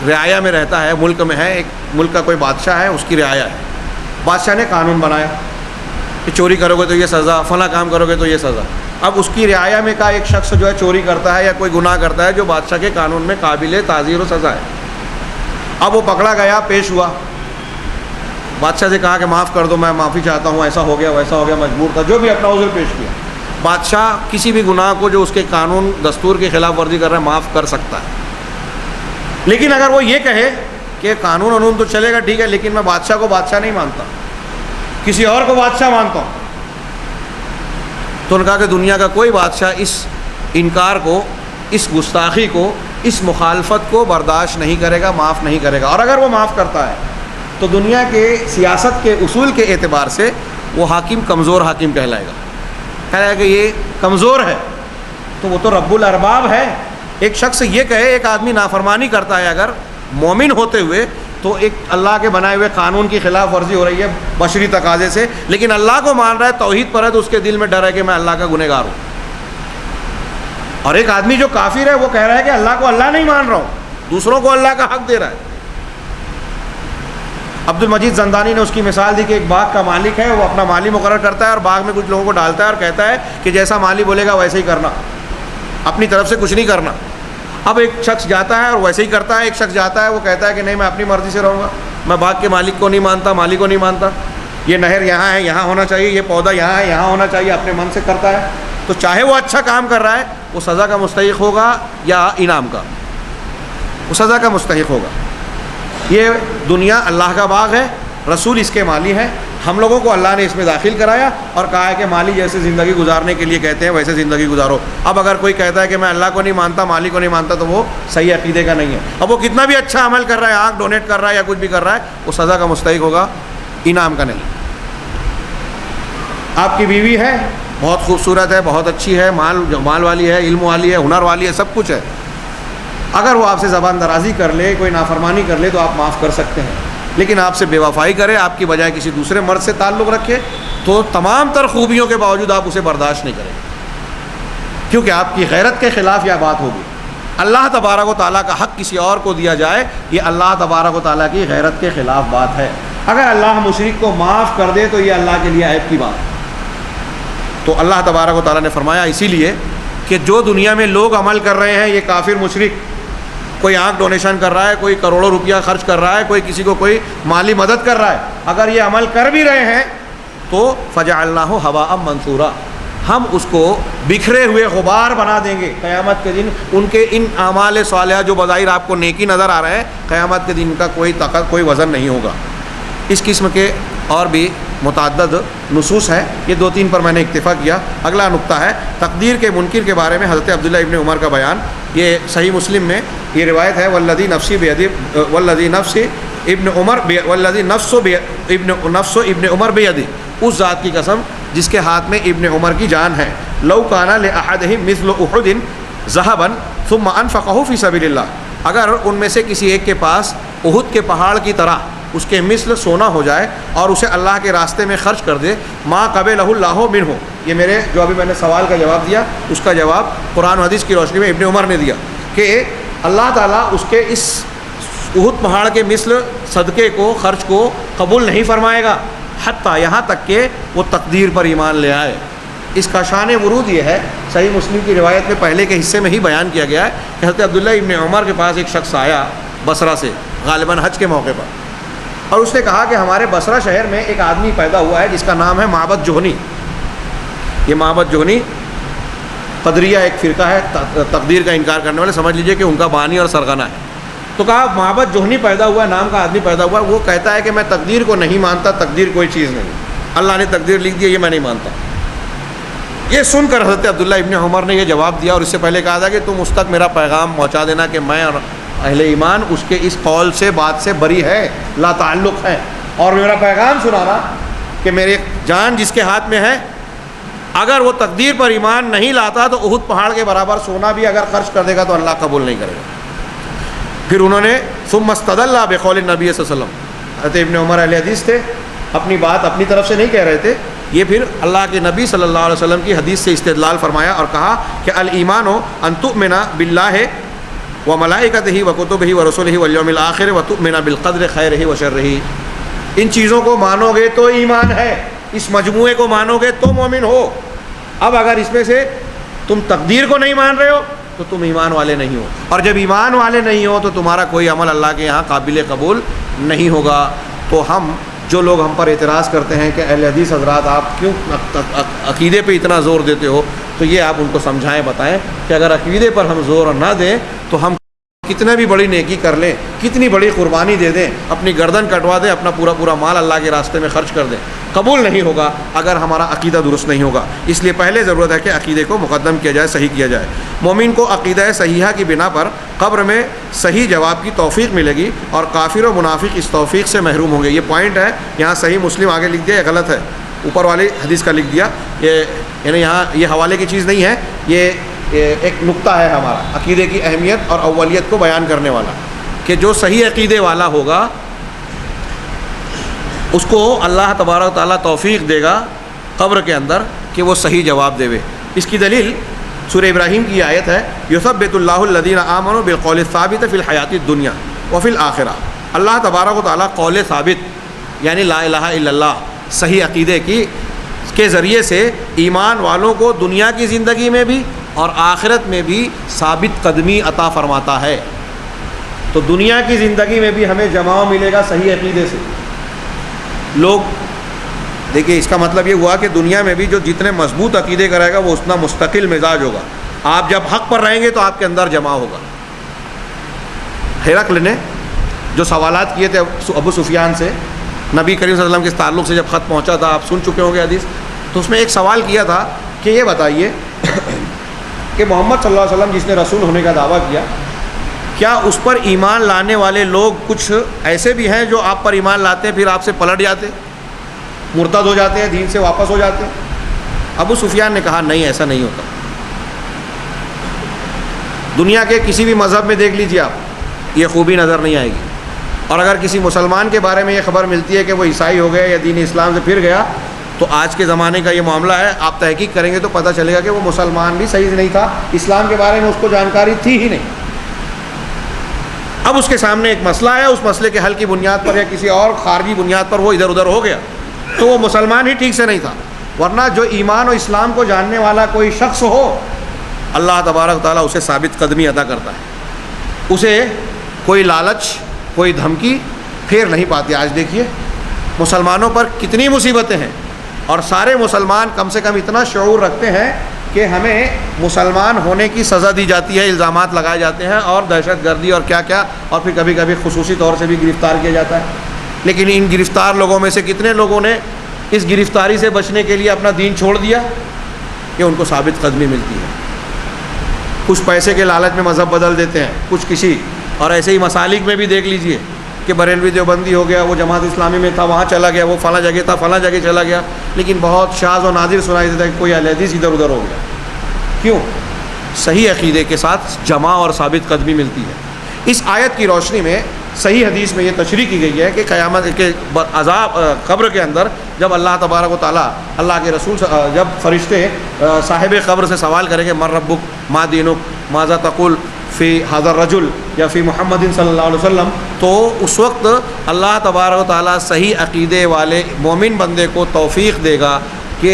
رعایا میں رہتا ہے، ملک میں ہے، ایک ملک کا کوئی بادشاہ ہے، اس کی رعایا ہے، بادشاہ نے قانون بنایا کہ چوری کرو گے تو یہ سزا، فلاں کام کرو گے تو یہ سزا۔ اب اس کی رعایا میں کا ایک شخص جو ہے چوری کرتا ہے یا کوئی گناہ کرتا ہے جو بادشاہ کے قانون میں قابل تعزیر و سزا ہے، اب وہ پکڑا گیا، پیش ہوا، بادشاہ سے کہا کہ معاف کر دو، میں معافی چاہتا ہوں، ایسا ہو گیا ویسا ہو گیا، مجبور تھا، جو بھی اپنا عذر پیش کیا۔ بادشاہ کسی بھی گناہ کو جو اس کے قانون دستور کی خلاف ورزی کر رہا ہے معاف کر سکتا ہے، لیکن اگر وہ یہ کہے کہ قانون تو چلے گا ٹھیک ہے، لیکن میں بادشاہ کو بادشاہ نہیں مانتا، کسی اور کو بادشاہ مانتا ہوں، تو انہوں نے کہا کہ دنیا کا کوئی بادشاہ اس انکار کو، اس گستاخی کو، اس مخالفت کو برداشت نہیں کرے گا، معاف نہیں کرے گا، اور اگر وہ معاف کرتا ہے تو دنیا کے سیاست کے اصول کے اعتبار سے وہ حاکم کمزور حاکم کہلائے گا کہ یہ کمزور ہے، تو وہ تو رب الارباب ہے۔ ایک شخص یہ کہے، ایک آدمی نافرمانی کرتا ہے اگر مومن ہوتے ہوئے، تو ایک اللہ کے بنائے ہوئے قانون کی خلاف ورزی ہو رہی ہے بشری تقاضے سے، لیکن اللہ کو مان رہا ہے، توحید پر ہے، تو اس کے دل میں ڈر ہے کہ میں اللہ کا گنہگار ہوں۔ اور ایک آدمی جو کافر ہے وہ کہہ رہا ہے کہ اللہ کو اللہ نہیں مان رہا ہوں، دوسروں کو اللہ کا حق دے رہا ہے۔ عبد المجید زندانی نے اس کی مثال دی کہ ایک باغ کا مالک ہے، وہ اپنا مالی مقرر کرتا ہے اور باغ میں کچھ لوگوں کو ڈالتا ہے اور کہتا ہے کہ جیسا مالی بولے گا ویسے ہی کرنا، اپنی طرف سے کچھ نہیں کرنا۔ اب ایک شخص جاتا ہے اور ویسے ہی کرتا ہے، ایک شخص جاتا ہے وہ کہتا ہے کہ نہیں میں اپنی مرضی سے رہوں گا، میں باغ کے مالک کو نہیں مانتا، مالی کو نہیں مانتا، یہ نہر یہاں ہے یہاں ہونا چاہیے، یہ پودا یہاں ہے یہاں ہونا چاہیے، اپنے من سے کرتا ہے، تو چاہے وہ اچھا کام کر رہا ہے وہ سزا کا مستحق ہوگا یا انعام کا؟ وہ سزا کا مستحق ہوگا۔ یہ دنیا اللہ کا باغ ہے، رسول اس کے مالی ہیں، ہم لوگوں کو اللہ نے اس میں داخل کرایا اور کہا ہے کہ مالی جیسے زندگی گزارنے کے لیے کہتے ہیں ویسے زندگی گزارو۔ اب اگر کوئی کہتا ہے کہ میں اللہ کو نہیں مانتا، مالی کو نہیں مانتا، تو وہ صحیح عقیدے کا نہیں ہے۔ اب وہ کتنا بھی اچھا عمل کر رہا ہے، آنکھ ڈونیٹ کر رہا ہے یا کچھ بھی کر رہا ہے، وہ سزا کا مستحق ہوگا، انعام کا نہیں۔ آپ کی بیوی ہے، بہت خوبصورت ہے، بہت اچھی ہے، مال والی ہے، علم والی ہے، ہنر والی ہے، سب کچھ ہے، اگر وہ آپ سے زبان درازی کر لے، کوئی نافرمانی کر لے تو آپ معاف کر سکتے ہیں، لیکن آپ سے بے وفائی کرے، آپ کی بجائے کسی دوسرے مرد سے تعلق رکھے، تو تمام تر خوبیوں کے باوجود آپ اسے برداشت نہیں کریں گے، کیونکہ آپ کی غیرت کے خلاف یہ بات ہوگی۔ اللہ تبارک و تعالیٰ کا حق کسی اور کو دیا جائے، یہ اللہ تبارک و تعالیٰ کی غیرت کے خلاف بات ہے۔ اگر اللہ مشرک کو معاف کر دے تو یہ اللہ کے لیے عیب کی بات ہے۔ تو اللہ تبارک و تعالیٰ نے فرمایا اسی لیے کہ جو دنیا میں لوگ عمل کر رہے ہیں، یہ کافر مشرک، کوئی آنکھ ڈونیشن کر رہا ہے، کوئی کروڑوں روپیہ خرچ کر رہا ہے، کوئی کسی کو کوئی مالی مدد کر رہا ہے، اگر یہ عمل کر بھی رہے ہیں تو فجعلناہ ھباء منثورا، ہم اس کو بکھرے ہوئے غبار بنا دیں گے قیامت کے دن۔ ان کے ان اعمال صالحہ جو بظاہر آپ کو نیکی نظر آ رہے ہیں، قیامت کے دن کا کوئی طاقت، کوئی وزن نہیں ہوگا۔ اس قسم کے اور بھی متعدد نصوص ہیں، یہ 2-3 پر میں نے اکتفا کیا۔ اگلا نقطہ ہے تقدیر کے منکر کے بارے میں حضرت عبداللہ ابن عمر کا بیان۔ یہ صحیح مسلم میں یہ روایت ہے، والذی نفسی بیدی، والذی نفس ابن عمر بیدی، اس ذات کی قسم جس کے ہاتھ میں ابن عمر کی جان ہے، لو کان لأحدہم مثل احد ذهبا ثم انفقہ فی سبیل اللہ، اگر ان میں سے کسی ایک کے پاس احد کے پہاڑ کی طرح اس کے مثل سونا ہو جائے اور اسے اللہ کے راستے میں خرچ کر دے، ما قبلہ اللہ منہ، یہ میرے جو ابھی میں نے سوال کا جواب دیا اس کا جواب قرآن و حدیث کی روشنی میں ابن عمر نے دیا کہ اللہ تعالیٰ اس کے اس احد پہاڑ کے مثل صدقے کو، خرچ کو قبول نہیں فرمائے گا، حتیٰ یہاں تک کہ وہ تقدیر پر ایمان لے آئے۔ اس کا شان ورود یہ ہے، صحیح مسلم کی روایت میں پہلے کے حصے میں ہی بیان کیا گیا ہے کہ حضرت عبداللہ ابن عمر کے پاس ایک شخص آیا بصرہ سے، غالباً حج کے موقع پر، اور اس نے کہا کہ ہمارے بصرہ شہر میں ایک آدمی پیدا ہوا ہے جس کا نام ہے معبد جوہنی. یہ معبد جوہنی قدریہ ایک فرقہ ہے تقدیر کا انکار کرنے والے، سمجھ لیجئے کہ ان کا بانی اور سرغنہ ہے. تو کہا معبد جوہنی پیدا ہوا ہے، نام کا آدمی پیدا ہوا ہے، وہ کہتا ہے کہ میں تقدیر کو نہیں مانتا، تقدیر کوئی چیز نہیں، اللہ نے تقدیر لکھ دی ہے، یہ میں نہیں مانتا. یہ سن کر حضرت عبداللہ ابن عمر نے یہ جواب دیا، اور اس سے پہلے کہا تھا کہ تم اس تک میرا پیغام پہنچا دینا کہ میں اور اہل ایمان اس کے اس قول سے بات سے بری ہے، لا تعلق ہے، اور میرا پیغام سنانا کہ میرے جان جس کے ہاتھ میں ہے اگر وہ تقدیر پر ایمان نہیں لاتا تو احد پہاڑ کے برابر سونا بھی اگر خرچ کر دے گا تو اللہ قبول نہیں کرے گا. پھر انہوں نے ثم استدل بقول النبی صلی اللہ علیہ وسلم، حضرت ابن عمر اہل حدیث تھے، اپنی بات اپنی طرف سے نہیں کہہ رہے تھے، یہ پھر اللہ کے نبی صلی اللہ علیہ وسلم کی حدیث سے استدلال فرمایا اور کہا کہ الایمان ان تؤمن باللہ وملائکتہ وکتبہ ورسلہ والیوم الآخر وتؤمن بالقدر خیرہ وشرہ. ان چیزوں کو مانو گے تو ایمان ہے، اس مجموعے کو مانو گے تو مومن ہو. اب اگر اس میں سے تم تقدیر کو نہیں مان رہے ہو تو تم ایمان والے نہیں ہو، اور جب ایمان والے نہیں ہو تو تمہارا کوئی عمل اللہ کے یہاں قابل قبول نہیں ہوگا. تو جو لوگ ہم پر اعتراض کرتے ہیں کہ اہل حدیث حضرات آپ کیوں عقیدے پہ اتنا زور دیتے ہو، تو یہ آپ ان کو سمجھائیں، بتائیں کہ اگر عقیدے پر ہم زور نہ دیں تو ہم کتنے بھی بڑی نیکی کر لیں، کتنی بڑی قربانی دے دیں، اپنی گردن کٹوا دیں، اپنا پورا مال اللہ کے راستے میں خرچ کر دیں، قبول نہیں ہوگا اگر ہمارا عقیدہ درست نہیں ہوگا. اس لیے پہلے ضرورت ہے کہ عقیدے کو مقدم کیا جائے، صحیح کیا جائے. مومن کو عقیدہ صحیحہ کی بنا پر قبر میں صحیح جواب کی توفیق ملے گی، اور کافر و منافق اس توفیق سے محروم ہوں گے. یہ پوائنٹ ہے، یہاں صحیح مسلم آگے لکھ دیا، یہ غلط ہے، اوپر والی حدیث کا لکھ دیا، یہ یعنی یہاں یہ حوالے کی چیز نہیں ہے، یہ ایک نقطہ ہے ہمارا عقیدے کی اہمیت اور اولیت کو بیان کرنے والا، کہ جو صحیح عقیدے والا ہوگا اس کو اللہ تبارک و تعالیٰ توفیق دے گا قبر کے اندر کہ وہ صحیح جواب دے. اس کی دلیل سورہ ابراہیم کی آیت ہے، یثبت اللہ الذین آمنوا بالقول الثابت فی الحیات الدنیا وفی الآخرہ. اللہ تبارک و تعالیٰ قول ثابت یعنی لا الہ الا اللہ، صحیح عقیدے کے ذریعے سے ایمان والوں کو دنیا کی زندگی میں بھی اور آخرت میں بھی ثابت قدمی عطا فرماتا ہے. تو دنیا کی زندگی میں بھی ہمیں جماؤ ملے گا صحیح عقیدے سے. لوگ دیکھیے، اس کا مطلب یہ ہوا کہ دنیا میں بھی جو جتنے مضبوط عقیدے کا رہے گا وہ اتنا مستقل مزاج ہوگا. آپ جب حق پر رہیں گے تو آپ کے اندر جمع ہوگا. ہرقل نے جو سوالات کیے تھے ابو سفیان سے نبی کریم صلی اللہ علیہ وسلم کے تعلق سے جب خط پہنچا تھا، آپ سن چکے ہوں گے حدیث، تو اس میں ایک سوال کیا تھا کہ یہ بتائیے کہ محمد صلی اللہ علیہ وسلم جس نے رسول ہونے کا دعویٰ کیا، کیا اس پر ایمان لانے والے لوگ کچھ ایسے بھی ہیں جو آپ پر ایمان لاتے ہیں پھر آپ سے پلٹ جاتے، مرتد ہو جاتے ہیں، دین سے واپس ہو جاتے ہیں؟ ابو سفیان نے کہا نہیں، ایسا نہیں ہوتا. دنیا کے کسی بھی مذہب میں دیکھ لیجیے آپ، یہ خوبی نظر نہیں آئے گی. اور اگر کسی مسلمان کے بارے میں یہ خبر ملتی ہے کہ وہ عیسائی ہو گیا یا دین اسلام سے پھر گیا، تو آج کے زمانے کا یہ معاملہ ہے، آپ تحقیق کریں گے تو پتہ چلے گا کہ وہ مسلمان بھی صحیح نہیں تھا، اسلام کے بارے میں اس کو جانکاری تھی ہی نہیں. اب اس کے سامنے ایک مسئلہ ہے، اس مسئلے کے حل کی بنیاد پر یا کسی اور خارجی بنیاد پر وہ ادھر ادھر ہو گیا، تو وہ مسلمان ہی ٹھیک سے نہیں تھا. ورنہ جو ایمان و اسلام کو جاننے والا کوئی شخص ہو، اللہ تبارک تعالیٰ اسے ثابت قدمی عطا کرتا ہے، اسے کوئی لالچ کوئی دھمکی پھیر نہیں پاتی. آج دیکھیے مسلمانوں پر کتنی مصیبتیں ہیں، اور سارے مسلمان کم سے کم اتنا شعور رکھتے ہیں کہ ہمیں مسلمان ہونے کی سزا دی جاتی ہے، الزامات لگائے جاتے ہیں، اور دہشت گردی اور کیا کیا، اور پھر کبھی کبھی خصوصی طور سے بھی گرفتار کیا جاتا ہے. لیکن ان گرفتار لوگوں میں سے کتنے لوگوں نے اس گرفتاری سے بچنے کے لیے اپنا دین چھوڑ دیا کہ ان کو ثابت قدمی ملتی ہے. کچھ پیسے کے لالچ میں مذہب بدل دیتے ہیں، کچھ کسی، اور ایسے ہی مسالک میں بھی دیکھ لیجئے کہ بریلوی دیوبندی ہو گیا، وہ جماعت اسلامی میں تھا وہاں چلا گیا، وہ فلاں جگہ تھا فلاں جگہ چلا گیا، لیکن بہت شاذ و نادر سنائی دیتا ہے کہ کوئی اہل حدیث ادھر ادھر ہو گیا. کیوں؟ صحیح عقیدے کے ساتھ جمع اور ثابت قدمی ملتی ہے. اس آیت کی روشنی میں صحیح حدیث میں یہ تشریح کی گئی ہے کہ قیامت کے عذاب قبر کے اندر جب اللہ تبارک و تعالیٰ، اللہ کے رسول جب فرشتے صاحب قبر سے سوال کریں گے من ربک ما دینک ماذا تقول فی ھذا الرجل یا فی محمد صلی اللہ علیہ وسلم، تو اس وقت اللہ تبارک و تعالیٰ صحیح عقیدے والے مومن بندے کو توفیق دے گا کہ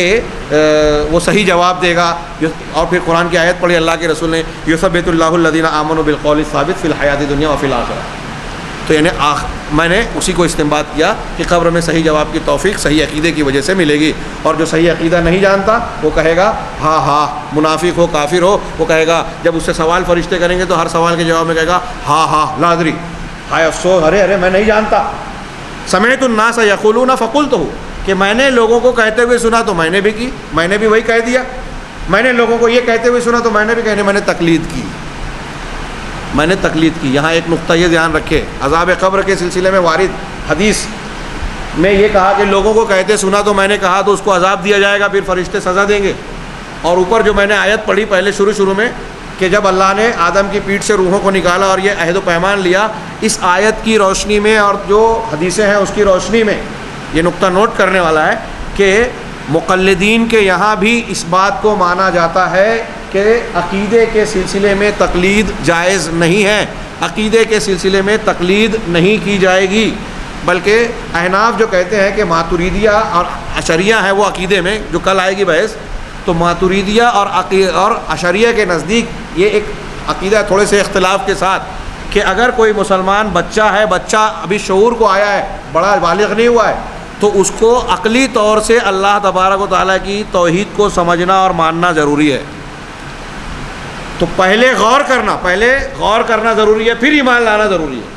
وہ صحیح جواب دے گا. اور پھر قرآن کی آیت پڑھی اللہ کے رسول نے، یثبت اللہ الذین آمنوا بالقول الثابت فی الحیات الدنیا وفی الآخرہ. تو تو یعنی میں نے اسی کو استنباط کیا کہ قبر میں صحیح جواب کی توفیق صحیح عقیدے کی وجہ سے ملے گی، اور جو صحیح عقیدہ نہیں جانتا وہ کہے گا ہاں ہاں، منافق ہو کافر ہو، وہ کہے گا جب اس سے سوال فرشتے کریں گے تو ہر سوال کے جواب میں کہے گا ہاں ہاں لا ادری، ہائے افسوس، ارے میں نہیں جانتا۔ سمعت الناس یقولون فقلت، کہ میں نے لوگوں کو کہتے ہوئے سنا تو میں نے بھی کی، میں نے بھی وہی کہہ دیا، میں نے لوگوں کو یہ کہتے ہوئے سنا تو میں نے بھی کہنے، میں نے تقلید کی، میں نے تقلید کی۔ یہاں ایک نقطہ یہ دھیان رکھے، عذاب قبر کے سلسلے میں وارد حدیث میں یہ کہا کہ لوگوں کو کہتے سنا تو میں نے کہا تو اس کو عذاب دیا جائے گا، پھر فرشتے سزا دیں گے، اور اوپر جو میں نے آیت پڑھی پہلے شروع میں کہ جب اللہ نے آدم کی پیٹھ سے روحوں کو نکالا اور یہ عہد و پیمان لیا، اس آیت کی روشنی میں اور جو حدیثیں ہیں اس کی روشنی میں یہ نقطہ نوٹ کرنے والا ہے کہ مقلدین کے یہاں بھی اس بات کو مانا جاتا ہے کہ عقیدے کے سلسلے میں تقلید جائز نہیں ہے، عقیدے کے سلسلے میں تقلید نہیں کی جائے گی، بلکہ احناف جو کہتے ہیں کہ ماتریدیہ اور اشعریہ ہیں وہ عقیدے میں، جو کل آئے گی بحث، تو ماتریدیہ اور اشعریہ کے نزدیک یہ ایک عقیدہ تھوڑے سے اختلاف کے ساتھ کہ اگر کوئی مسلمان بچہ ہے، بچہ ابھی شعور کو آیا ہے، بڑا بالغ نہیں ہوا ہے، تو اس کو عقلی طور سے اللہ تبارک و تعالیٰ کی توحید کو سمجھنا اور ماننا ضروری ہے۔ تو پہلے غور کرنا ضروری ہے، پھر ایمان لانا ضروری ہے۔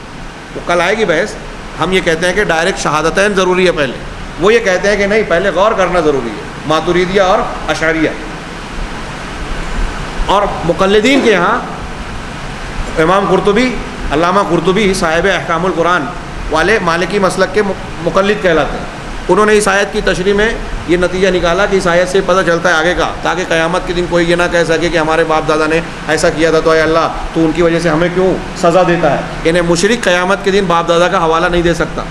تو کل آئے گی بحث، ہم یہ کہتے ہیں کہ ڈائریکٹ شہادتین ضروری ہے پہلے، وہ یہ کہتے ہیں کہ نہیں، پہلے غور کرنا ضروری ہے، ماتریدیہ اور اشعریہ۔ اور مقلدین کے یہاں امام قرطبی، علامہ قرطبی صاحب احکام القرآن والے مالکی مسلک کے مقلد کہلاتے ہیں، انہوں نے اس آیت کی تشریح میں یہ نتیجہ نکالا کہ اس آیت سے پتہ چلتا ہے آگے کا، تاکہ قیامت کے دن کوئی یہ نہ کہہ سکے کہ ہمارے باپ دادا نے ایسا کیا تھا تو اے اللہ تو ان کی وجہ سے ہمیں کیوں سزا دیتا ہے، یعنی مشرک قیامت کے دن باپ دادا کا حوالہ نہیں دے سکتا۔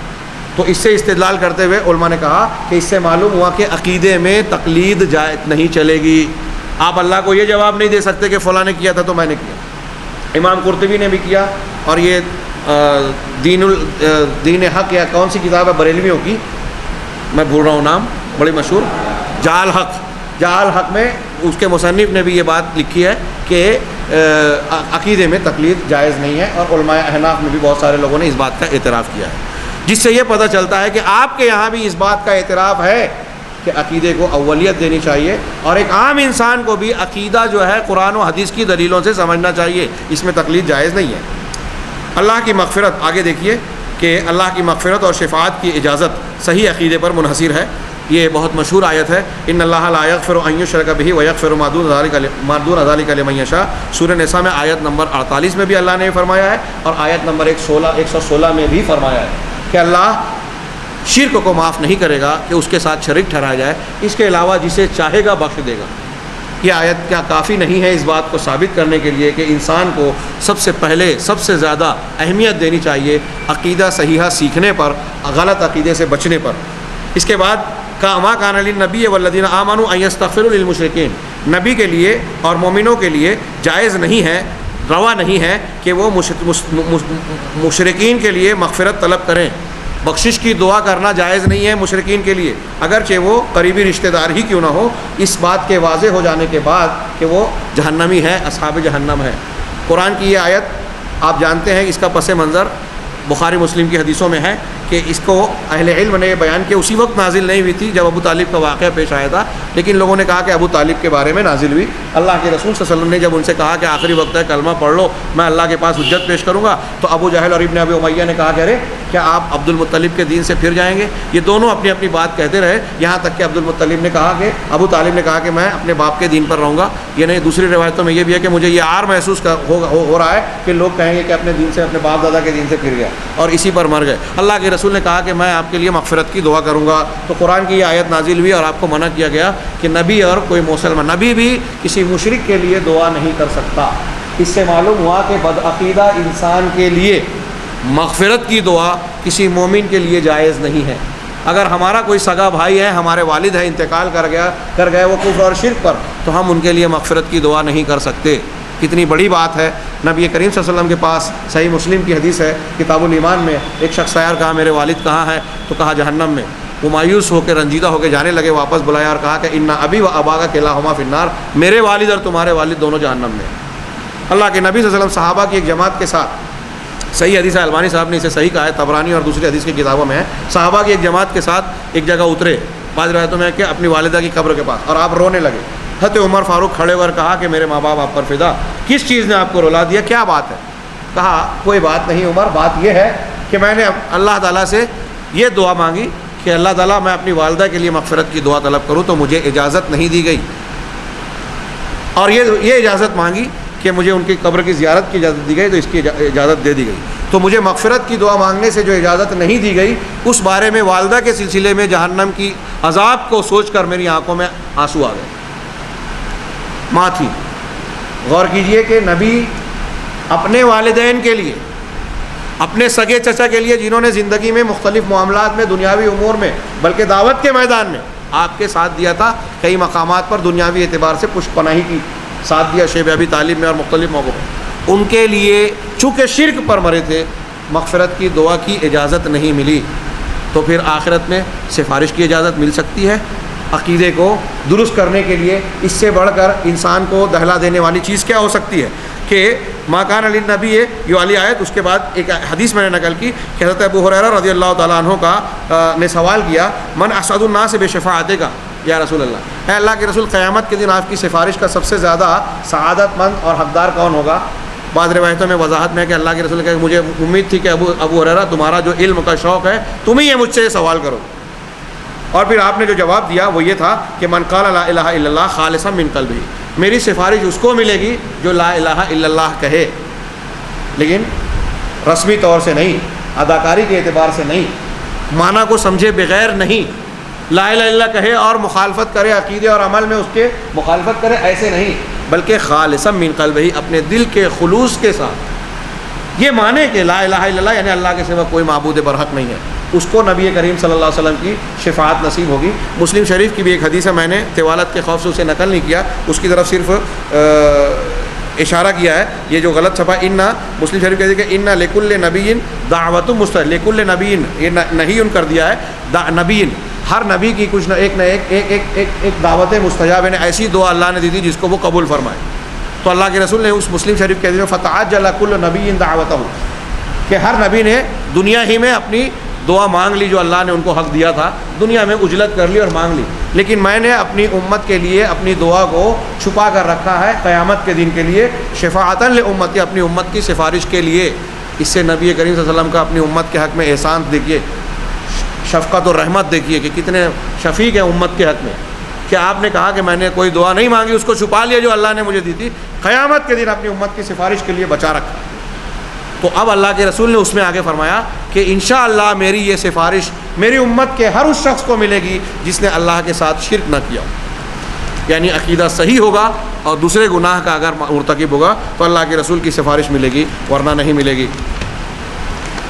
تو اس سے استدلال کرتے ہوئے علماء نے کہا کہ اس سے معلوم ہوا کہ عقیدے میں تقلید جائز نہیں چلے گی، آپ اللہ کو یہ جواب نہیں دے سکتے کہ فلاں نے کیا تھا تو میں نے کیا۔ امام قرطبی نے بھی کیا، اور یہ دین حق یا کون سی کتاب ہے بریلویوں کی، میں بھول رہا ہوں نام، بڑی مشہور، جعل حق میں اس کے مصنف نے بھی یہ بات لکھی ہے کہ عقیدے میں تقلید جائز نہیں ہے، اور علماء احناف میں بھی بہت سارے لوگوں نے اس بات کا اعتراف کیا ہے، جس سے یہ پتہ چلتا ہے کہ آپ کے یہاں بھی اس بات کا اعتراف ہے کہ عقیدے کو اولیت دینی چاہیے، اور ایک عام انسان کو بھی عقیدہ جو ہے قرآن و حدیث کی دلیلوں سے سمجھنا چاہیے، اس میں تقلید جائز نہیں ہے۔ اللہ کی مغفرت، آگے دیکھیے کہ اللہ کی مغفرت اور شفاعت کی اجازت صحیح عقیدے پر منحصر ہے۔ یہ بہت مشہور آیت ہے، ان اللہ لا یغفر ان یشرک بہ ویغفر ما دون ذلک لمن یشاء، سورہ نساء میں آیت نمبر 48 میں بھی اللہ نے فرمایا ہے، اور آیت نمبر 116 میں بھی فرمایا ہے کہ اللہ شرک کو معاف نہیں کرے گا کہ اس کے ساتھ شریک ٹھہرایا جائے، اس کے علاوہ جسے چاہے گا بخش دے گا۔ یہ آیت کیا کافی نہیں ہے اس بات کو ثابت کرنے کے لیے کہ انسان کو سب سے پہلے سب سے زیادہ اہمیت دینی چاہیے عقیدہ صحیحہ سیکھنے پر، غلط عقیدے سے بچنے پر۔ اس کے بعد ما کان للنبی والذین آمنوا ان یستغفروا للمشرکین، نبی کے لیے اور مومنوں کے لیے جائز نہیں ہے، روا نہیں ہے کہ وہ مشرکین کے لیے مغفرت طلب کریں، بخشش کی دعا کرنا جائز نہیں ہے مشرکین کے لیے، اگرچہ وہ قریبی رشتہ دار ہی کیوں نہ ہو، اس بات کے واضح ہو جانے کے بعد کہ وہ جہنمی ہے، اصحاب جہنم ہے۔ قرآن کی یہ آیت آپ جانتے ہیں، اس کا پس منظر بخاری مسلم کی حدیثوں میں ہے کہ اس کو اہل علم نے یہ بیان کیا اسی وقت نازل نہیں ہوئی تھی جب ابو طالب کا واقعہ پیش آیا تھا، لیکن لوگوں نے کہا کہ ابو طالب کے بارے میں نازل ہوئی۔ اللہ کے رسول صلی اللہ علیہ وسلم نے جب ان سے کہا کہ آخری وقت ہے کلمہ پڑھ لو، میں اللہ کے پاس حجت پیش کروں گا، تو ابو جہل اور ابن ابی امیہ نے کہا کہ ارے کیا آپ عبد المطلب کے دین سے پھر جائیں گے؟ یہ دونوں اپنی اپنی بات کہتے رہے، یہاں تک کہ عبد المطلب نے کہا کہ ابو طالب نے کہا کہ میں اپنے باپ کے دین پر رہوں گا۔ یہ نہیں، دوسری روایتوں میں یہ بھی ہے کہ مجھے یہ عار محسوس ہو رہا ہے کہ لوگ کہیں گے کہ اپنے دین سے، اپنے باپ دادا کے دین سے پھر گیا، اور اسی پر مر گئے۔ اللہ کے رسول نے کہا کہ میں آپ کے لیے مغفرت کی دعا کروں گا، تو قرآن کی یہ آیت نازل ہوئی اور آپ کو منع کیا گیا کہ نبی اور کوئی مسلمان، نبی بھی کسی مشرک کے لیے دعا نہیں کر سکتا۔ اس سے معلوم ہوا کہ بدعقیدہ انسان کے لیے مغفرت کی دعا کسی مومن کے لیے جائز نہیں ہے۔ اگر ہمارا کوئی سگا بھائی ہے، ہمارے والد ہیں، انتقال کر گئے وہ کفر اور شرک پر، تو ہم ان کے لیے مغفرت کی دعا نہیں کر سکتے۔ کتنی بڑی بات ہے۔ نبی کریم صلی اللہ علیہ وسلم کے پاس صحیح مسلم کی حدیث ہے کتاب الایمان میں، ایک شخص آیا اور کہا میرے والد کہاں ہیں؟ تو کہا جہنم میں۔ وہ مایوس ہو کے رنجیدہ ہو کے جانے لگے، واپس بلایا اور کہا کہ ان ابی و اباک کلاہما فی النار، میرے والد اور تمہارے والد دونوں جہنم میں۔ اللہ کے نبی صلی اللہ علیہ وسلم صحابہ کی ایک جماعت کے ساتھ صحیح حدیث ہے، البانی صاحب نے اسے صحیح کہا ہے، طبرانی اور دوسری حدیث کی کتابوں میں ہے. صحابہ کی ایک جماعت کے ساتھ ایک جگہ اترے، بعض روایتوں میں ہے کہ اپنی والدہ کی قبر کے پاس، اور آپ رونے لگے. حضرت عمر فاروق کھڑے ہوئے کہا کہ میرے ماں باپ آپ پر فدا، کس چیز نے آپ کو رلا دیا، کیا بات ہے؟ کہا کوئی بات نہیں عمر، بات یہ ہے کہ میں نے اللہ تعالیٰ سے یہ دعا مانگی کہ اللہ تعالیٰ میں اپنی والدہ کے لیے مغفرت کی دعا طلب کروں تو مجھے اجازت نہیں دی گئی، اور یہ اجازت مانگی کہ مجھے ان کی قبر کی زیارت کی اجازت دی گئی تو اس کی اجازت دے دی گئی. تو مجھے مغفرت کی دعا مانگنے سے جو اجازت نہیں دی گئی، اس بارے میں والدہ کے سلسلے میں جہنم کی عذاب کو سوچ کر میری آنکھوں میں آنسو آ گئے. ماں تھی. غور کیجئے کہ نبی اپنے والدین کے لیے، اپنے سگے چچا کے لیے جنہوں نے زندگی میں مختلف معاملات میں، دنیاوی امور میں، بلکہ دعوت کے میدان میں آپ کے ساتھ دیا تھا، کئی مقامات پر دنیاوی اعتبار سے پشت پناہی کی ساتھ دیا، شیب ابی طالب میں اور مختلف موقعوں پر، ان کے لیے چونکہ شرک پر مرے تھے مغفرت کی دعا کی اجازت نہیں ملی، تو پھر آخرت میں سفارش کی اجازت مل سکتی ہے؟ عقیدے کو درست کرنے کے لیے اس سے بڑھ کر انسان کو دہلا دینے والی چیز کیا ہو سکتی ہے کہ ما کان علی نبی، یہ والی آیت. اس کے بعد ایک حدیث میں نے نقل کی کہ حضرت ابو ہریرہ رضی اللہ تعالیٰ عنہ کا نے سوال کیا، من اسعد الناس بشفاعتک یا رسول اللہ، اے اللہ کے رسول قیامت کے دن آپ کی سفارش کا سب سے زیادہ سعادت مند اور حقدار کون ہوگا؟ بعض روایتوں میں وضاحت میں ہے کہ اللہ کے رسول کہ مجھے امید تھی کہ ابو ہریرہ تمہارا جو علم کا شوق ہے تم ہی یہ مجھ سے یہ سوال کرو. اور پھر آپ نے جو جواب دیا وہ یہ تھا کہ من قال لا الہ الا اللہ خالصا من قلبہ، میری سفارش اس کو ملے گی جو لا الہ الا اللہ کہے، لیکن رسمی طور سے نہیں، اداکاری کے اعتبار سے نہیں، معنی کو سمجھے بغیر نہیں، لا الہ الا اللہ کہے اور مخالفت کرے، عقیدے اور عمل میں اس کے مخالفت کرے، ایسے نہیں، بلکہ خالصا من قلبہ، اپنے دل کے خلوص کے ساتھ یہ مانے کہ لا الہ الا اللہ یعنی اللہ کے سوا کوئی معبود برحق نہیں ہے، اس کو نبی کریم صلی اللہ علیہ وسلم کی شفاعت نصیب ہوگی. مسلم شریف کی بھی ایک حدیث ہے، میں نے طوالت کے خوف سے اسے نقل نہیں کیا، اس کی طرف صرف اشارہ کیا ہے. یہ جو غلط چھپا انا، مسلم شریف کہتے ہیں کہ انا لکل نبی دعوت مستجاب، لکل نبی یہ نہیں ان کر دیا ہے، نبی ہر نبی کی کچھ نہ ایک دعوت مستجاب، یعنی ایسی دعا اللہ نے دی تھی جس کو وہ قبول فرمائے. تو اللہ کے رسول نے اس مسلم شریف کے حدیث میں فتعجل کل نبی دعوتہ، کہ ہر نبی نے دنیا ہی میں اپنی دعا مانگ لی جو اللہ نے ان کو حق دیا تھا، دنیا میں اجلت کر لی اور مانگ لی، لیکن میں نے اپنی امت کے لیے اپنی دعا کو چھپا کر رکھا ہے قیامت کے دن کے لیے، شفاعتاً لامتی، اپنی امت کی سفارش کے لیے. اس سے نبی کریم صلی اللہ علیہ وسلم کا اپنی امت کے حق میں احسان دیکھیے، شفقت اور رحمت دیکھیے کہ کتنے شفیق ہیں امت کے حق میں، کہ آپ نے کہا کہ میں نے کوئی دعا نہیں مانگی، اس کو چھپا لیا جو اللہ نے مجھے دی تھی، قیامت کے دن اپنی امت کی سفارش کے لیے بچا رکھا. تو اب اللہ کے رسول نے اس میں آگے فرمایا کہ انشاءاللہ میری یہ سفارش میری امت کے ہر اس شخص کو ملے گی جس نے اللہ کے ساتھ شرک نہ کیا، یعنی عقیدہ صحیح ہوگا اور دوسرے گناہ کا اگر مرتکب ہوگا تو اللہ کے رسول کی سفارش ملے گی، ورنہ نہیں ملے گی.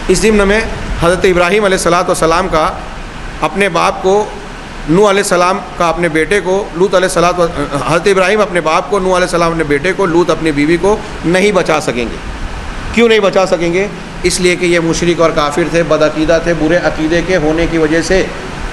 اس ضمن میں حضرت ابراہیم علیہ السلام کا اپنے باپ کو، نوح علیہ السلام کا اپنے بیٹے کو، لوط علیہ السلام، حضرت ابراہیم اپنے باپ کو، نوح علیہ السلام اپنے بیٹے کو، لوط اپنی بیوی کو نہیں بچا سکیں گے. کیوں نہیں بچا سکیں گے؟ اس لیے کہ یہ مشرک اور کافر تھے، بدعقیدہ تھے، برے عقیدے کے ہونے کی وجہ سے.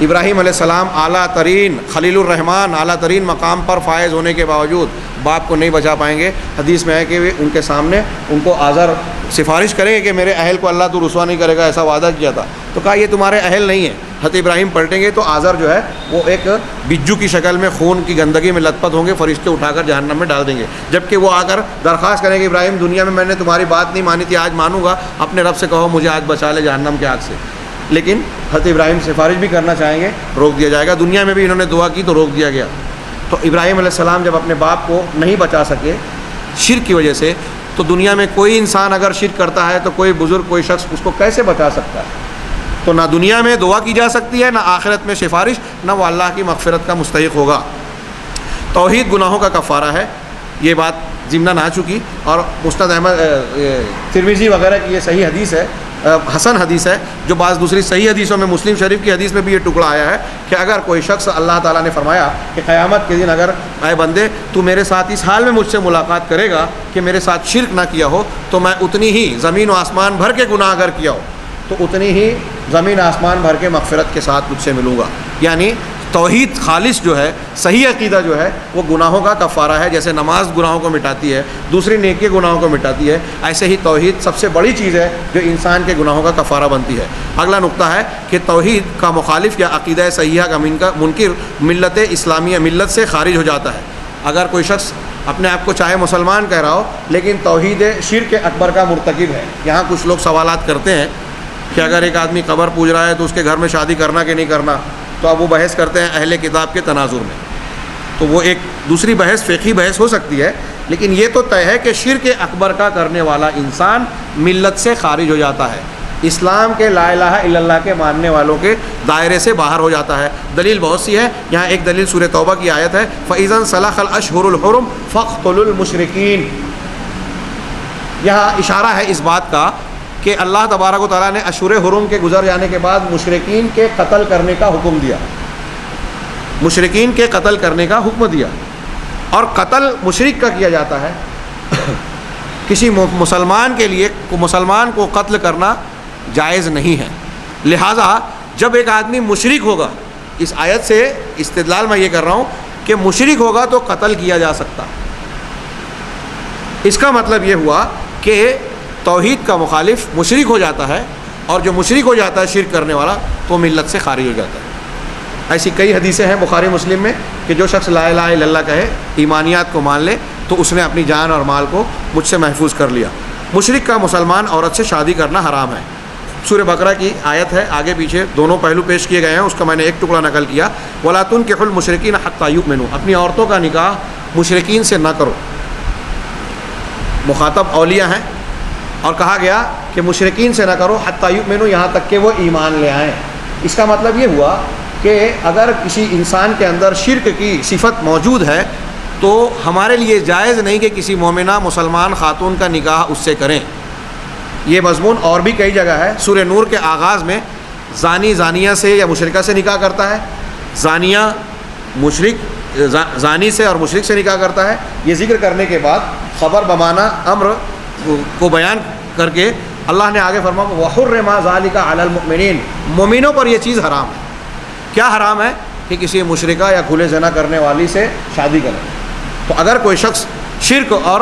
ابراہیم علیہ السلام اعلیٰ ترین خلیل الرحمن، اعلیٰ ترین مقام پر فائز ہونے کے باوجود باپ کو نہیں بچا پائیں گے. حدیث میں ہے کہ ان کے سامنے ان کو آزر سفارش کریں گے کہ میرے اہل کو اللہ تو رسوا نہیں کرے گا، ایسا وعدہ کیا تھا. تو کہا یہ تمہارے اہل نہیں ہیں. حضرت ابراہیم پلٹیں گے تو آزر جو ہے وہ ایک بجو کی شکل میں خون کی گندگی میں لت پت ہوں گے، فرشتے اٹھا کر جہنم میں ڈال دیں گے. جبکہ وہ آ کر درخواست کریں گے ابراہیم دنیا میں نے تمہاری بات نہیں مانی تھی، آج مانوں گا، اپنے رب سے کہو مجھے آج بچا لے جہنم کے آگ سے. لیکن حضرت ابراہیم سفارش بھی کرنا چاہیں گے، روک دیا جائے گا. دنیا میں بھی انہوں نے دعا کی تو روک دیا گیا. تو ابراہیم علیہ السلام جب اپنے باپ کو نہیں بچا سکے شرک کی وجہ سے، تو دنیا میں کوئی انسان اگر شرک کرتا ہے تو کوئی بزرگ، کوئی شخص اس کو کیسے بچا سکتا ہے؟ تو نہ دنیا میں دعا کی جا سکتی ہے، نہ آخرت میں سفارش، نہ وہ اللہ کی مغفرت کا مستحق ہوگا. توحید گناہوں کا کفارہ ہے، یہ بات ضمناً آ چکی. اور مسند احمد ترمذی وغیرہ کی یہ صحیح حدیث ہے، حسن حدیث ہے، جو بعض دوسری صحیح حدیثوں میں، مسلم شریف کی حدیث میں بھی یہ ٹکڑا آیا ہے کہ اگر کوئی شخص، اللہ تعالیٰ نے فرمایا کہ قیامت کے دن اگر اے بندے تو میرے ساتھ اس حال میں مجھ سے ملاقات کرے گا کہ میرے ساتھ شرک نہ کیا ہو، تو میں اتنی ہی زمین و آسمان بھر کے گناہ اگر کیا ہو تو اتنی ہی زمین آسمان بھر کے مغفرت کے ساتھ مجھ سے ملوں گا. یعنی توحید خالص جو ہے، صحیح عقیدہ جو ہے، وہ گناہوں کا کفارہ ہے. جیسے نماز گناہوں کو مٹاتی ہے، دوسری نیکی گناہوں کو مٹاتی ہے، ایسے ہی توحید سب سے بڑی چیز ہے جو انسان کے گناہوں کا کفارہ بنتی ہے. اگلا نقطہ ہے کہ توحید کا مخالف یا عقیدہ صحیحہ کا منکر ملت اسلامیہ، ملت سے خارج ہو جاتا ہے. اگر کوئی شخص اپنے آپ کو چاہے مسلمان کہہ رہا ہو لیکن توحید شرک اکبر کا مرتکب ہے. یہاں کچھ لوگ سوالات کرتے ہیں کہ اگر ایک آدمی قبر پوج رہا ہے تو اس کے گھر میں شادی کرنا کہ نہیں کرنا، تو اب وہ بحث کرتے ہیں اہل کتاب کے تناظر میں. تو وہ ایک دوسری بحث، فقہی بحث ہو سکتی ہے، لیکن یہ تو طے ہے کہ شرک اکبر کا کرنے والا انسان ملت سے خارج ہو جاتا ہے، اسلام کے لا الہ الا اللہ کے ماننے والوں کے دائرے سے باہر ہو جاتا ہے. دلیل بہت سی ہے. یہاں ایک دلیل سورہ توبہ کی آیت ہے، فَإِذَا انْسَلَخَ الْأَشْهُرُ الْحُرُمُ فَاقْتُلُوا الْمُشْرِكِينَ. یہاں اشارہ ہے اس بات کا کہ اللہ تبارک و تعالیٰ نے اشہر حرم کے گزر جانے کے بعد مشرکین کے قتل کرنے کا حکم دیا، مشرکین کے قتل کرنے کا حکم دیا. اور قتل مشرک کا کیا جاتا ہے. کسی مسلمان کے لیے مسلمان کو قتل کرنا جائز نہیں ہے. لہٰذا جب ایک آدمی مشرک ہوگا، اس آیت سے استدلال میں یہ کر رہا ہوں کہ مشرک ہوگا تو قتل کیا جا سکتا. اس کا مطلب یہ ہوا کہ توحید کا مخالف مشرک ہو جاتا ہے، اور جو مشرک ہو جاتا ہے شرک کرنے والا تو ملت سے خارج ہو جاتا ہے. ایسی کئی حدیثیں ہیں بخاری مسلم میں کہ جو شخص لا الہ الا اللہ کہے، ایمانیات کو مان لے، تو اس نے اپنی جان اور مال کو مجھ سے محفوظ کر لیا. مشرک کا مسلمان عورت سے شادی کرنا حرام ہے. سورہ بقرہ کی آیت ہے، آگے پیچھے دونوں پہلو پیش کیے گئے ہیں، اس کا میں نے ایک ٹکڑا نقل کیا. وَلَا تُنْكِحُوا الْمُشْرِكِينَ حَتَّىٰ يُؤْمِنُوا. اپنی عورتوں کا نکاح مشرکین سے نہ کرو. مخاطب اولیاء ہیں، اور کہا گیا کہ مشرکین سے نہ کرو حَتَّىٰ يُؤْمِنُوا، یہاں تک کہ وہ ایمان لے آئیں. اس کا مطلب یہ ہوا کہ اگر کسی انسان کے اندر شرک کی صفت موجود ہے تو ہمارے لیے جائز نہیں کہ کسی مومنہ مسلمان خاتون کا نکاح اس سے کریں. یہ مضمون اور بھی کئی جگہ ہے. سورہ نور کے آغاز میں زانی زانیہ سے یا مشرکہ سے نکاح کرتا ہے، زانیہ مشرک زانی سے اور مشرک سے نکاح کرتا ہے. یہ ذکر کرنے کے بعد خبر بمانہ امر کو بیان کر کے اللہ نے آگے فرمایا وَحُرِّمَ ذَلِكَ عَلَى الْمُؤْمِنِينَ. مومنوں پر یہ چیز حرام ہے. کیا حرام ہے؟ کہ کسی مشرکہ یا کھلے زنا کرنے والی سے شادی کرے. تو اگر کوئی شخص شرک اور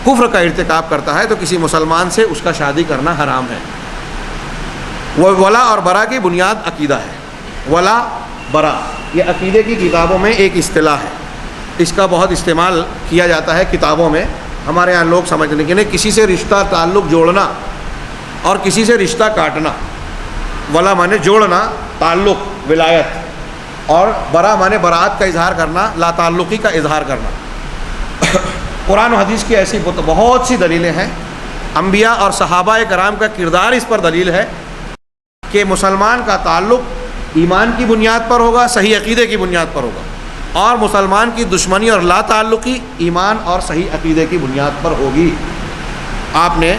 کفر کا ارتکاب کرتا ہے تو کسی مسلمان سے اس کا شادی کرنا حرام ہے. وہ ولا اور برا کی بنیاد عقیدہ ہے. ولا برا یہ عقیدے کی کتابوں میں ایک اصطلاح ہے، اس کا بہت استعمال کیا جاتا ہے کتابوں میں. ہمارے یہاں لوگ سمجھتے ہیں کہ کسی سے رشتہ تعلق جوڑنا اور کسی سے رشتہ کاٹنا. ولا مانے جوڑنا، تعلق ولایت، اور برا مانے برات کا اظہار کرنا، لا تعلقی کا اظہار کرنا. قرآن و حدیث کی ایسی بہت سی دلیلیں ہیں. انبیاء اور صحابہ کرام کا کردار اس پر دلیل ہے کہ مسلمان کا تعلق ایمان کی بنیاد پر ہوگا، صحیح عقیدے کی بنیاد پر ہوگا، اور مسلمان کی دشمنی اور لا تعلقی ایمان اور صحیح عقیدے کی بنیاد پر ہوگی. آپ نے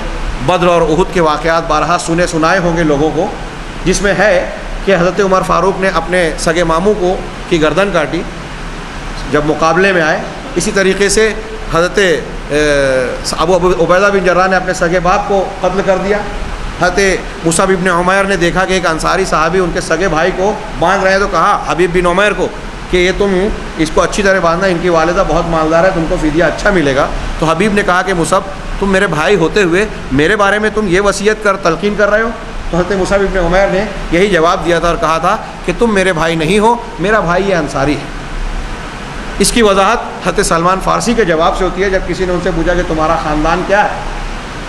بدر اور احد کے واقعات بارہا سنائے ہوں گے لوگوں کو، جس میں ہے کہ حضرت عمر فاروق نے اپنے سگے ماموں کی گردن کاٹی جب مقابلے میں آئے. اسی طریقے سے حضرت ابو عبیدہ بن جراح نے اپنے سگے باپ کو قتل کر دیا. حضرت مصعب بن عمیر نے دیکھا کہ ایک انصاری صحابی ان کے سگے بھائی کو باندھ رہے ہیں، تو کہا حبیب بن عمیر کو کہ یہ تم اس کو اچھی طرح باندھنا، ان کی والدہ بہت مالدار ہے، تم کو فدیہ اچھا ملے گا. تو حبیب نے کہا کہ مصعب تم میرے بھائی ہوتے ہوئے میرے بارے میں تم یہ وصیت تلقین کر رہے ہو. تو حضرت مصعب بن عمیر نے یہی جواب دیا تھا اور کہا تھا کہ تم میرے بھائی نہیں ہو، میرا بھائی یہ انصاری ہے. اس کی وضاحت حضرت سلمان فارسی کے جواب سے ہوتی ہے. جب کسی نے ان سے پوچھا کہ تمہارا خاندان کیا ہے،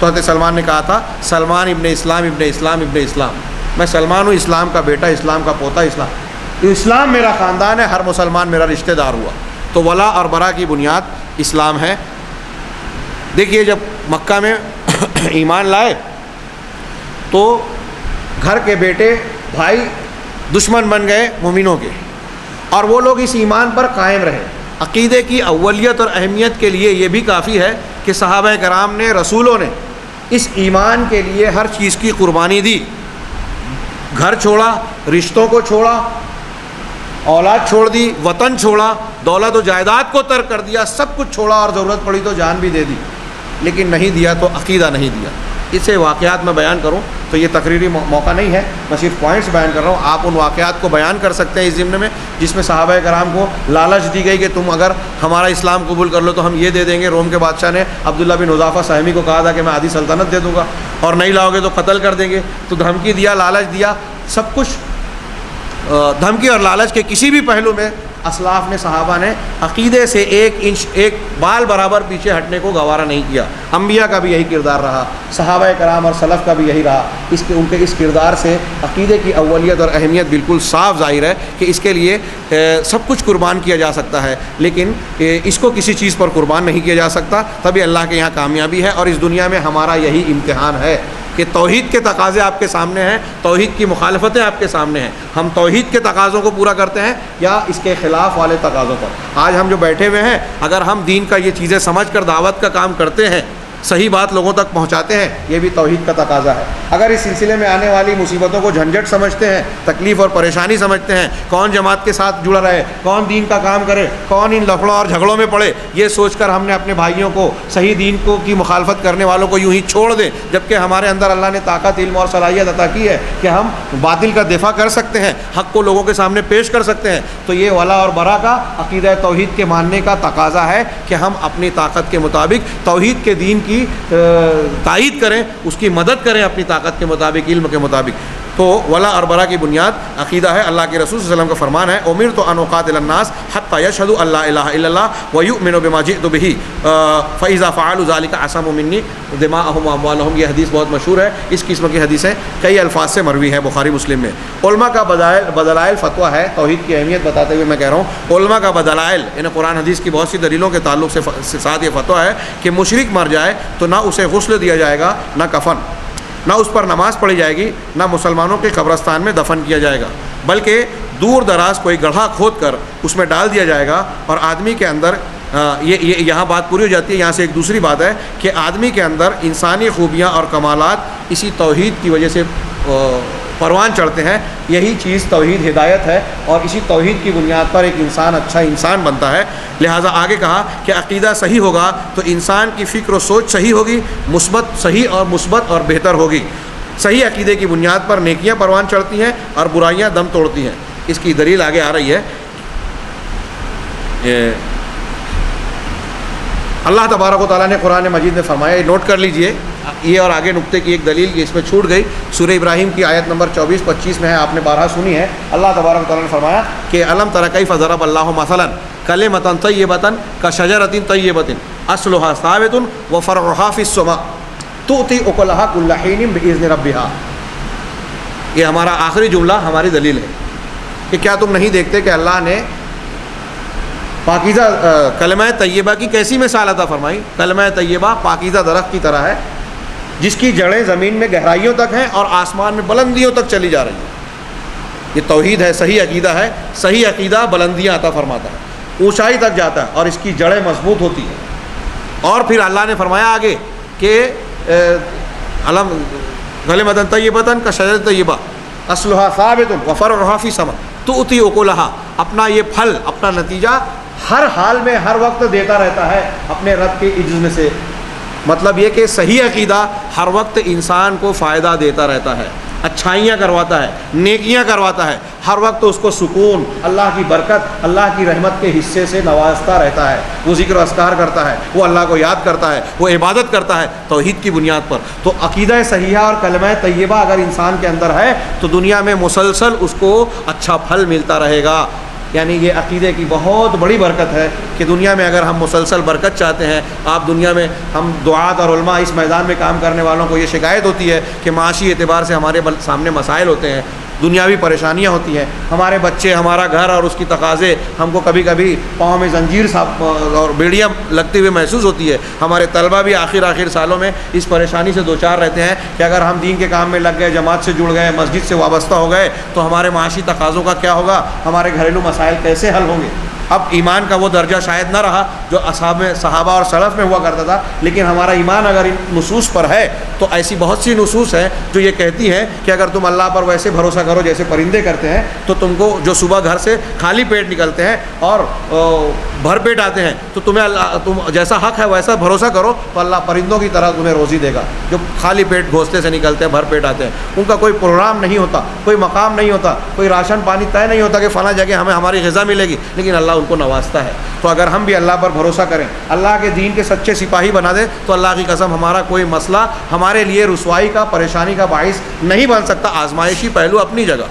تو حضرت سلمان نے کہا تھا سلمان ابن اسلام ابن اسلام ابن اسلام. میں سلمان ہوں، اسلام کا بیٹا، اسلام کا پوتا. اسلام میرا خاندان ہے، ہر مسلمان میرا رشتہ دار ہوا. تو ولا اور برا کی بنیاد اسلام ہے. دیکھیے جب مکہ میں ایمان لائے تو گھر کے بیٹے بھائی دشمن بن گئے مومنوں کے، اور وہ لوگ اس ایمان پر قائم رہے. عقیدے کی اولیت اور اہمیت کے لیے یہ بھی کافی ہے کہ صحابہ کرام نے، رسولوں نے اس ایمان کے لیے ہر چیز کی قربانی دی. گھر چھوڑا، رشتوں کو چھوڑا، اولاد چھوڑ دی، وطن چھوڑا، دولت و جائیداد کو ترک کر دیا، سب کچھ چھوڑا، اور ضرورت پڑی تو جان بھی دے دی. لیکن نہیں دیا تو عقیدہ نہیں دیا. اسے واقعات میں بیان کروں تو یہ تقریری موقع نہیں ہے، میں صرف پوائنٹس بیان کر رہا ہوں. آپ ان واقعات کو بیان کر سکتے ہیں اس ضمن میں جس میں صحابہ کرام کو لالچ دی گئی کہ تم اگر ہمارا اسلام قبول کر لو تو ہم یہ دے دیں گے. روم کے بادشاہ نے عبداللہ بن حذافہ سہمی کو کہا تھا کہ میں آدھی سلطنت دے دوں گا اور نہیں لاؤ گے تو قتل کر دیں گے، تو دھمکی دیا، لالچ دیا، سب کچھ دھمکی اور لالچ کے کسی بھی پہلو میں اسلاف نے، صحابہ نے عقیدے سے ایک انچ ایک بال برابر پیچھے ہٹنے کو گوارا نہیں کیا. انبیاء کا بھی یہی کردار رہا، صحابہ کرام اور سلف کا بھی یہی رہا. ان کے اس کردار سے عقیدے کی اولیت اور اہمیت بالکل صاف ظاہر ہے کہ اس کے لیے سب کچھ قربان کیا جا سکتا ہے، لیکن اس کو کسی چیز پر قربان نہیں کیا جا سکتا. تبھی اللہ کے یہاں کامیابی ہے. اور اس دنیا میں ہمارا یہی امتحان ہے کہ توحید کے تقاضے آپ کے سامنے ہیں، توحید کی مخالفتیں آپ کے سامنے ہیں. ہم توحید کے تقاضوں کو پورا کرتے ہیں یا اس کے خلاف والے تقاضوں پر. آج ہم جو بیٹھے ہوئے ہیں، اگر ہم دین کا یہ چیزیں سمجھ کر دعوت کا کام کرتے ہیں، صحیح بات لوگوں تک پہنچاتے ہیں، یہ بھی توحید کا تقاضا ہے. اگر اس سلسلے میں آنے والی مصیبتوں کو جھنجھٹ سمجھتے ہیں، تکلیف اور پریشانی سمجھتے ہیں، کون جماعت کے ساتھ جڑا رہے، کون دین کا کام کرے، کون ان لفڑوں اور جھگڑوں میں پڑے، یہ سوچ کر ہم نے اپنے بھائیوں کو، صحیح دین کو کی مخالفت کرنے والوں کو یوں ہی چھوڑ دیں، جبکہ ہمارے اندر اللہ نے طاقت، علم اور صلاحیت عطا کی ہے کہ ہم باطل کا دفاع کر سکتے ہیں، حق کو لوگوں کے سامنے پیش کر سکتے ہیں. تو یہ ولا اور برا کا عقیدہ توحید کے ماننے کا تقاضا ہے کہ ہم اپنی طاقت کے مطابق توحید کے دین کی تائید کریں، اس کی مدد کریں اپنی طاقت کے مطابق، علم کے مطابق. تو ولا اور برا کی بنیاد عقیدہ ہے. اللہ کے رسول صلی اللہ علیہ وسلم کا فرمان ہے، امرت ان اقاتل الناس حتی یشهدوا ان لا الہ الا اللہ ویؤمنوا بما جئت به فاذا فعلوا ذلك عصموا منی دماءهم واموالهم. یہ حدیث بہت مشہور ہے. اس قسم کی حدیثیں کئی الفاظ سے مروی ہے بخاری مسلم میں. علماء کا بدلائل فتویٰ ہے. توحید کی اہمیت بتاتے ہوئے میں کہہ رہا ہوں، علماء کا بدلائل یعنی قرآن حدیث کی بہت سی دلیلوں کے تعلق سے ساتھ یہ فتویٰ ہے کہ مشرک مر جائے تو نہ اسے غسل دیا جائے گا، نہ کفن، نہ اس پر نماز پڑھی جائے گی، نہ مسلمانوں کے قبرستان میں دفن کیا جائے گا، بلکہ دور دراز کوئی گڑھا کھود کر اس میں ڈال دیا جائے گا. اور آدمی کے اندر یہاں بات پوری ہو جاتی ہے. یہاں سے ایک دوسری بات ہے کہ آدمی کے اندر انسانی خوبیاں اور کمالات اسی توحید کی وجہ سے پروان چڑھتے ہیں. یہی چیز توحید ہدایت ہے اور اسی توحید کی بنیاد پر ایک انسان اچھا انسان بنتا ہے. لہٰذا آگے کہا کہ عقیدہ صحیح ہوگا تو انسان کی فکر و سوچ صحیح ہوگی، مثبت اور بہتر ہوگی. صحیح عقیدے کی بنیاد پر نیکیاں پروان چڑھتی ہیں اور برائیاں دم توڑتی ہیں. اس کی دلیل آگے آ رہی ہے. اللہ تبارک و تعالیٰ نے قرآن مجید میں فرمایا، نوٹ کر لیجئے یہ اور آگے نقطے کی ایک دلیل اس میں چھوٹ گئی. سورہ ابراہیم کی آیت نمبر 24-25 میں ہے، آپ نے بارہا سنی ہے. اللہ تبارک و تعالیٰ نے فرمایا کہ الم تر کیف ضرب اللہ مثلا کلمۃ طیبۃ کشجرۃ طیبۃ اصلها ثابت وفرعها فی السماء تؤتی اکلها کل حین باذن ربها. یہ ہمارا آخری جملہ ہماری دلیل ہے کہ کیا تم نہیں دیکھتے کہ اللہ نے پاکیزہ کلمہ طیبہ کی کیسی مثال عطا فرمائی. کلمہ طیبہ پاکیزہ درخت کی طرح ہے جس کی جڑیں زمین میں گہرائیوں تک ہیں اور آسمان میں بلندیوں تک چلی جا رہی ہیں. یہ توحید ہے، صحیح عقیدہ ہے. صحیح عقیدہ بلندیاں عطا فرماتا ہے، اونچائی تک جاتا ہے اور اس کی جڑیں مضبوط ہوتی ہیں. اور پھر اللہ نے فرمایا آگے کہ کلمۃ طیبۃ کشجرۃ طیبہ اصلها ثابت وفرعها فی السماء تؤتی اکلها. اپنا یہ پھل، اپنا نتیجہ ہر حال میں ہر وقت دیتا رہتا ہے اپنے رب کے اذن سے. مطلب یہ کہ صحیح عقیدہ ہر وقت انسان کو فائدہ دیتا رہتا ہے، اچھائیاں کرواتا ہے، نیکیاں کرواتا ہے. ہر وقت اس کو سکون، اللہ کی برکت، اللہ کی رحمت کے حصے سے نوازتا رہتا ہے. وہ ذکر و اذکار کرتا ہے، وہ اللہ کو یاد کرتا ہے، وہ عبادت کرتا ہے توحید کی بنیاد پر. تو عقیدہ صحیحہ اور کلمہ طیبہ اگر انسان کے اندر ہے تو دنیا میں مسلسل اس کو اچھا پھل ملتا رہے گا. یعنی یہ عقیدے کی بہت بڑی برکت ہے کہ دنیا میں اگر ہم مسلسل برکت چاہتے ہیں. آپ دنیا میں ہم دعات اور علماء اس میدان میں کام کرنے والوں کو یہ شکایت ہوتی ہے کہ معاشی اعتبار سے ہمارے سامنے مسائل ہوتے ہیں، دنیاوی پریشانیاں ہوتی ہیں. ہمارے بچے، ہمارا گھر اور اس کی تقاضے ہم کو کبھی کبھی پاؤں میں زنجیر اور بیڑیاں لگتے ہوئے محسوس ہوتی ہے. ہمارے طلبہ بھی آخر سالوں میں اس پریشانی سے دوچار رہتے ہیں کہ اگر ہم دین کے کام میں لگ گئے، جماعت سے جڑ گئے، مسجد سے وابستہ ہو گئے تو ہمارے معاشی تقاضوں کا کیا ہوگا، ہمارے گھریلو مسائل کیسے حل ہوں گے. اب ایمان کا وہ درجہ شاید نہ رہا جو صحابہ اور سلف میں ہوا کرتا تھا، لیکن ہمارا ایمان اگر ان نصوص پر ہے تو ایسی بہت سی نصوص ہیں جو یہ کہتی ہیں کہ اگر تم اللہ پر ویسے بھروسہ کرو جیسے پرندے کرتے ہیں تو تم کو جو صبح گھر سے خالی پیٹ نکلتے ہیں اور بھر پیٹ آتے ہیں تو تم جیسا حق ہے ویسا بھروسہ کرو تو اللہ پرندوں کی طرح تمہیں روزی دے گا جو خالی پیٹ گھونسلے سے نکلتے ہیں بھر پیٹ آتے ہیں. ان کا کوئی پروگرام نہیں ہوتا، کوئی مقام نہیں ہوتا، کوئی راشن پانی طے نہیں ہوتا کہ فلاں جگہ ہمیں ہماری غذا ملے گی، لیکن اللہ ان کو نوازتا ہے. تو اگر ہم بھی اللہ پر بھروسہ کریں، اللہ کے دین کے سچے سپاہی بنا دیں تو اللہ کی قسم ہمارا کوئی مسئلہ ہمارے لیے رسوائی کا، پریشانی کا باعث نہیں بن سکتا. آزمائشی پہلو اپنی جگہ،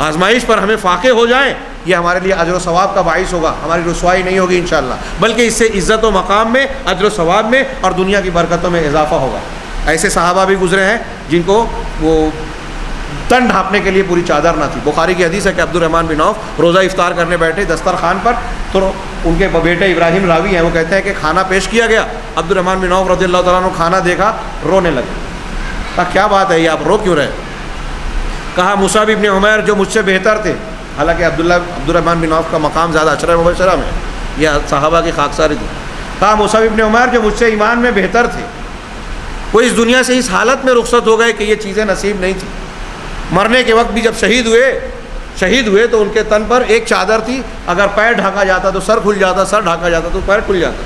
آزمائش پر ہمیں فاقے ہو جائیں یہ ہمارے لیے اجر و ثواب کا باعث ہوگا، ہماری رسوائی نہیں ہوگی انشاءاللہ، بلکہ اس سے عزت و مقام میں، اجر و ثواب میں اور دنیا کی برکتوں میں اضافہ ہوگا. ایسے صحابہ بھی گزرے ہیں جن کو وہ تن ڈھانپنے کے لیے پوری چادر نہ تھی. بخاری کی حدیث ہے کہ عبد الرحمن بن عوف روزہ افطار کرنے بیٹھے دسترخوان پر تو ان کے بیٹے ابراہیم راوی ہیں، وہ کہتے ہیں کہ کھانا پیش کیا گیا، عبد الرحمن بن عوف رضی اللہ تعالیٰ عنہ کھانا دیکھا رونے لگے. کہا کیا بات ہے یہ آپ رو کیوں رہے؟ کہا مصعب ابن عمیر جو مجھ سے بہتر تھے، حالانکہ عبد الرحمن بن عوف کا مقام زیادہ عشرہ مبشرہ میں، یہ صحابہ کی خاکساری تھی. کہا مصعب ابن عمیر جو مجھ سے ایمان میں بہتر تھے وہ اس دنیا سے اس حالت میں رخصت ہو گئے کہ یہ چیزیں نصیب نہیں تھیں. مرنے کے وقت بھی جب شہید ہوئے تو ان کے تن پر ایک چادر تھی، اگر پیر ڈھانکا جاتا تو سر کھل جاتا، سر ڈھانکا جاتا تو پیر کھل جاتا.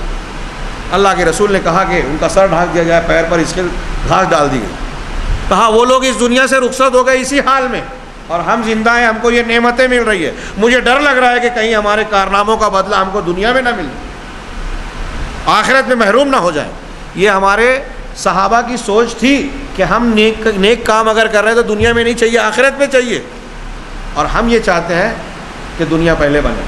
اللہ کے رسول نے کہا کہ ان کا سر ڈھانک دیا جائے، پیر پر اس کے گھاس ڈال دی گئی. کہا وہ لوگ اس دنیا سے رخصت ہو گئے اسی حال میں اور ہم زندہ ہیں، ہم کو یہ نعمتیں مل رہی ہے. مجھے ڈر لگ رہا ہے کہ کہیں ہمارے کارناموں کا بدلہ ہم کو دنیا میں نہ ملے، آخرت میں محروم نہ ہو جائے. یہ ہمارے صحابہ کی سوچ تھی کہ ہم نیک کام اگر کر رہے ہیں تو دنیا میں نہیں چاہیے، آخرت میں چاہیے. اور ہم یہ چاہتے ہیں کہ دنیا پہلے بنے.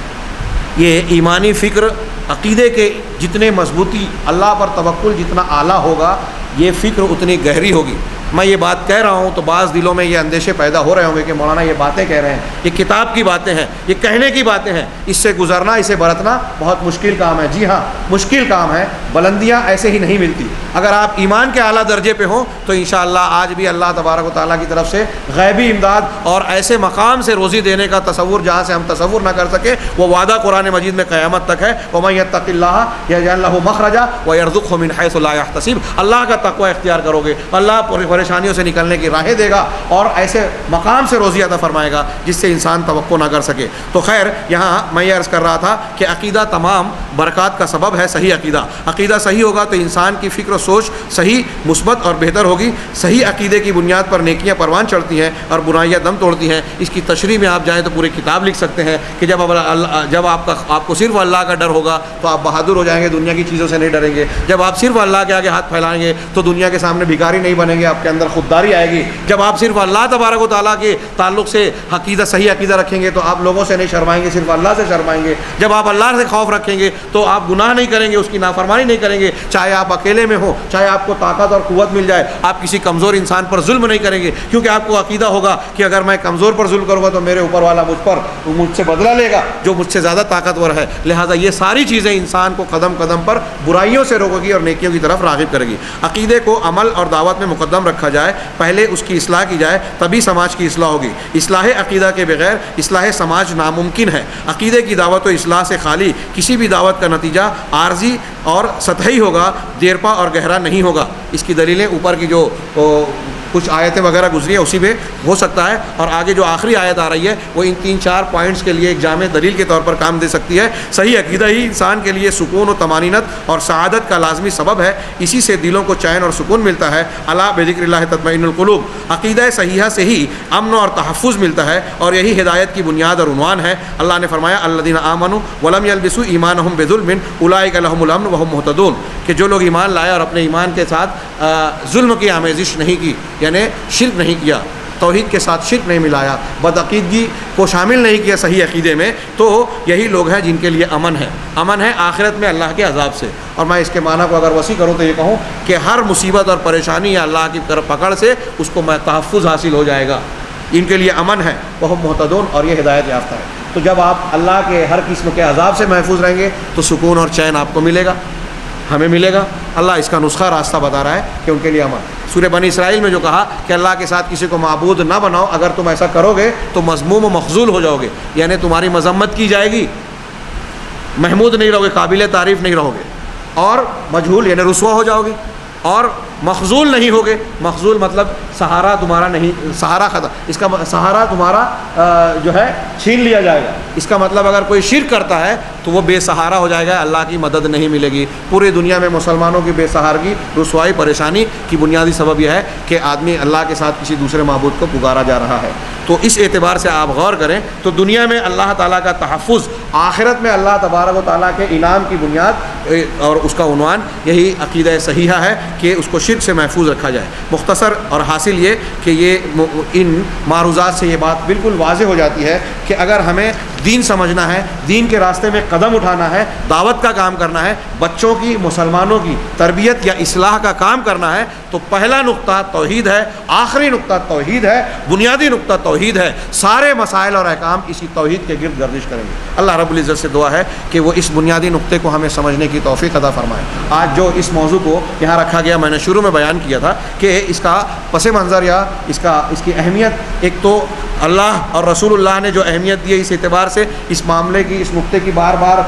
یہ ایمانی فکر، عقیدے کے جتنے مضبوطی، اللہ پر توکل جتنا اعلیٰ ہوگا یہ فکر اتنی گہری ہوگی. میں یہ بات کہہ رہا ہوں تو بعض دلوں میں یہ اندیشے پیدا ہو رہے ہوں گے کہ مولانا یہ باتیں کہہ رہے ہیں، یہ کتاب کی باتیں ہیں، یہ کہنے کی باتیں ہیں، اس سے گزرنا، اسے برتنا بہت مشکل کام ہے. جی ہاں مشکل کام ہے، بلندیاں ایسے ہی نہیں ملتی. اگر آپ ایمان کے اعلیٰ درجے پہ ہوں تو انشاءاللہ آج بھی اللہ تبارک و تعالیٰ کی طرف سے غیبی امداد اور ایسے مقام سے روزی دینے کا تصور جہاں سے ہم تصور نہ کر سکے وہ وعدہ قرآن مجید میں قیامت تک ہے. وَمَن يَتَّقِ اللَّهَ يَجْعَل لَّهُ مَخْرَجًا وَيَرْزُقْهُ مِنْ حَيْثُ لَا يَحْتَسِبُ. اللہ کا تقوی اختیار کرو گے اللہ پریشانیوں سے نکلنے کی راہیں دے گا اور ایسے مقام سے روزی عطا فرمائے گا جس سے انسان توقع نہ کر سکے. تو خیر یہاں میں یہ عرض کر رہا تھا کہ عقیدہ تمام برکات کا سبب ہے. صحیح عقیدہ صحیح ہوگا تو انسان کی فکر و سوچ صحیح، مثبت اور بہتر ہوگی. صحیح عقیدے کی بنیاد پر نیکیاں پروان چڑھتی ہیں اور برائیاں دم توڑتی ہیں. اس کی تشریح میں آپ جائیں تو پوری کتاب لکھ سکتے ہیں کہ جب آپ کو صرف اللہ کا ڈر ہوگا تو آپ بہادر ہو جائیں گے، دنیا کی چیزوں سے نہیں ڈریں گے. جب آپ صرف اللہ کے آگے ہاتھ پھیلائیں گے تو دنیا کے سامنے بھکاری نہیں بنیں گے، آپ کے اندر خودداری آئے گی. جب آپ صرف اللہ تبارک و تعالیٰ کے تعلق سے صحیح عقیدہ رکھیں گے تو آپ لوگوں سے نہیں شرمائیں گے، صرف اللہ سے شرمائیں گے. جب آپ اللہ سے خوف رکھیں گے تو آپ گناہ نہیں کریں گے، اس کی نافرمانی نہیں کریں گے، چاہے آپ اکیلے میں ہوں، چاہے آپ کو طاقت اور قوت مل جائے. آپ کسی کمزور انسان پر ظلم نہیں کریں گے کیونکہ آپ کو عقیدہ ہوگا کہ اگر میں کمزور پر ظلم کروں گا تو میرے اوپر والا مجھ سے بدلہ لے گا جو مجھ سے زیادہ طاقتور ہے. لہٰذا یہ ساری چیزیں انسان کو قدم قدم پر برائیوں سے روکے گی اور نیکیوں کی طرف راغب کرے گی. عقیدے کو عمل اور دعوت میں مقدم رکھا جائے، پہلے اس کی اصلاح کی جائے تبھی سماج کی اصلاح ہوگی. اصلاح عقیدہ کے بغیر اصلاح سماج ناممکن ہے. عقیدے کی دعوت و اصلاح سے خالی کسی بھی دعوت کا نتیجہ عارضی اور سطحی ہوگا، دیرپا اور گہرا نہیں ہوگا. اس کی دلیلیں اوپر کی جو کچھ آیتیں وغیرہ گزری ہیں اسی میں ہو سکتا ہے، اور آگے جو آخری آیت آ رہی ہے وہ ان 3-4 پوائنٹس کے لیے ایک جامع دلیل کے طور پر کام دے سکتی ہے. صحیح عقیدہ ہی انسان کے لیے سکون و طمانینت اور سعادت کا لازمی سبب ہے. اسی سے دلوں کو چین اور سکون ملتا ہے. الا بذکر اللہ تطمئن القلوب. عقیدہ صحیحہ سے ہی امن اور تحفظ ملتا ہے اور یہی ہدایت کی بنیاد اور عنوان ہے. اللہ نے فرمایا الذین آمنوا ولم یلبسوا ایمانہم بظلم اولئک لہم الامن وہم مہتدون، کہ جو لوگ ایمان لائے اور اپنے ایمان کے ساتھ ظلم کی آمیزش نہیں کی، یعنی شرک نہیں کیا، توحید کے ساتھ شرک نہیں ملایا، بدعقیدگی کو شامل نہیں کیا صحیح عقیدے میں، تو یہی لوگ ہیں جن کے لیے امن ہے آخرت میں اللہ کے عذاب سے. اور میں اس کے معنی کو اگر وسیع کروں تو یہ کہوں کہ ہر مصیبت اور پریشانی یا اللہ کی طرف پکڑ سے اس کو تحفظ حاصل ہو جائے گا. ان کے لیے امن ہے، وہ محتدون، اور یہ ہدایت یافتہ ہے. تو جب آپ اللہ کے ہر قسم کے عذاب سے محفوظ رہیں گے تو سکون اور چین آپ کو ملے گا، ہمیں ملے گا. اللہ اس کا نسخہ راستہ بتا رہا ہے کہ ان کے لیے امن. سورہ بنی اسرائیل میں جو کہا کہ اللہ کے ساتھ کسی کو معبود نہ بناؤ، اگر تم ایسا کرو گے تو مذموم و مخذول ہو جاؤ گے، یعنی تمہاری مذمت کی جائے گی، محمود نہیں رہو گے، قابل تعریف نہیں رہو گے، اور مجہول یعنی رسوا ہو جاؤ گے، اور مخذول نہیں ہوگے۔ مخذول مطلب سہارا تمہارا نہیں، سہارا ختم، اس کا سہارا تمہارا جو ہے چھین لیا جائے گا۔ اس کا مطلب اگر کوئی شرک کرتا ہے تو وہ بے سہارا ہو جائے گا، اللہ کی مدد نہیں ملے گی۔ پوری دنیا میں مسلمانوں کی بے سہارگی، رسوائی، پریشانی کی بنیادی سبب یہ ہے کہ آدمی اللہ کے ساتھ کسی دوسرے معبود کو پکارا جا رہا ہے۔ تو اس اعتبار سے آپ غور کریں تو دنیا میں اللہ تعالیٰ کا تحفظ، آخرت میں اللہ تبارک و تعالیٰ کے انعام کی بنیاد اور اس کا عنوان یہی عقیدہ صحیحہ ہے کہ اس کو شرک سے محفوظ رکھا جائے۔ مختصر اور حاصل یہ کہ یہ ان معروضات سے یہ بات بالکل واضح ہو جاتی ہے کہ اگر ہمیں دین سمجھنا ہے، دین کے راستے میں قدم اٹھانا ہے، دعوت کا کام کرنا ہے، بچوں کی، مسلمانوں کی تربیت یا اصلاح کا کام کرنا ہے، تو پہلا نقطہ توحید ہے، آخری نقطہ توحید ہے، بنیادی نقطہ توحید ہے۔ سارے مسائل اور احکام اسی توحید کے گرد گردش کریں گے۔ اللہ رب العزت سے دعا ہے کہ وہ اس بنیادی نقطے کو ہمیں سمجھنے کی توفیق عطا فرمائے۔ آج جو اس موضوع کو یہاں رکھا گیا، میں نے شروع میں بیان کیا تھا کہ اس کا پس منظر یا اس کی اہمیت، ایک تو اللہ اور رسول اللہ نے جو اہمیت دی ہے، اس اعتبار سے اس معاملے کی، اس نقطے کی بار بار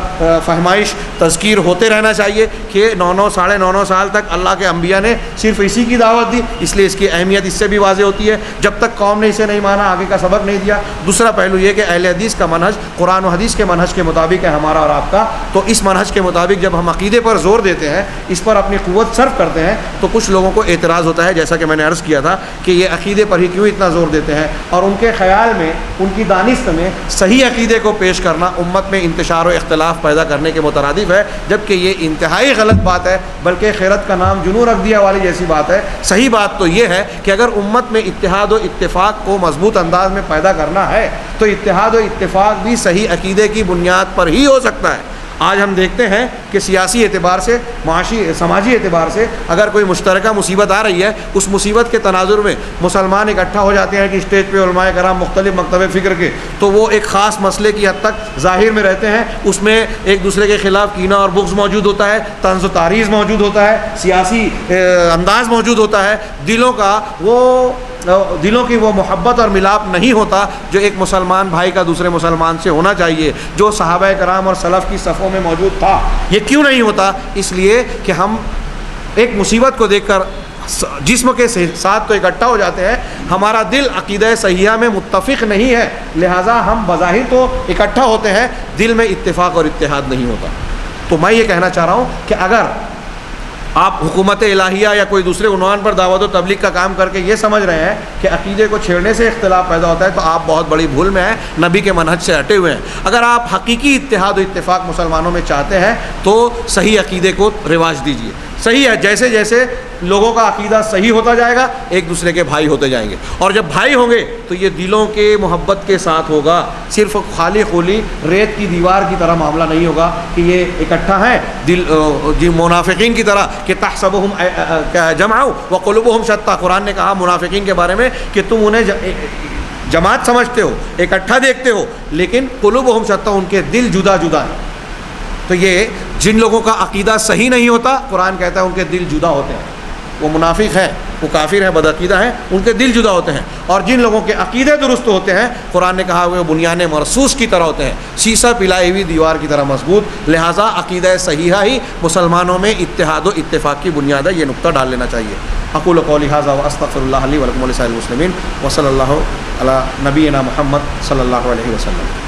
فہمائش، تذکیر ہوتے رہنا چاہیے کہ 9 ساڑھے 9 سال تک اللہ کے انبیاء نے صرف اسی کی دعوت دی، اس لیے اس کی اہمیت اس سے بھی واضح ہوتی ہے۔ جب تک قوم نے اسے نہیں مانا، آگے کا سبق نہیں دیا۔ دوسرا پہلو یہ کہ اہل حدیث کا منہج قرآن و حدیث کے منہج کے مطابق ہے ہمارا اور آپ کا، تو اس منہج کے مطابق جب ہم عقیدے پر زور دیتے ہیں، اس پر اپنی قوت صرف کرتے ہیں، تو کچھ لوگوں کو اعتراض ہوتا ہے، جیسا کہ میں نے عرض کیا تھا کہ یہ عقیدے پر ہی کیوں اتنا زور دیتے ہیں، اور ان کے خیال میں، ان کی دانست میں صحیح عقیدے کو پیش کرنا امت میں انتشار و اختلاف پیدا کرنے کے مترادف ہے، جبکہ یہ انتہائی غلط بات ہے، بلکہ خیرت کا نام جنوں رکھ دیا والی جیسی بات ہے۔ صحیح بات تو یہ ہے کہ اگر امت میں اتحاد و اتفاق کو مضبوط انداز میں پیدا کرنا ہے تو اتحاد و اتفاق بھی صحیح عقیدے کی بنیاد پر ہی ہو سکتا ہے۔ آج ہم دیکھتے ہیں کہ سیاسی اعتبار سے، معاشی سماجی اعتبار سے اگر کوئی مشترکہ مصیبت آ رہی ہے، اس مصیبت کے تناظر میں مسلمان اکٹھا ہو جاتے ہیں کہ اسٹیج پہ علماء کرام مختلف مکتب فکر کے، تو وہ ایک خاص مسئلے کی حد تک ظاہر میں رہتے ہیں، اس میں ایک دوسرے کے خلاف کینہ اور بغض موجود ہوتا ہے، طنز و تعریض موجود ہوتا ہے، سیاسی انداز موجود ہوتا ہے، دلوں کی وہ محبت اور ملاپ نہیں ہوتا جو ایک مسلمان بھائی کا دوسرے مسلمان سے ہونا چاہیے، جو صحابہ کرام اور سلف کی صفوں میں موجود تھا۔ یہ کیوں نہیں ہوتا؟ اس لیے کہ ہم ایک مصیبت کو دیکھ کر جسم کے ساتھ تو اکٹھا ہو جاتے ہیں، ہمارا دل عقیدہ صحیحہ میں متفق نہیں ہے، لہٰذا ہم بظاہر تو اکٹھا ہوتے ہیں، دل میں اتفاق اور اتحاد نہیں ہوتا۔ تو میں یہ کہنا چاہ رہا ہوں کہ اگر آپ حکومت الہیہ یا کوئی دوسرے عنوان پر دعوت و تبلیغ کا کام کر کے یہ سمجھ رہے ہیں کہ عقیدے کو چھیڑنے سے اختلاف پیدا ہوتا ہے، تو آپ بہت بڑی بھول میں ہیں، نبی کے منہج سے ہٹے ہوئے ہیں۔ اگر آپ حقیقی اتحاد و اتفاق مسلمانوں میں چاہتے ہیں تو صحیح عقیدے کو رواج دیجیے۔ صحیح ہے، جیسے جیسے لوگوں کا عقیدہ صحیح ہوتا جائے گا، ایک دوسرے کے بھائی ہوتے جائیں گے، اور جب بھائی ہوں گے تو یہ دلوں کے محبت کے ساتھ ہوگا، صرف خالی خولی ریت کی دیوار کی طرح معاملہ نہیں ہوگا کہ یہ اکٹھا ہیں، دل منافقین کی طرح کہ تحسبهم جمعوا وقلوبهم شتى۔ قرآن نے کہا منافقین کے بارے میں کہ تم انہیں جماعت سمجھتے ہو، اکٹھا دیکھتے ہو، لیکن قلوبهم شتى، ان کے دل جدا جدا ہیں۔ تو یہ جن لوگوں کا عقیدہ صحیح نہیں ہوتا، قرآن کہتا ہے ان کے دل جدا ہوتے ہیں، وہ منافق ہیں، وہ کافر ہیں، بدعقیدہ ہیں، ان کے دل جدا ہوتے ہیں۔ اور جن لوگوں کے عقیدے درست ہوتے ہیں، قرآن نے کہا وہ بنیان مرصوص کی طرح ہوتے ہیں، شیشہ پلائی ہوئی دیوار کی طرح مضبوط۔ لہٰذا عقیدہ صحیحہ ہی مسلمانوں میں اتحاد و اتفاق کی بنیاد ہے، یہ نقطہ ڈال لینا چاہیے۔ اقول قولی ھذا واستغفر اللہ لی ولکم ولسائر المسلمین، وصلی اللہ علی نبینا محمد صلی اللہ علیہ وسلم۔